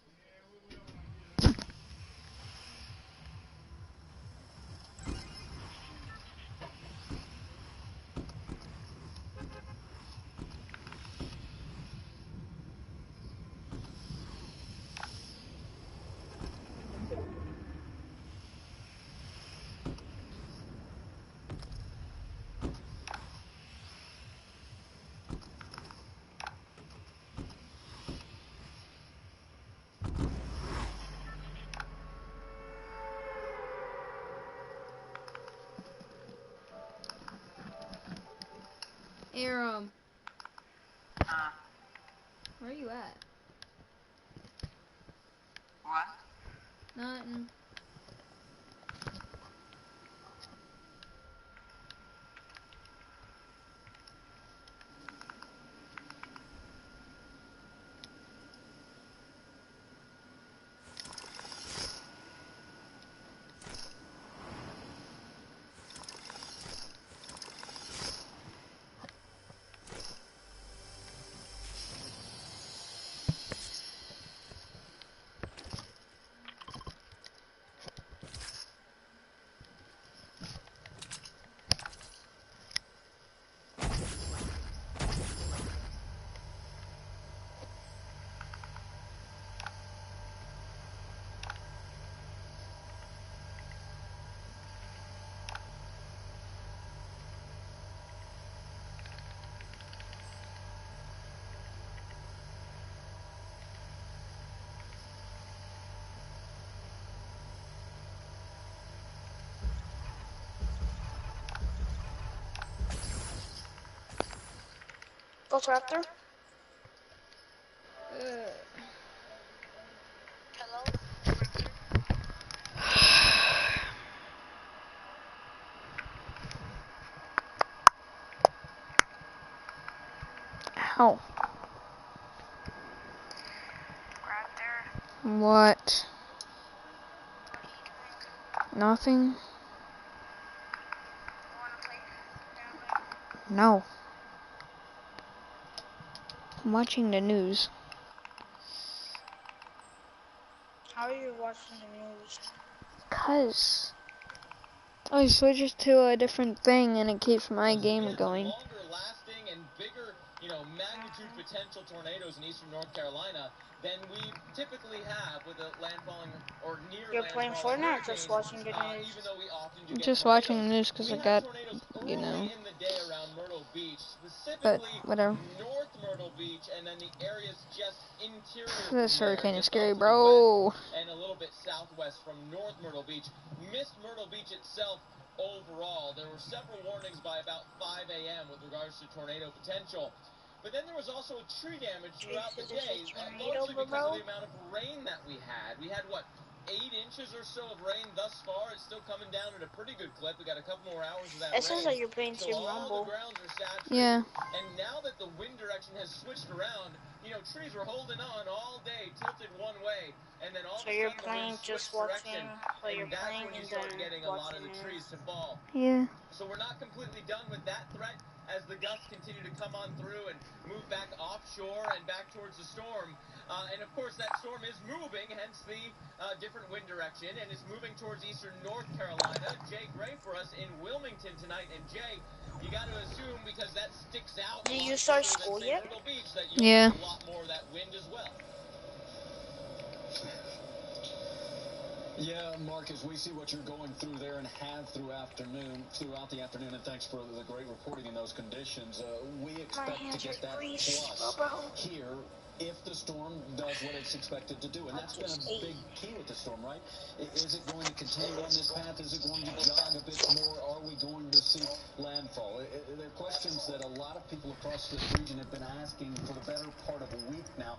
Aram. Where are you at? What? Nothing. Raptor? Ow. What? Nothing? No. I'm watching the news. How are you watching the news? 'Cause I switches to a different thing and it keeps my game going. Longer lasting and bigger, magnitude potential tornadoes in eastern North Carolina than we typically have with a landfalling or near You're playing Fortnite or just watching the news? Even though we often do I'm get just tornadoes. watching the news because I got, you know. In the day around Myrtle Beach, But specifically whatever. North Myrtle Beach, and then the areas just interior. This hurricane is scary, just bro. and a little bit southwest from North Myrtle Beach. Missed Myrtle Beach itself. Overall, there were several warnings by about 5 a.m. with regards to tornado potential. But then there was also tree damage throughout the day, largely because of the amount of rain that we had. We had, 8 inches or so of rain thus far. It's still coming down at a pretty good clip. We got a couple more hours of that rain. It sounds like you're playing Team Rumble. The grounds are saturated. Yeah. And now that the wind direction has switched around, trees were holding on all day, tilted one way, and then all so of a you're sudden playing the wind just switched watching direction, while you're and that's playing when you and start then getting a lot of the trees to fall. Yeah. So we're not completely done with that threat as the gusts continue to come on through and move back offshore and back towards the storm. And of course, that storm is moving, hence the different wind direction, and is moving towards eastern North Carolina. Jay Gray for us in Wilmington tonight. And Jay, you got to assume, because that sticks out Did a you lot start further than, school say, yet? Myrtle Beach, that you'll Yeah. get a lot more of that wind as well. Yeah, Marcus, we see what you're going through there and have throughout the afternoon, and thanks for the great reporting in those conditions. We expect to get that plus here if the storm does what it's expected to do, and that's been a big key with the storm, right? Is it going to continue on this path? Is it going to jog a bit more? Are we going to see landfall? They're questions that a lot of people across this region have been asking for the better part of a week now.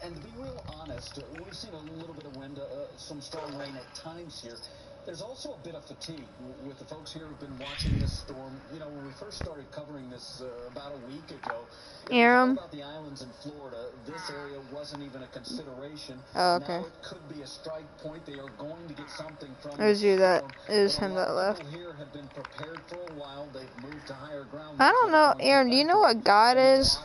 And to be real honest, we've seen a little bit of wind, some strong rain at times here. There's also a bit of fatigue with the folks here who've been watching this storm. You know, when we first started covering this about a week ago, it was all about the islands in Florida. This area wasn't even a consideration. Oh, okay. Now it could be a strike point. They are going to get something from It was you that. It was but him a lot that of left. people here have been prepared for a while. They've moved to higher ground. I don't know, Aaron. Do you know what God is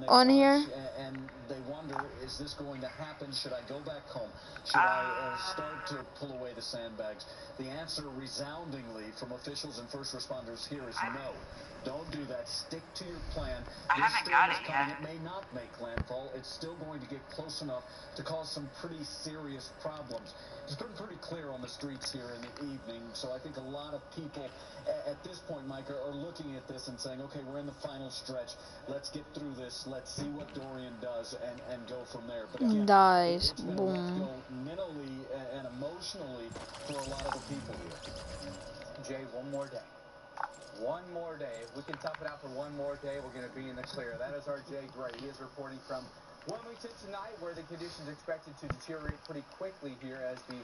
on here? And they wonder, is this going to happen? Should I go back home? Should I start to pull away the sandbags? The answer resoundingly from officials and first responders here is no. Don't do that. Stick to your plan. This storm is coming. It may not make landfall. It's still going to get close enough to cause some pretty serious problems. It's been pretty clear on the streets here in the evening, so I think a lot of people at this point, Mike, are looking at this and saying, okay, we're in the final stretch. Let's get through this. Let's see what Dorian does and go from there. But again, dies. it's been a rough go mentally and emotionally for a lot of the people here. Jay, one more day. One more day. If we can tough it out for one more day, we're going to be in the clear. That is our Jay Gray. He is reporting from Wilmington tonight, where the conditions are expected to deteriorate pretty quickly here as the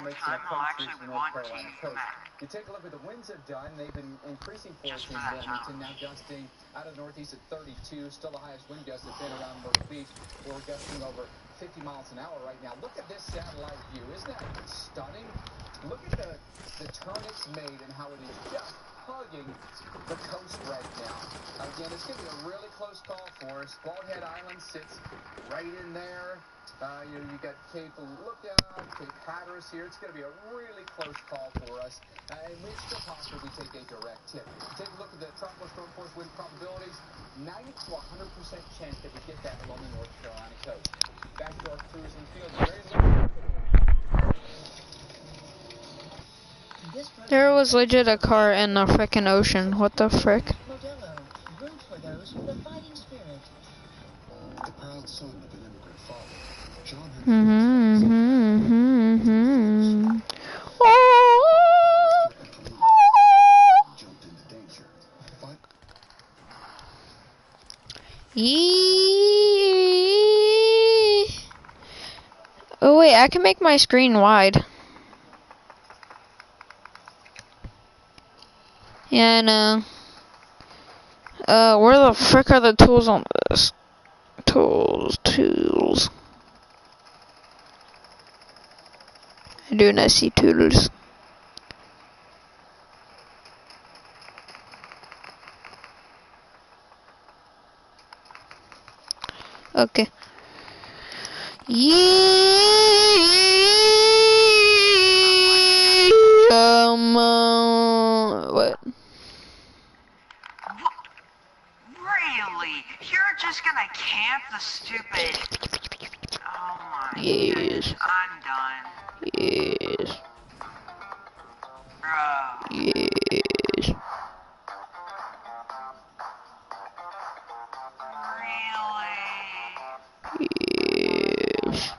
makes an approach to the North Carolina coast. You take a look at the winds have done. They've been increasing force in Wilmington, now gusting out of the northeast at 32. Still the highest wind gusts have been around Myrtle Beach. We're gusting over 50 miles an hour right now. Look at this satellite view. Isn't that stunning? Look at the turn it's made and how it is just hugging the coast right now. Again, it's going to be a really close call for us. Baldhead Island sits right in there. You got Cape Lookout, Cape Hatteras here. It's going to be a really close call for us. And we still possibly take a direct tip. Take a look at the tropical storm force wind probabilities. 90 to 100% chance that we get that along the North Carolina coast. Back to our crews in the field. Very little. There was legit a car in the frickin' ocean. What the frick? The proud son of an immigrant father, John had jumped into danger. Oh wait, I can make my screen wide. Yeah, I know. Where the frick are the tools on this? Tools. I do not see tools. Okay. What? Really? You're just gonna camp the stupid... Oh my Yes. goodness, I'm done. Yes. Bro. Yes. Really? Yes.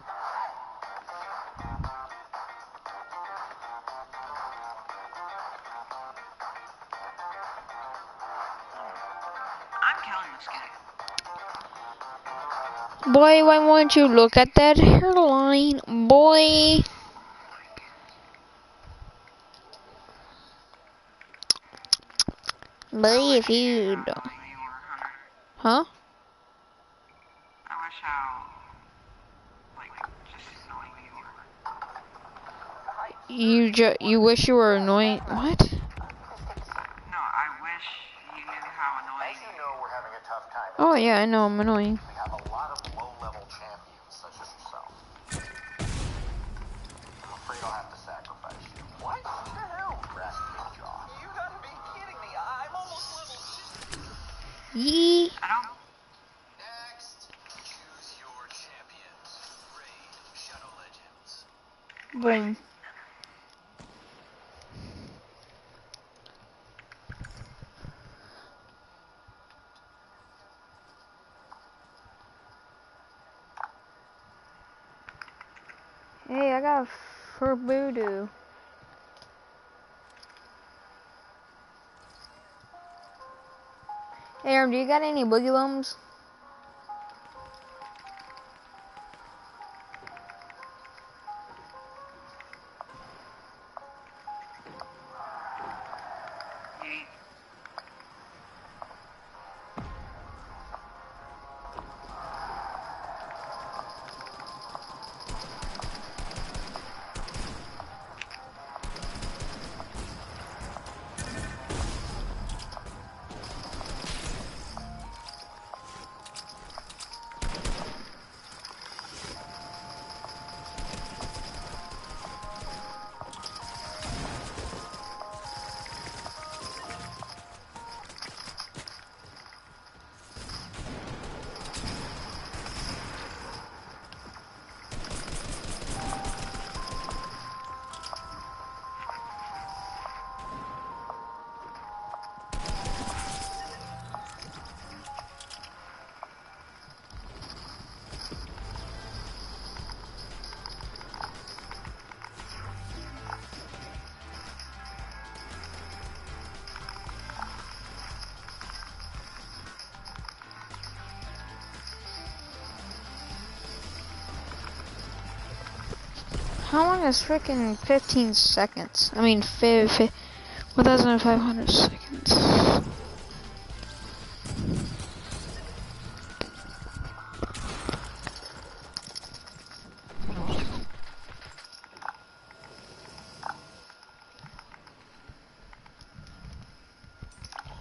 I'm killing this guy. Boy, why won't you look at that hairline, boy? Boy, if you don't. Huh? I wish how, just annoying you were. You wish you were annoying. What? No, I wish you knew how annoying. As you know, we're having a tough time. Oh yeah, I know I'm annoying. We have a lot of low-level champions, such Yee. I don't. Next, choose your champions. Raid Shadow Legends. Boom. Hey, I got for voodoo. Hey, Aaron, do you got any boogie bombs? How long is freaking 15 seconds? I mean, 1,500 seconds.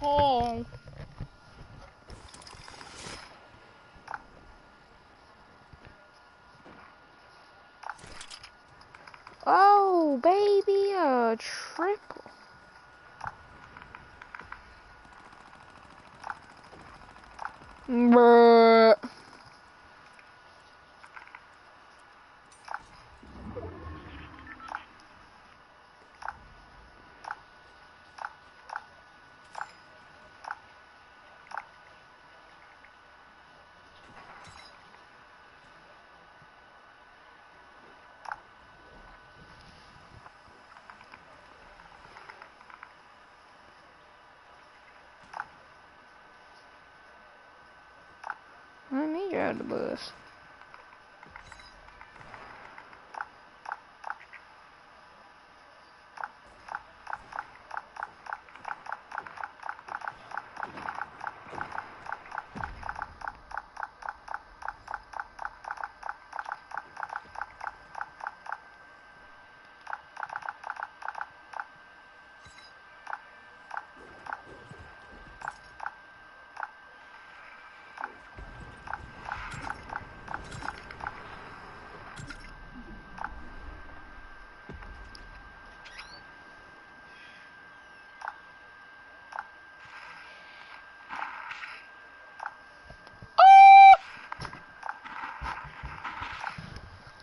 Oh. Oh, baby, a triple. Bruh. Let me drive the bus.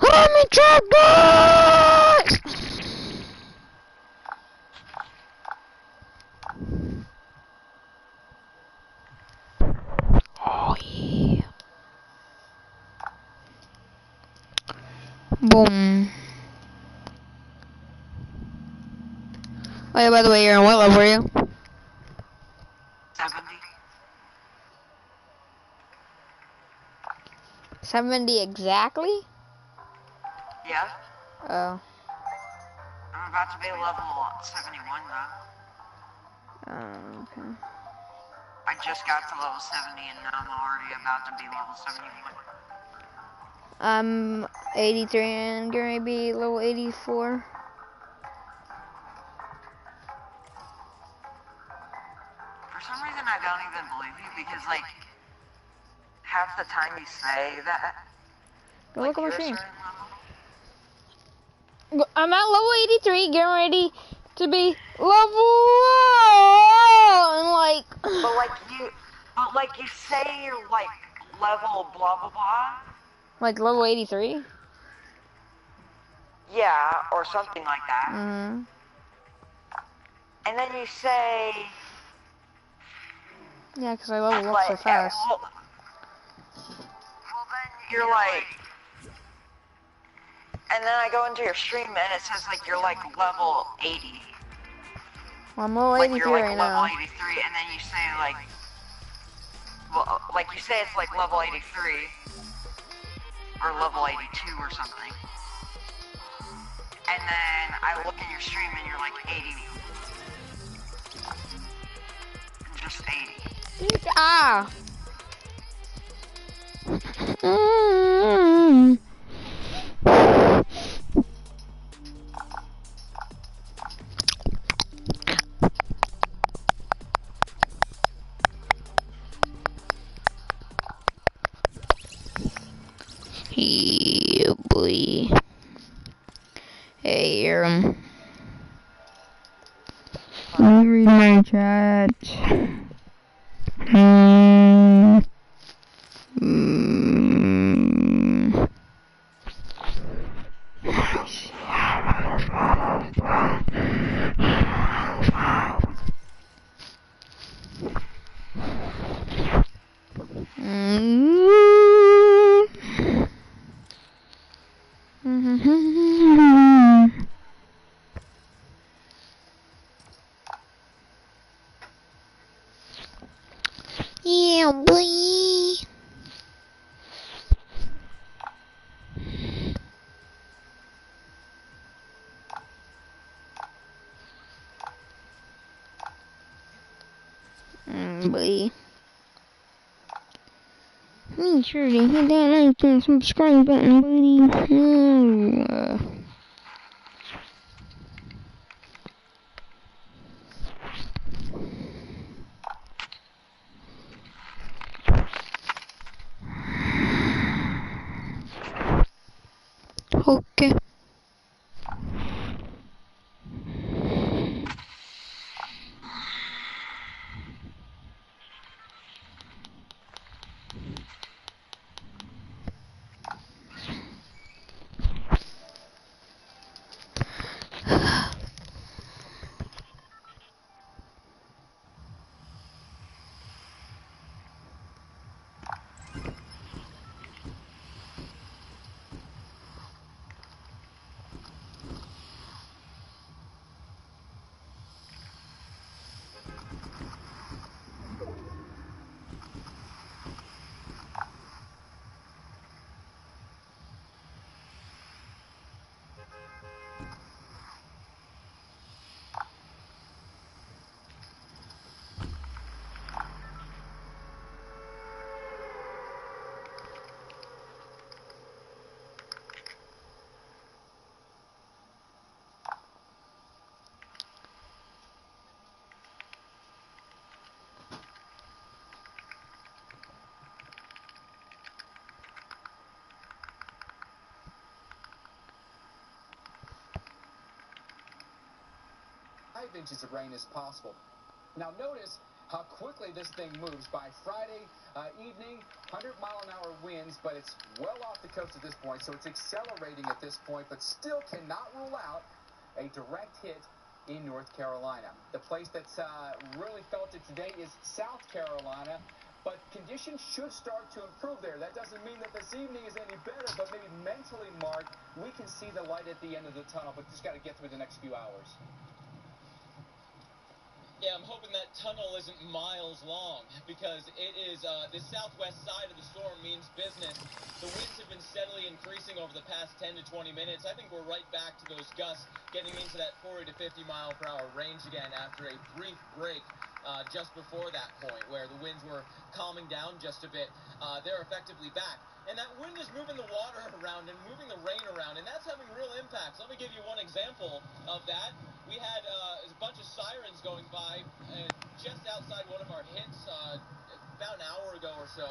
Let me try bus! Oh yeah. Boom. Oh yeah, by the way, Aaron, what level are you? 70. 70 exactly? Yeah. Oh. I'm about to be level 71 now. Oh, okay. I just got to level 70 and now I'm already about to be level 71. I'm 83 and gonna be level 84. For some reason I don't even believe you because like half the time you say that Go like look at my you're a stream. certain level. I'm at level 83, getting ready to be level and like. But like you, But like you say you're like level blah blah blah. Like level 83? Yeah, or something like that. Mm-hmm. And then you say... Yeah, because I level up like, so fast. Well, then you're like... And then I go into your stream and it says like you're like level 80. Well, I'm level Like 83 you're like right level now. 83 and then you say like... Well, like you say it's like level 83. Or level 82 or something. And then I look in your stream and you're like 80. Just 80. Ah! Yeah, boy. Hey, let me read my chat. Yeah, boy. Boy. Make sure to hit that like and subscribe button, buddy. Okay. Inches of rain is possible. Now notice how quickly this thing moves. By Friday evening, 100-mile-an-hour winds, but it's well off the coast at this point, so it's accelerating at this point, but still cannot rule out a direct hit in North Carolina. The place that's really felt it today is South Carolina, but conditions should start to improve there. That doesn't mean that this evening is any better, but maybe mentally, Mark, we can see the light at the end of the tunnel, but just got to get through the next few hours. Yeah, I'm hoping that tunnel isn't miles long, because it is, the southwest side of the storm means business. The winds have been steadily increasing over the past 10 to 20 minutes. I think we're right back to those gusts, getting into that 40 to 50 mile per hour range again after a brief break just before that point, where the winds were calming down just a bit. They're effectively back. And that wind is moving the water around and moving the rain around, and that's having real impacts. Let me give you one example of that. We had a bunch of sirens going by just outside one of our hits about an hour ago or so.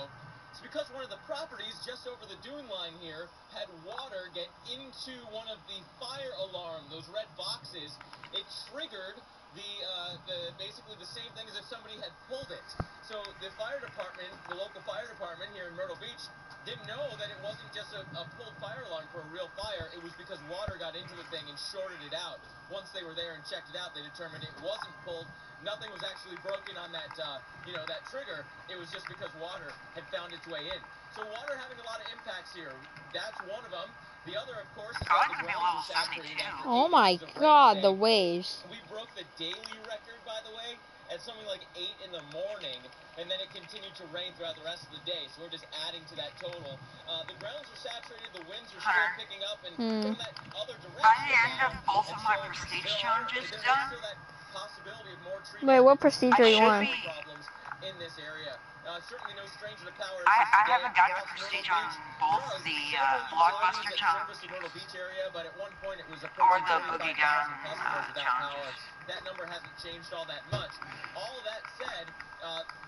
It's because one of the properties just over the dune line here had water get into one of the fire alarm, those red boxes. It triggered basically the same thing as if somebody had pulled it. So the fire department, the local fire department here in Myrtle Beach, didn't know that it wasn't just a pulled fire alarm for a real fire. It was because water got into the thing and shorted it out. Once they were there and checked it out, they determined it wasn't pulled. Nothing was actually broken on that, that trigger. It was just because water had found its way in. So water having a lot of impacts here. That's one of them. The other, of course, is that the ground was saturated after 8 Oh my inches of rain God, today. the waves. We broke the daily record, by the way, at something like 8 in the morning, and then it continued to rain throughout the rest of the day. So we're just adding to that total. The grounds are saturated, the winds are still picking up, and from that other direction. By the end of both of my prestige challenges there done, is still that possibility of more tree Wait, what damage procedure I you should want? be. problems in this area. Certainly no stranger to power I haven't got the prestige on both the Blockbuster challenge the Myrtle Beach area, but at one point it was or approaching the Boogie Down 35,000 customers without power. challenges. That number hasn't changed all that much. All that said,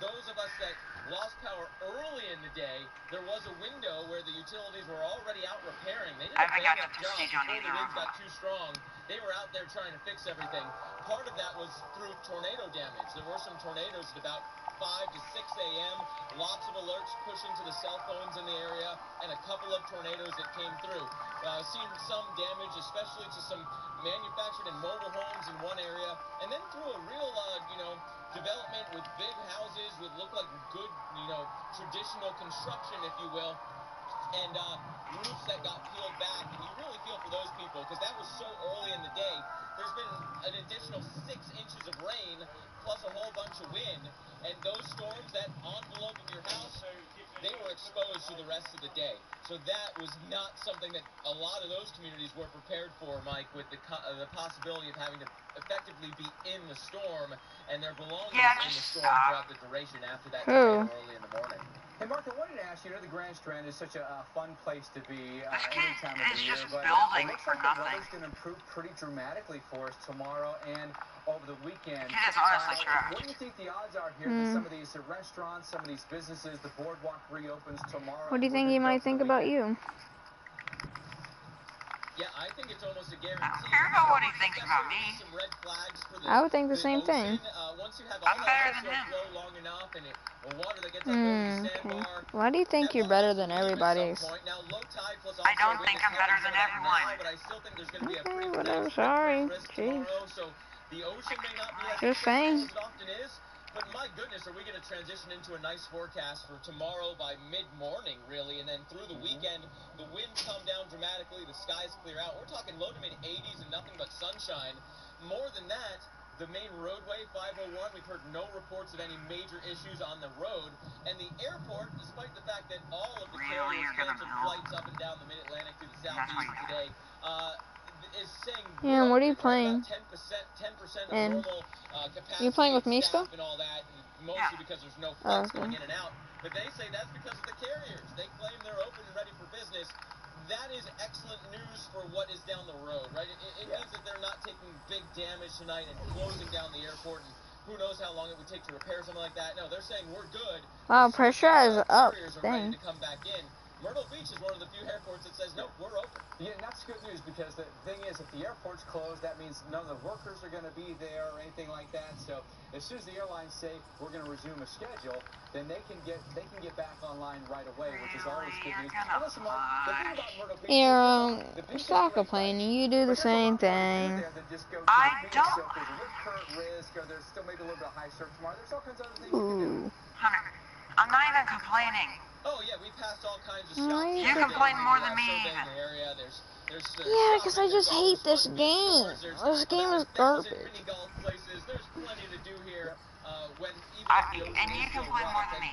those of us that lost power early in the day, there was a window where the utilities were already out repairing. They did a I haven't got bang-up the job prestige on before the either winds of them. got too strong. They were out there trying to fix everything. Part of that was through tornado damage. There were some tornadoes at about 5 to 6 a.m. Lots of alerts pushing to the cell phones in the area, and a couple of tornadoes that came through. Seen some damage, especially to some manufactured and mobile homes in one area, and then through a real, development with big houses with look like good, traditional construction, if you will, and roofs that got peeled back. And you really feel for those people because that was so early in the day. There's been an additional 6 inches of rain plus a whole bunch of wind, and those storms, that envelope of your house, they were exposed for the rest of the day. So that was not something that a lot of those communities were prepared for, Mike, with the possibility of having to effectively be in the storm and their belongings in the storm throughout the duration after that tornado early in the morning. Hey, Mark, I wanted to ask you, the Grand Strand is such a fun place to be This any time of the year, just but building it looks for like the nothing. weather's going to improve pretty dramatically for us tomorrow and over the weekend. It is honestly trash. What do you think the odds are here that some of these restaurants, some of these businesses, the boardwalk reopens tomorrow? What do you think he might think about you? Yeah, I think it's almost a guarantee. I don't care about what he thinks about me. Some red flags for the, I would think the same thing. Once you have I'm better than him. flow long enough and water that gets up over the sandbar. Why do you think you're better than everybody? Now, low tide plus I don't think I'm better than everyone. But I still think there's going to be a Okay, whatever, sorry. Jeez. So the ocean may not be as Just saying. as it often is. But my goodness, are we going to transition into a nice forecast for tomorrow by mid-morning, really, and then through the weekend, the winds come down dramatically, the skies clear out. We're talking low to mid-80s and nothing but sunshine. More than that, the main roadway, 501, we've heard no reports of any major issues on the road. And the airport, despite the fact that all of the carriers canceled flights up and down the mid-Atlantic through the southeast today, is saying What are you playing? 10% of And normal capacity. you playing with me still? And all that, and mostly because there's no flights going in and out. But they say that's because of the carriers. They claim they're open and ready for business. That is excellent news for what is down the road, right? It means that they're not taking big damage tonight and closing down the airport, and who knows how long it would take to repair something like that. No, they're saying we're good. Wow, pressure is up. Carriers are Dang. ready to come back in. Myrtle Beach is one of the few airports that says, nope, we're open. Yeah, and that's good news because the thing is, if the airport's closed, that means none of the workers are going to be there or anything like that. So as soon as the airlines say we're going to resume a schedule, then they can get back online right away, which is always good news. And listen, Mark, the thing about Myrtle Beach, stop complaining. You do the same thing. I don't. There's still maybe a little bit of high surf tomorrow. There's all kinds of other things you can do. Hunter, I'm not even complaining. Oh yeah, we passed all kinds of stuff. You complain more than me even. Yeah, because I just hate this game. This game is garbage. There's plenty to do here. And you complain more than me.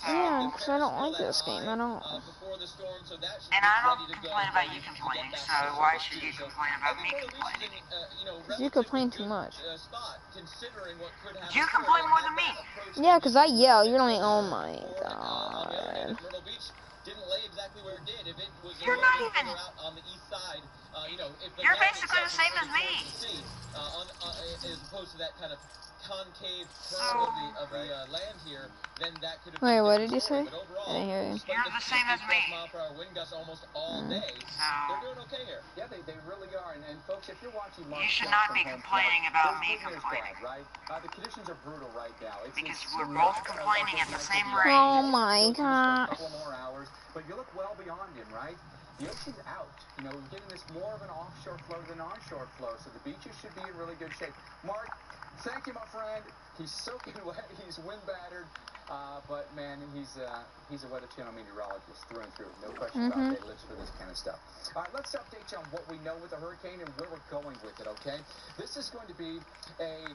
Yeah, because I don't like this game. I don't. And I don't complain about you complaining, so why should you complain about me complaining? Because you complain too much. You complain more than me. Yeah, because I yell. You're like, oh my god. You're not even. You're basically the same as me. As opposed to that kind of concave curve of the land here, then that could have Wait, been what a did you different story. say? But overall, I didn't hear you. You're the same as me. 12-mile-per-hour wind gusts almost all day. They're doing okay here. Yeah, they really are. And folks, if you're watching Mark You should Scott not from be home complaining tonight, about there's me good news, complaining. Brad, right? The conditions are brutal right now. Because It's we're not both a complaining good at the night same to be rate. Oh out. my Go through this for a god. couple more hours, but you look well beyond him, right? The ocean's out. You know, we're getting this more of an offshore flow than onshore flow, so the beaches should be in really good shape. Mark, thank you, my friend. He's soaking wet. He's wind battered. But man, he's a Weather Channel meteorologist through and through. No question about that. He lives for this kind of stuff. All right, let's update you on what we know with the hurricane and where we're going with it, okay? This is going to be a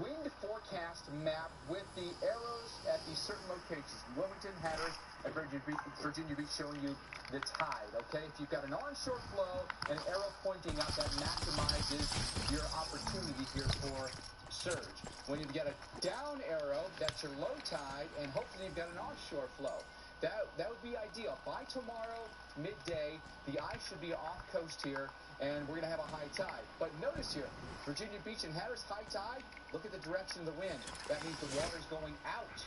wind forecast map with the arrows at these certain locations. Wilmington, Hatteras, and Virginia Beach showing you the tide, okay? If you've got an onshore flow and an arrow pointing up, that maximizes your opportunity here for surge. When you've got a down arrow, that's your low tide, and hopefully you've got an offshore flow. That would be ideal. By tomorrow, midday, the ice should be off coast here, and we're going to have a high tide. But notice here, Virginia Beach and Hatteras, high tide, look at the direction of the wind. That means the water's going out.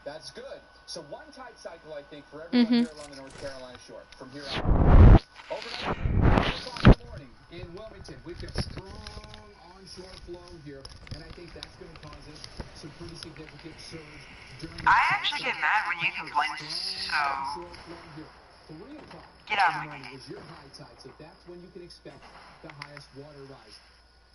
That's good. So one tide cycle, I think, for everyone here along the North Carolina shore. From here on. Overnight, 4 o'clock in the morning in Wilmington, we've got strong onshore flow here, and I think that's going to cause us some pretty significant surge during the I actually get mad when you complain, so get out of the game. is your high tide, so that's when you can expect the highest water rise.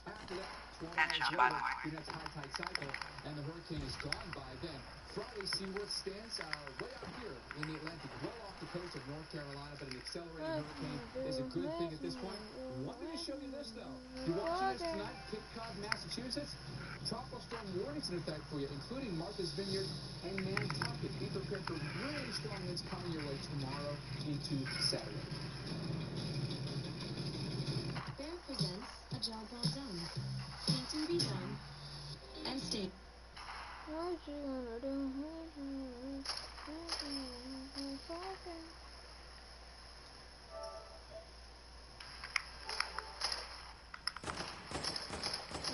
After that, 12 Headshot, hours by the later, way. your next high tide cycle, and the hurricane is gone by then. Friday, see where it stands way out here in the Atlantic, well off the coast of North Carolina, but an accelerating hurricane is a good thing at this point. Wanted to show you this, though. You're watching this tonight, Cape Cod, Massachusetts. Tropical storm warnings in effect for you, including Martha's Vineyard and Nantucket. Be prepared for really strong winds coming your way tomorrow into Saturday. Bear presents a job well done. Can't be done. And stay. What you gonna do?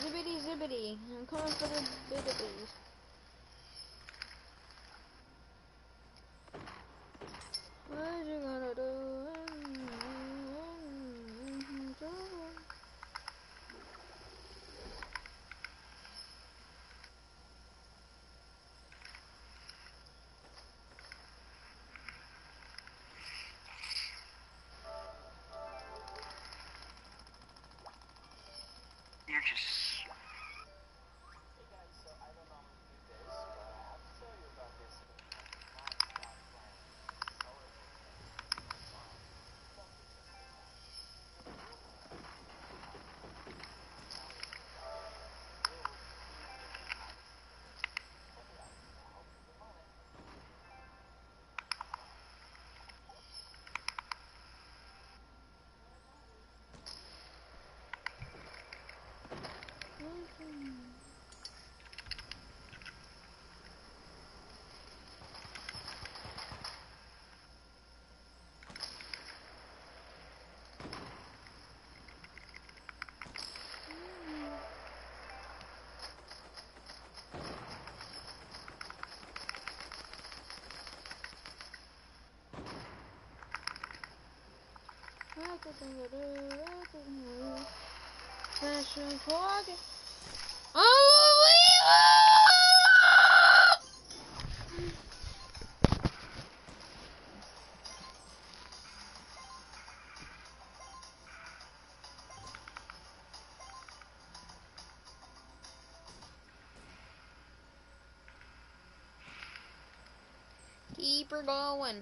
Zibbity zibbity. I'm coming for the biddies. What you gonna do? You're just... Keep her going.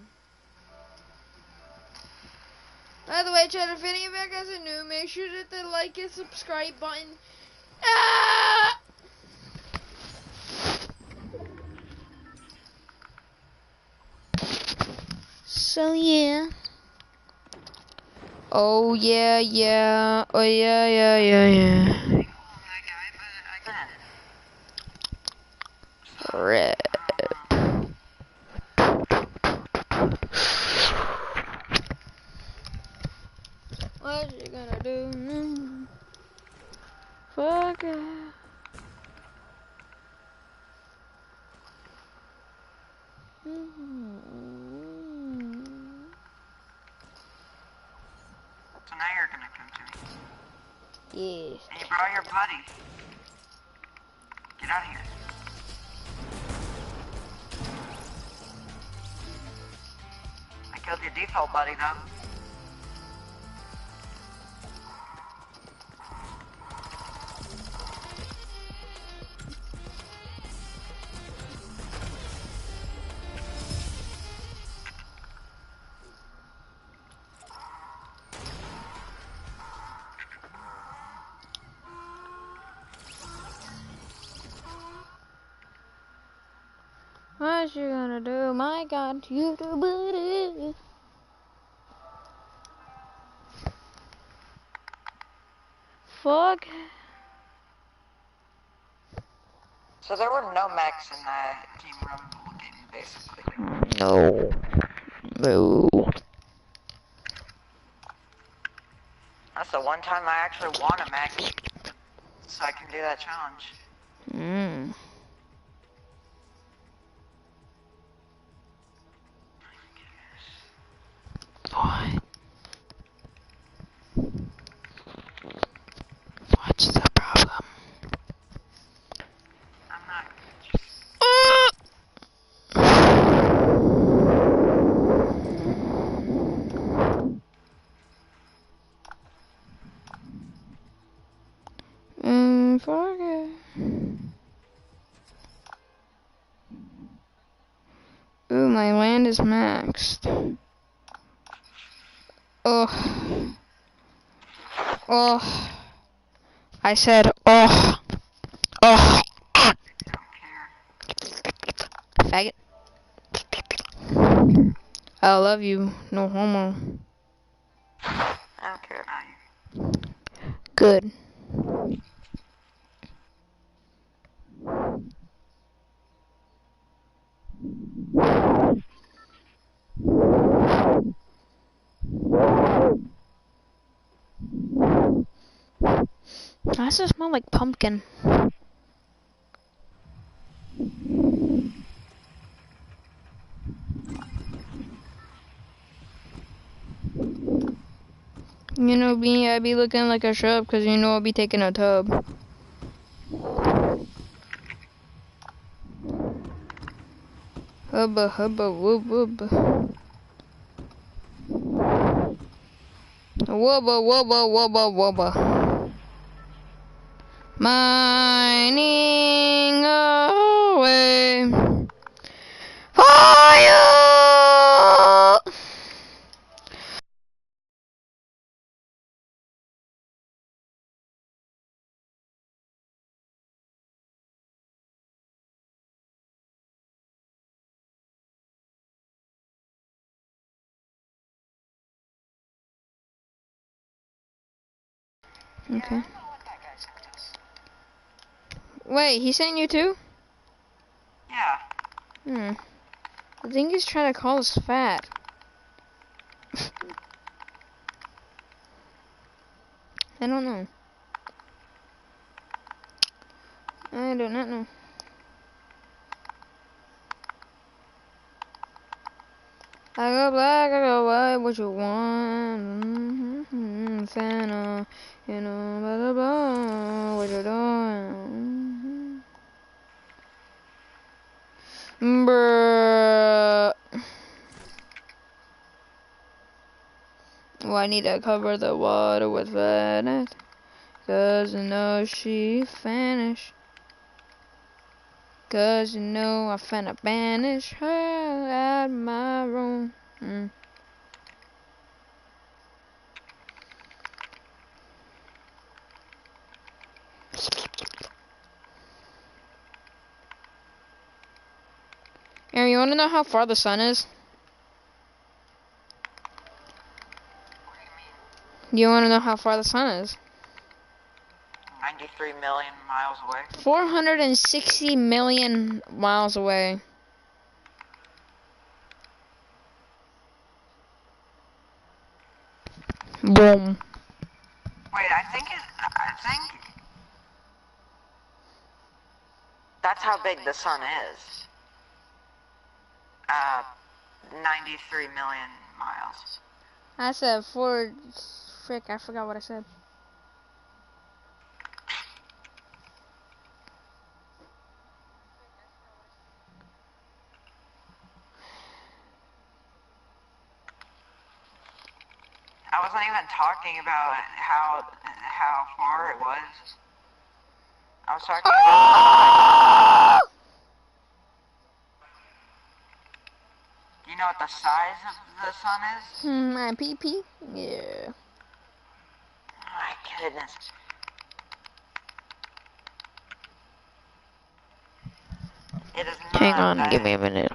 By the way, chat, if any of you guys are new, make sure to hit the like and subscribe button. Ah! So yeah. Oh yeah, yeah. Oh yeah, yeah, yeah, yeah. Red. What you gonna do? Fuck it. Yes. And you brought your buddy. Get out of here. I killed your default buddy though. What you gonna do? My God, you do booty. Fuck. So there were no mechs in that Team Rumble game, basically. No. No. That's the one time I actually want a mech, so I can do that challenge. Mm. What? What's the problem? I'm not. Fuck it. Ooh, my land is maxed. Oh. Oh. I said, oh. Oh. Faggot. I love you. No homo. I don't care about you. Good. Why does it smell like pumpkin? You know me, I be looking like a shrub because you know I'll be taking a tub. Hubba hubba wub wub. Wubba wubba wubba wubba. Mining away. Fire! Okay. Wait, he sent you too? Yeah. I think he's trying to call us fat. I don't know. I do not know. I go black, I go white, what you want? Santa, you know, blah blah blah, what you doing? Bruh. Well, I need to cover the water with Venice, 'cause you know she vanished. 'Cause you know I finna banish her out my room. Aaron, you wanna know how far the sun is? You wanna know how far the sun is? 93 million miles away. 460 million miles away. Boom. Wait, I think that's how big the sun is. 93 million miles. I said frick, I forgot what I said. I wasn't even talking about how far it was. I was talking about you know what the size of the sun is? My PP? Yeah. Oh my goodness. It is not Hang on, that. give me a minute.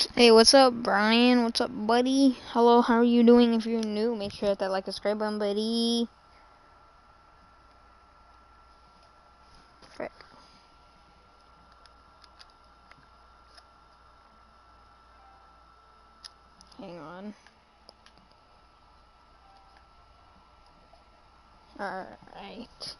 Hey, what's up, Brian? What's up, buddy? Hello, how are you doing? If you're new, make sure to hit that like and subscribe button, buddy. Frick. Hang on. Alright.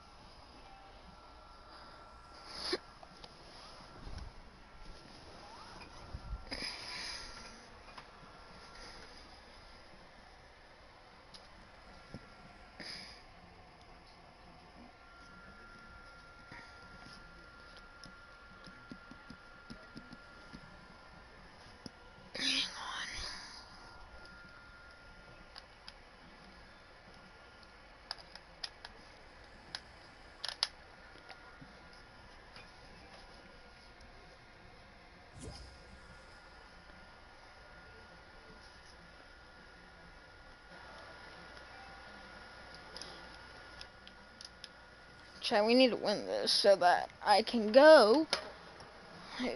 Chat, we need to win this so that I can go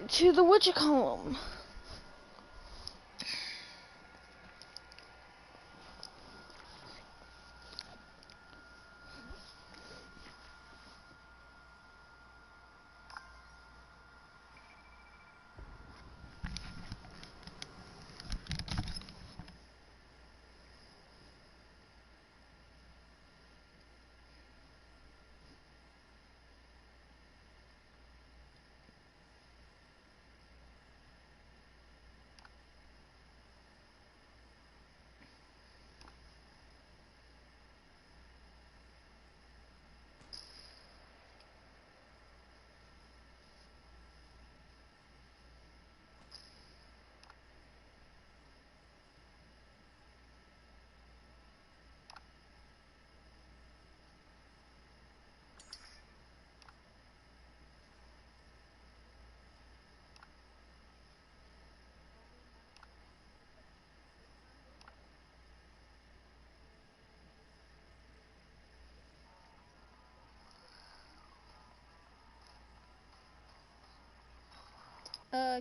to the whatchamacallit.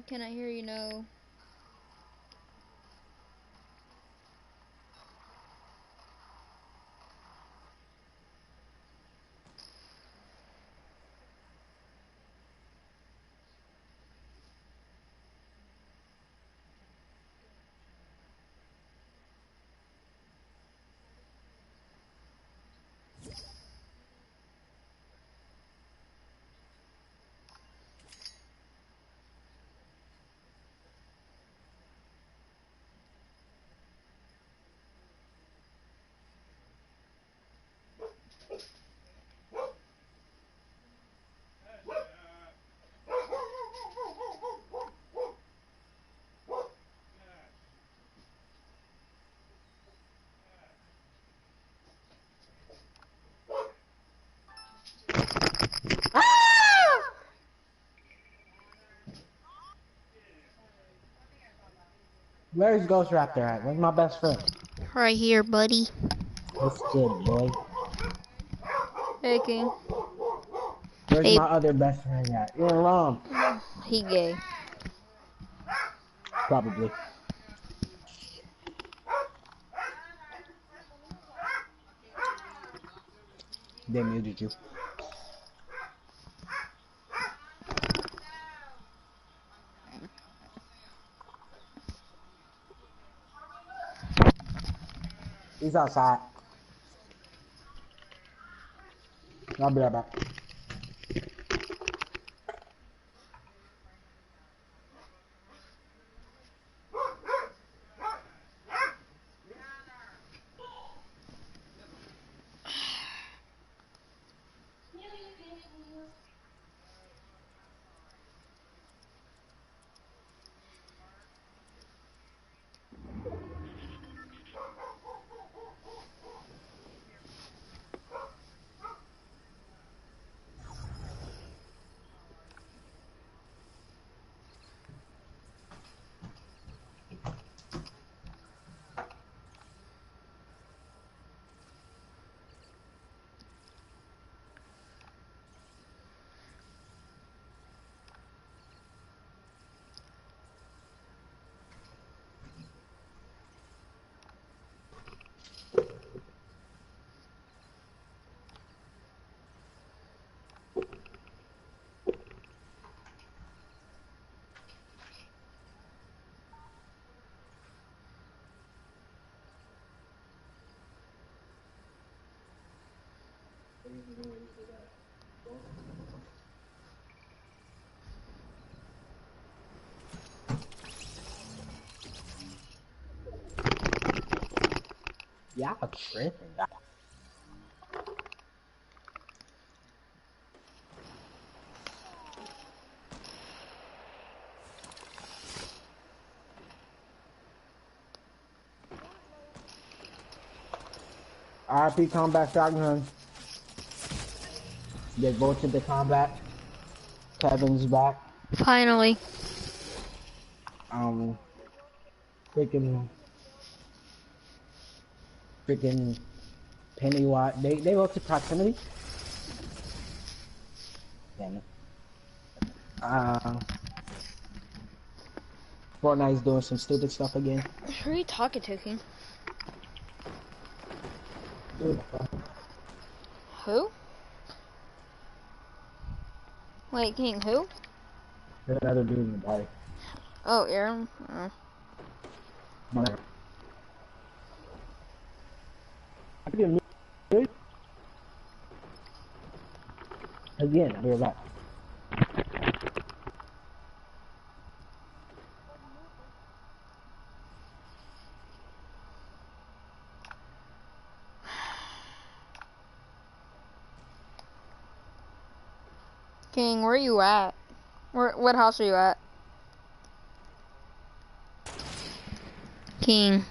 Can I hear you? No. Where's Ghost Raptor at? Where's my best friend? Right here, buddy. What's good, boy? Hey, King. Where's Hey. my other best friend at? You're alone. He gay. Probably. They muted you. He's outside. I'll be right back. Yeah, I'm tripping. RP combat shotgun. They voted the combat. Kevin's back. Finally. Freaking Pennywise. They voted proximity. Damn it. Fortnite's doing some stupid stuff again. Who are you talking to, King? Who? Wait, King, who? There's another dude in the party. Oh, Aaron. Whatever. I could be a again, I'll be right back. King, where are you at? What house are you at? King.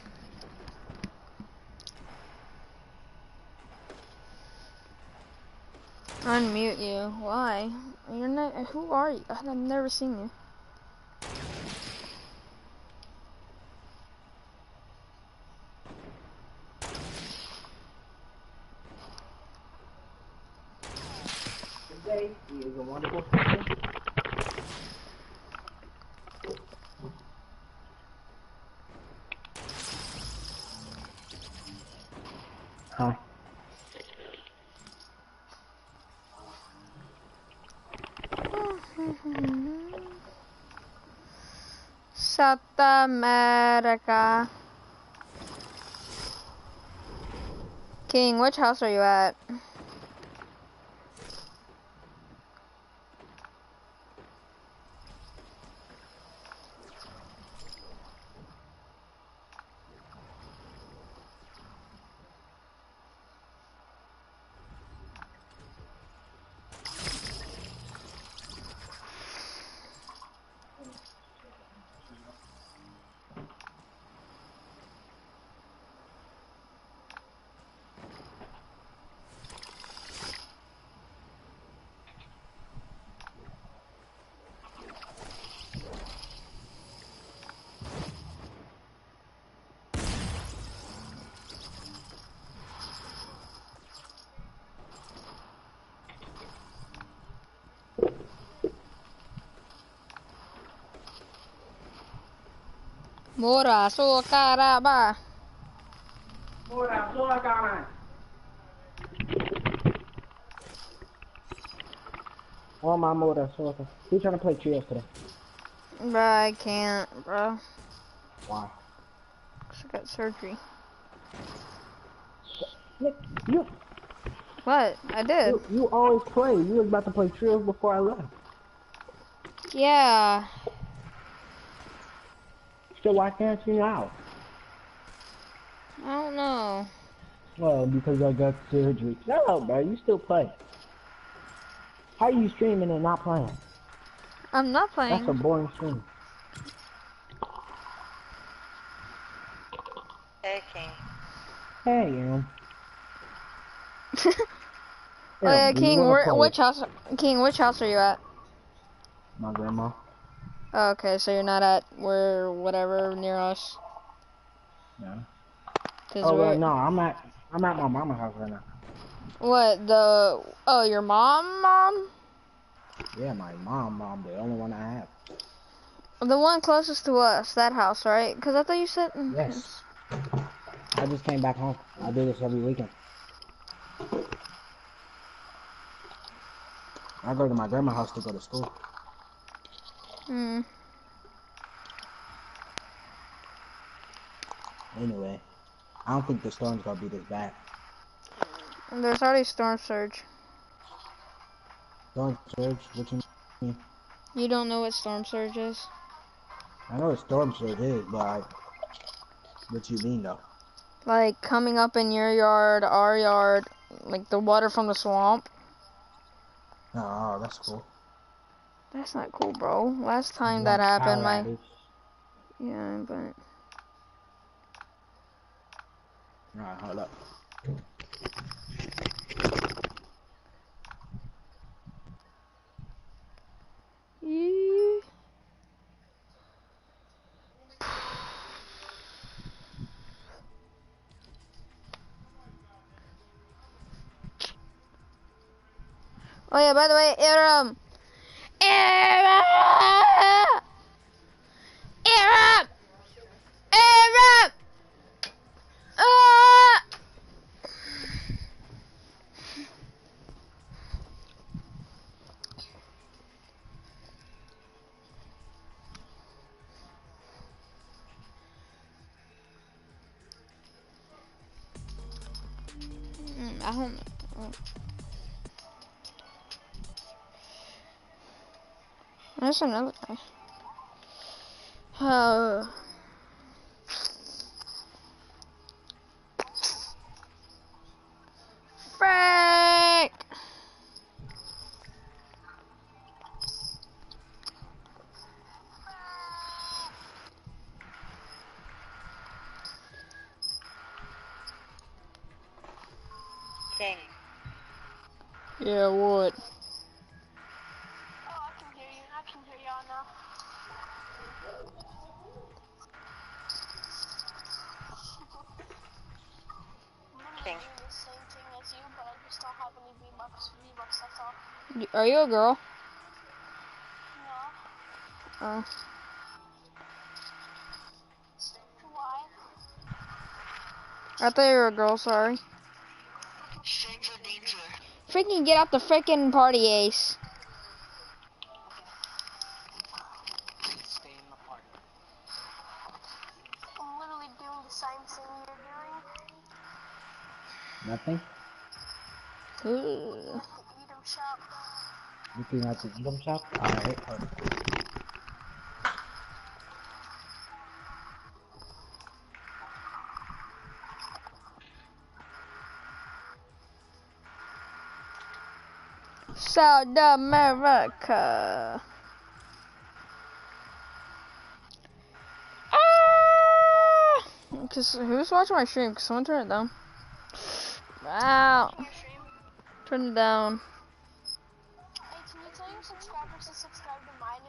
Unmute you. Why? You're not. Who are you? I've never seen you. Today is a wonderful person. Hi. South America. King, which house are you at? Mora, so caraba. Mora, so caraba. Oh my Mora, so who's trying to play trios today? Bro, I can't, bro. Why? Cause I got surgery. Nick, you. What? I did. You always play. You was about to play trios before I left. Yeah. So why can't you now? I don't know. Well, because I got surgery. No, bro, you still play. How are you streaming and not playing? I'm not playing. That's a boring stream. Hey, King. Hey, Aaron. Oh yeah, King, which house? King, which house are you at? My grandma. Oh, okay, so you're not at whatever near us. Yeah. Oh well, no, I'm at my mama's house right now. What your mom? Yeah, my mom, the only one I have. The one closest to us, that house, right? Because I thought you said. Yes. I just came back home. I do this every weekend. I go to my grandma's house to go to school. Anyway, I don't think the storm's gonna be this bad. There's already storm surge. Storm surge? What you mean? You don't know what storm surge is? I know what storm surge is, but what you mean though? Like coming up in your yard, our yard, like the water from the swamp. Oh, that's cool. That's not cool, bro. Last time that Like how happened, that is. yeah, but Alright, hold up. yeah. Oh yeah, by the way, air up, I don't know. There's another guy. Frick! King. Yeah, what? Oh, I can hear you. I can hear y'all now. King. I'm doing the same thing as you, but I just don't have any V-Bucks, that's all. Are you a girl? No. Oh. Why? I thought you were a girl, sorry. Stranger danger. Freaking get out the freaking party, Ace. Stay in the party. I'm literally doing the same thing you're doing. Nothing? Ooh. At the Edom shop. Looking at the item shop? Alright, hold on. South America. Cause who's watching my stream? Cause someone turn it down. Wow. Turn it down. Hey, can you tell your subscribers to subscribe to mine? I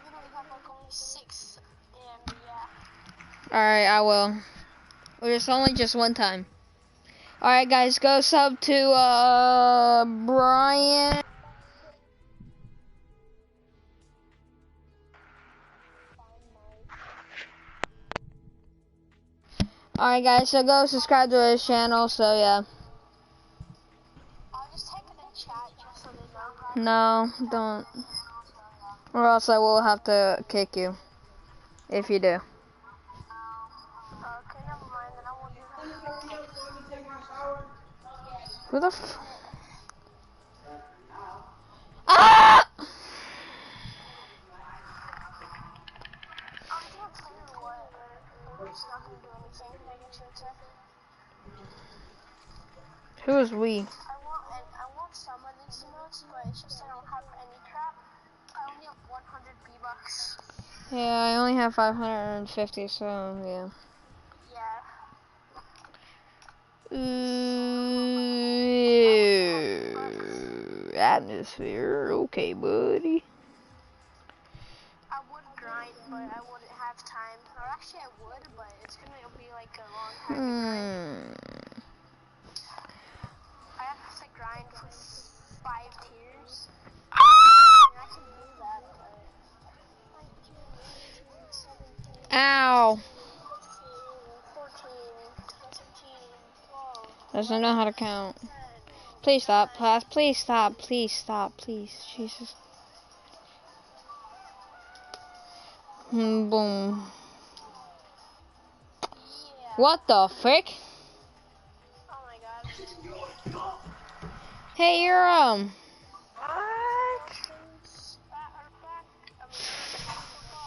literally have like only 6, and yeah. Alright, I will. It's only just one time. Alright guys, go sub to Brian. Alright guys, so go subscribe to his channel, so yeah. I'll just type it in chat just so they know. No, don't. Or else I will have to kick you. If you do. Okay, never mind, then I won't do that. Who the f- Ah! I'm gonna tell you what, we're just not gonna do anything. Megan should say. Who is we? I want some of these emotes, but it's just I don't have any crap. I only have 100 V-Bucks. Yeah, I only have 550, so yeah. Yeah. Atmosphere, okay, buddy. I would grind, but I wouldn't have time. Or actually I would, but it's gonna be like a long time to grind. I have to grind for 5 tiers. I mean, I can do that, but 19, 18, 17, Ow. 15, 14, 13, 12. Doesn't know how to count. Please stop, please stop, please stop, please, Jesus. Boom. Yeah. What the frick? Oh my god. Hey, you're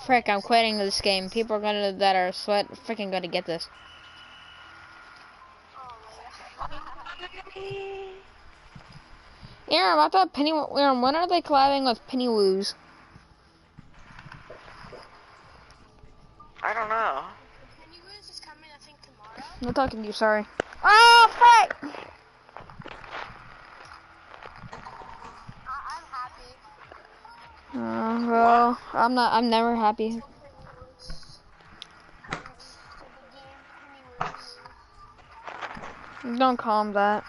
Frick, I'm quitting this game. People are gonna that are freaking gonna get this. Aaron, I thought Aaron, when are they collabing with Pennywoos? I don't know. Pennywoos is coming, I think, tomorrow. I'm talking to you, sorry. Oh, frick! I'm happy. Well, I'm never happy. Don't call him that.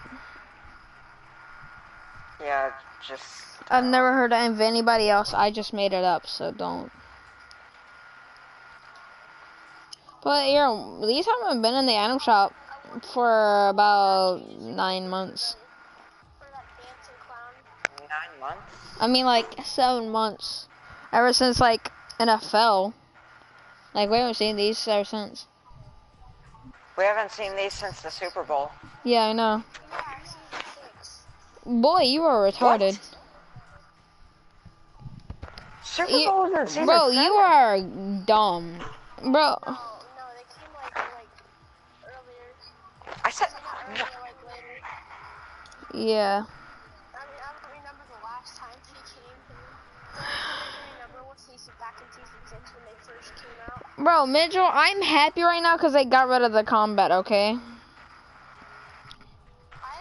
Yeah, just... I've never heard of anybody else. I just made it up, so don't. But, Aaron, these haven't been in the item shop for about 9 months. 9 months? I mean, like, 7 months. Ever since, like, NFL. Like, we haven't seen these ever since. We haven't seen these since the Super Bowl. Yeah, I know. Boy, you are retarded. What? Super Bowl was in season Bro, 7? you are dumb. Bro. No, they came like earlier. I said... Earlier, like later. Yeah. I don't remember the last time he came. I remember what season, back in season 6 when they first came out. Bro, Mitchell, I'm happy right now because they got rid of the combat, okay? I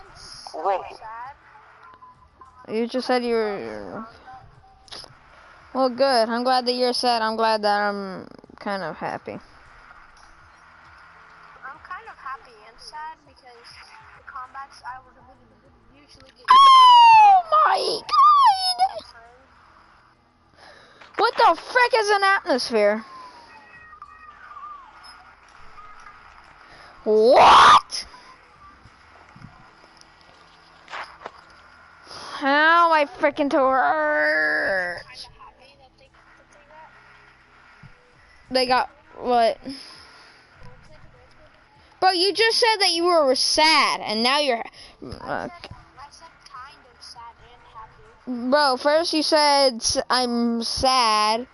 am so sad. You just said you were... Well, good. I'm glad that you're sad. I'm glad that I'm kind of happy. I'm kind of happy and sad because the combats I would usually get. Oh my god! What the frick is an atmosphere? What? How my freaking to hurt? They got what? Bro, you just said that you were sad, and now you're. I said kind of sad and happy. Bro, first you said I'm sad,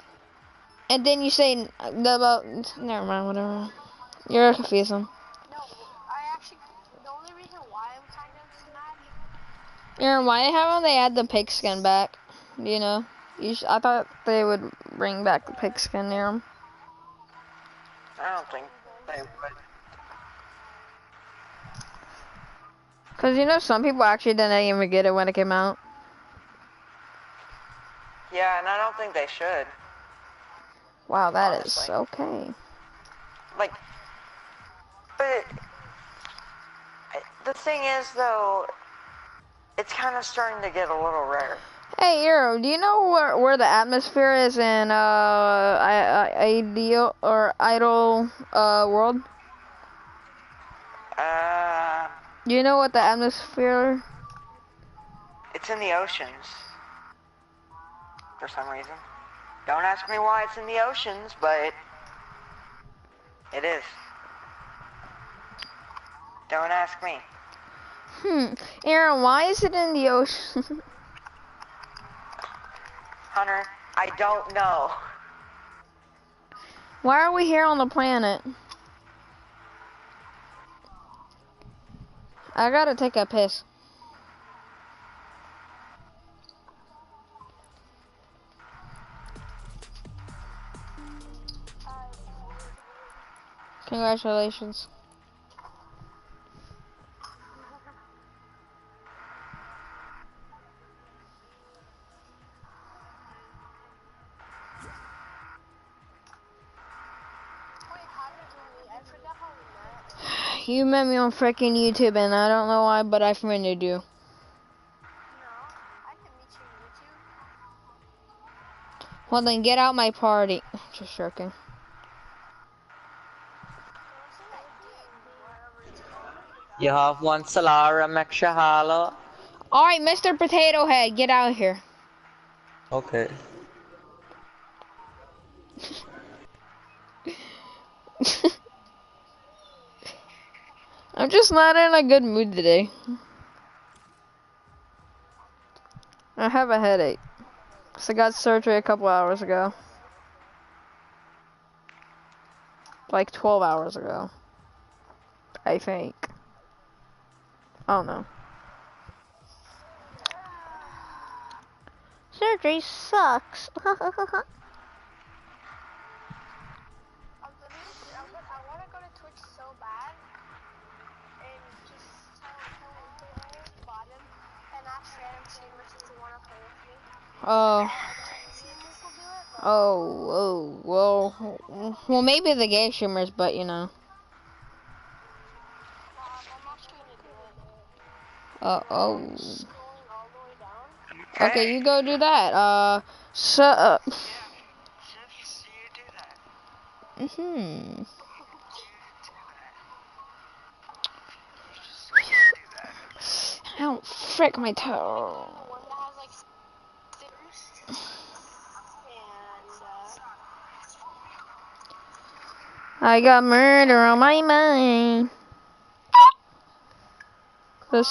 and then you say about. Never mind, whatever. You're confusing. No, I actually. The only reason why I'm kind of mad. Aaron, why haven't they add the pigskin back? Do you know? I thought they would bring back the pigskin, Aaron. I don't think they would. Cause you know some people actually didn't even get it when it came out. Yeah, and I don't think they should. Wow, that honestly. is okay. Like, but the thing is though, it's kind of starting to get a little rare. Hey, Eero, do you know where the atmosphere is in Ideal or Idle world? Do you know what the atmosphere? It's in the oceans. For some reason. Don't ask me why it's in the oceans, but it is. Don't ask me. Aaron, why is it in the ocean? Hunter, I don't know. Why are we here on the planet? I gotta take a piss. Congratulations. You met me on freaking YouTube, and I don't know why, but I friended you. No, I can meet you on YouTube. Well, then get out my party. Just joking. You have one Solara Mekshahalo. Alright, Mr. Potato Head, get out of here. Okay. I'm just not in a good mood today. I have a headache. So I got surgery a couple hours ago. Like 12 hours ago. I think. I don't know. Surgery sucks. I want to go to Twitch so bad and just tell bottom and ask random streamers if they want to play with me. Oh. Streamers will do it. Well, maybe the gay streamers, but you know. I'm not trying to do it. Oh. Scrolling all the way down. Okay, you go do that. So. You do that. Mhm. Ow, frick my toe. One that has like stickers. And I got murder on my mind.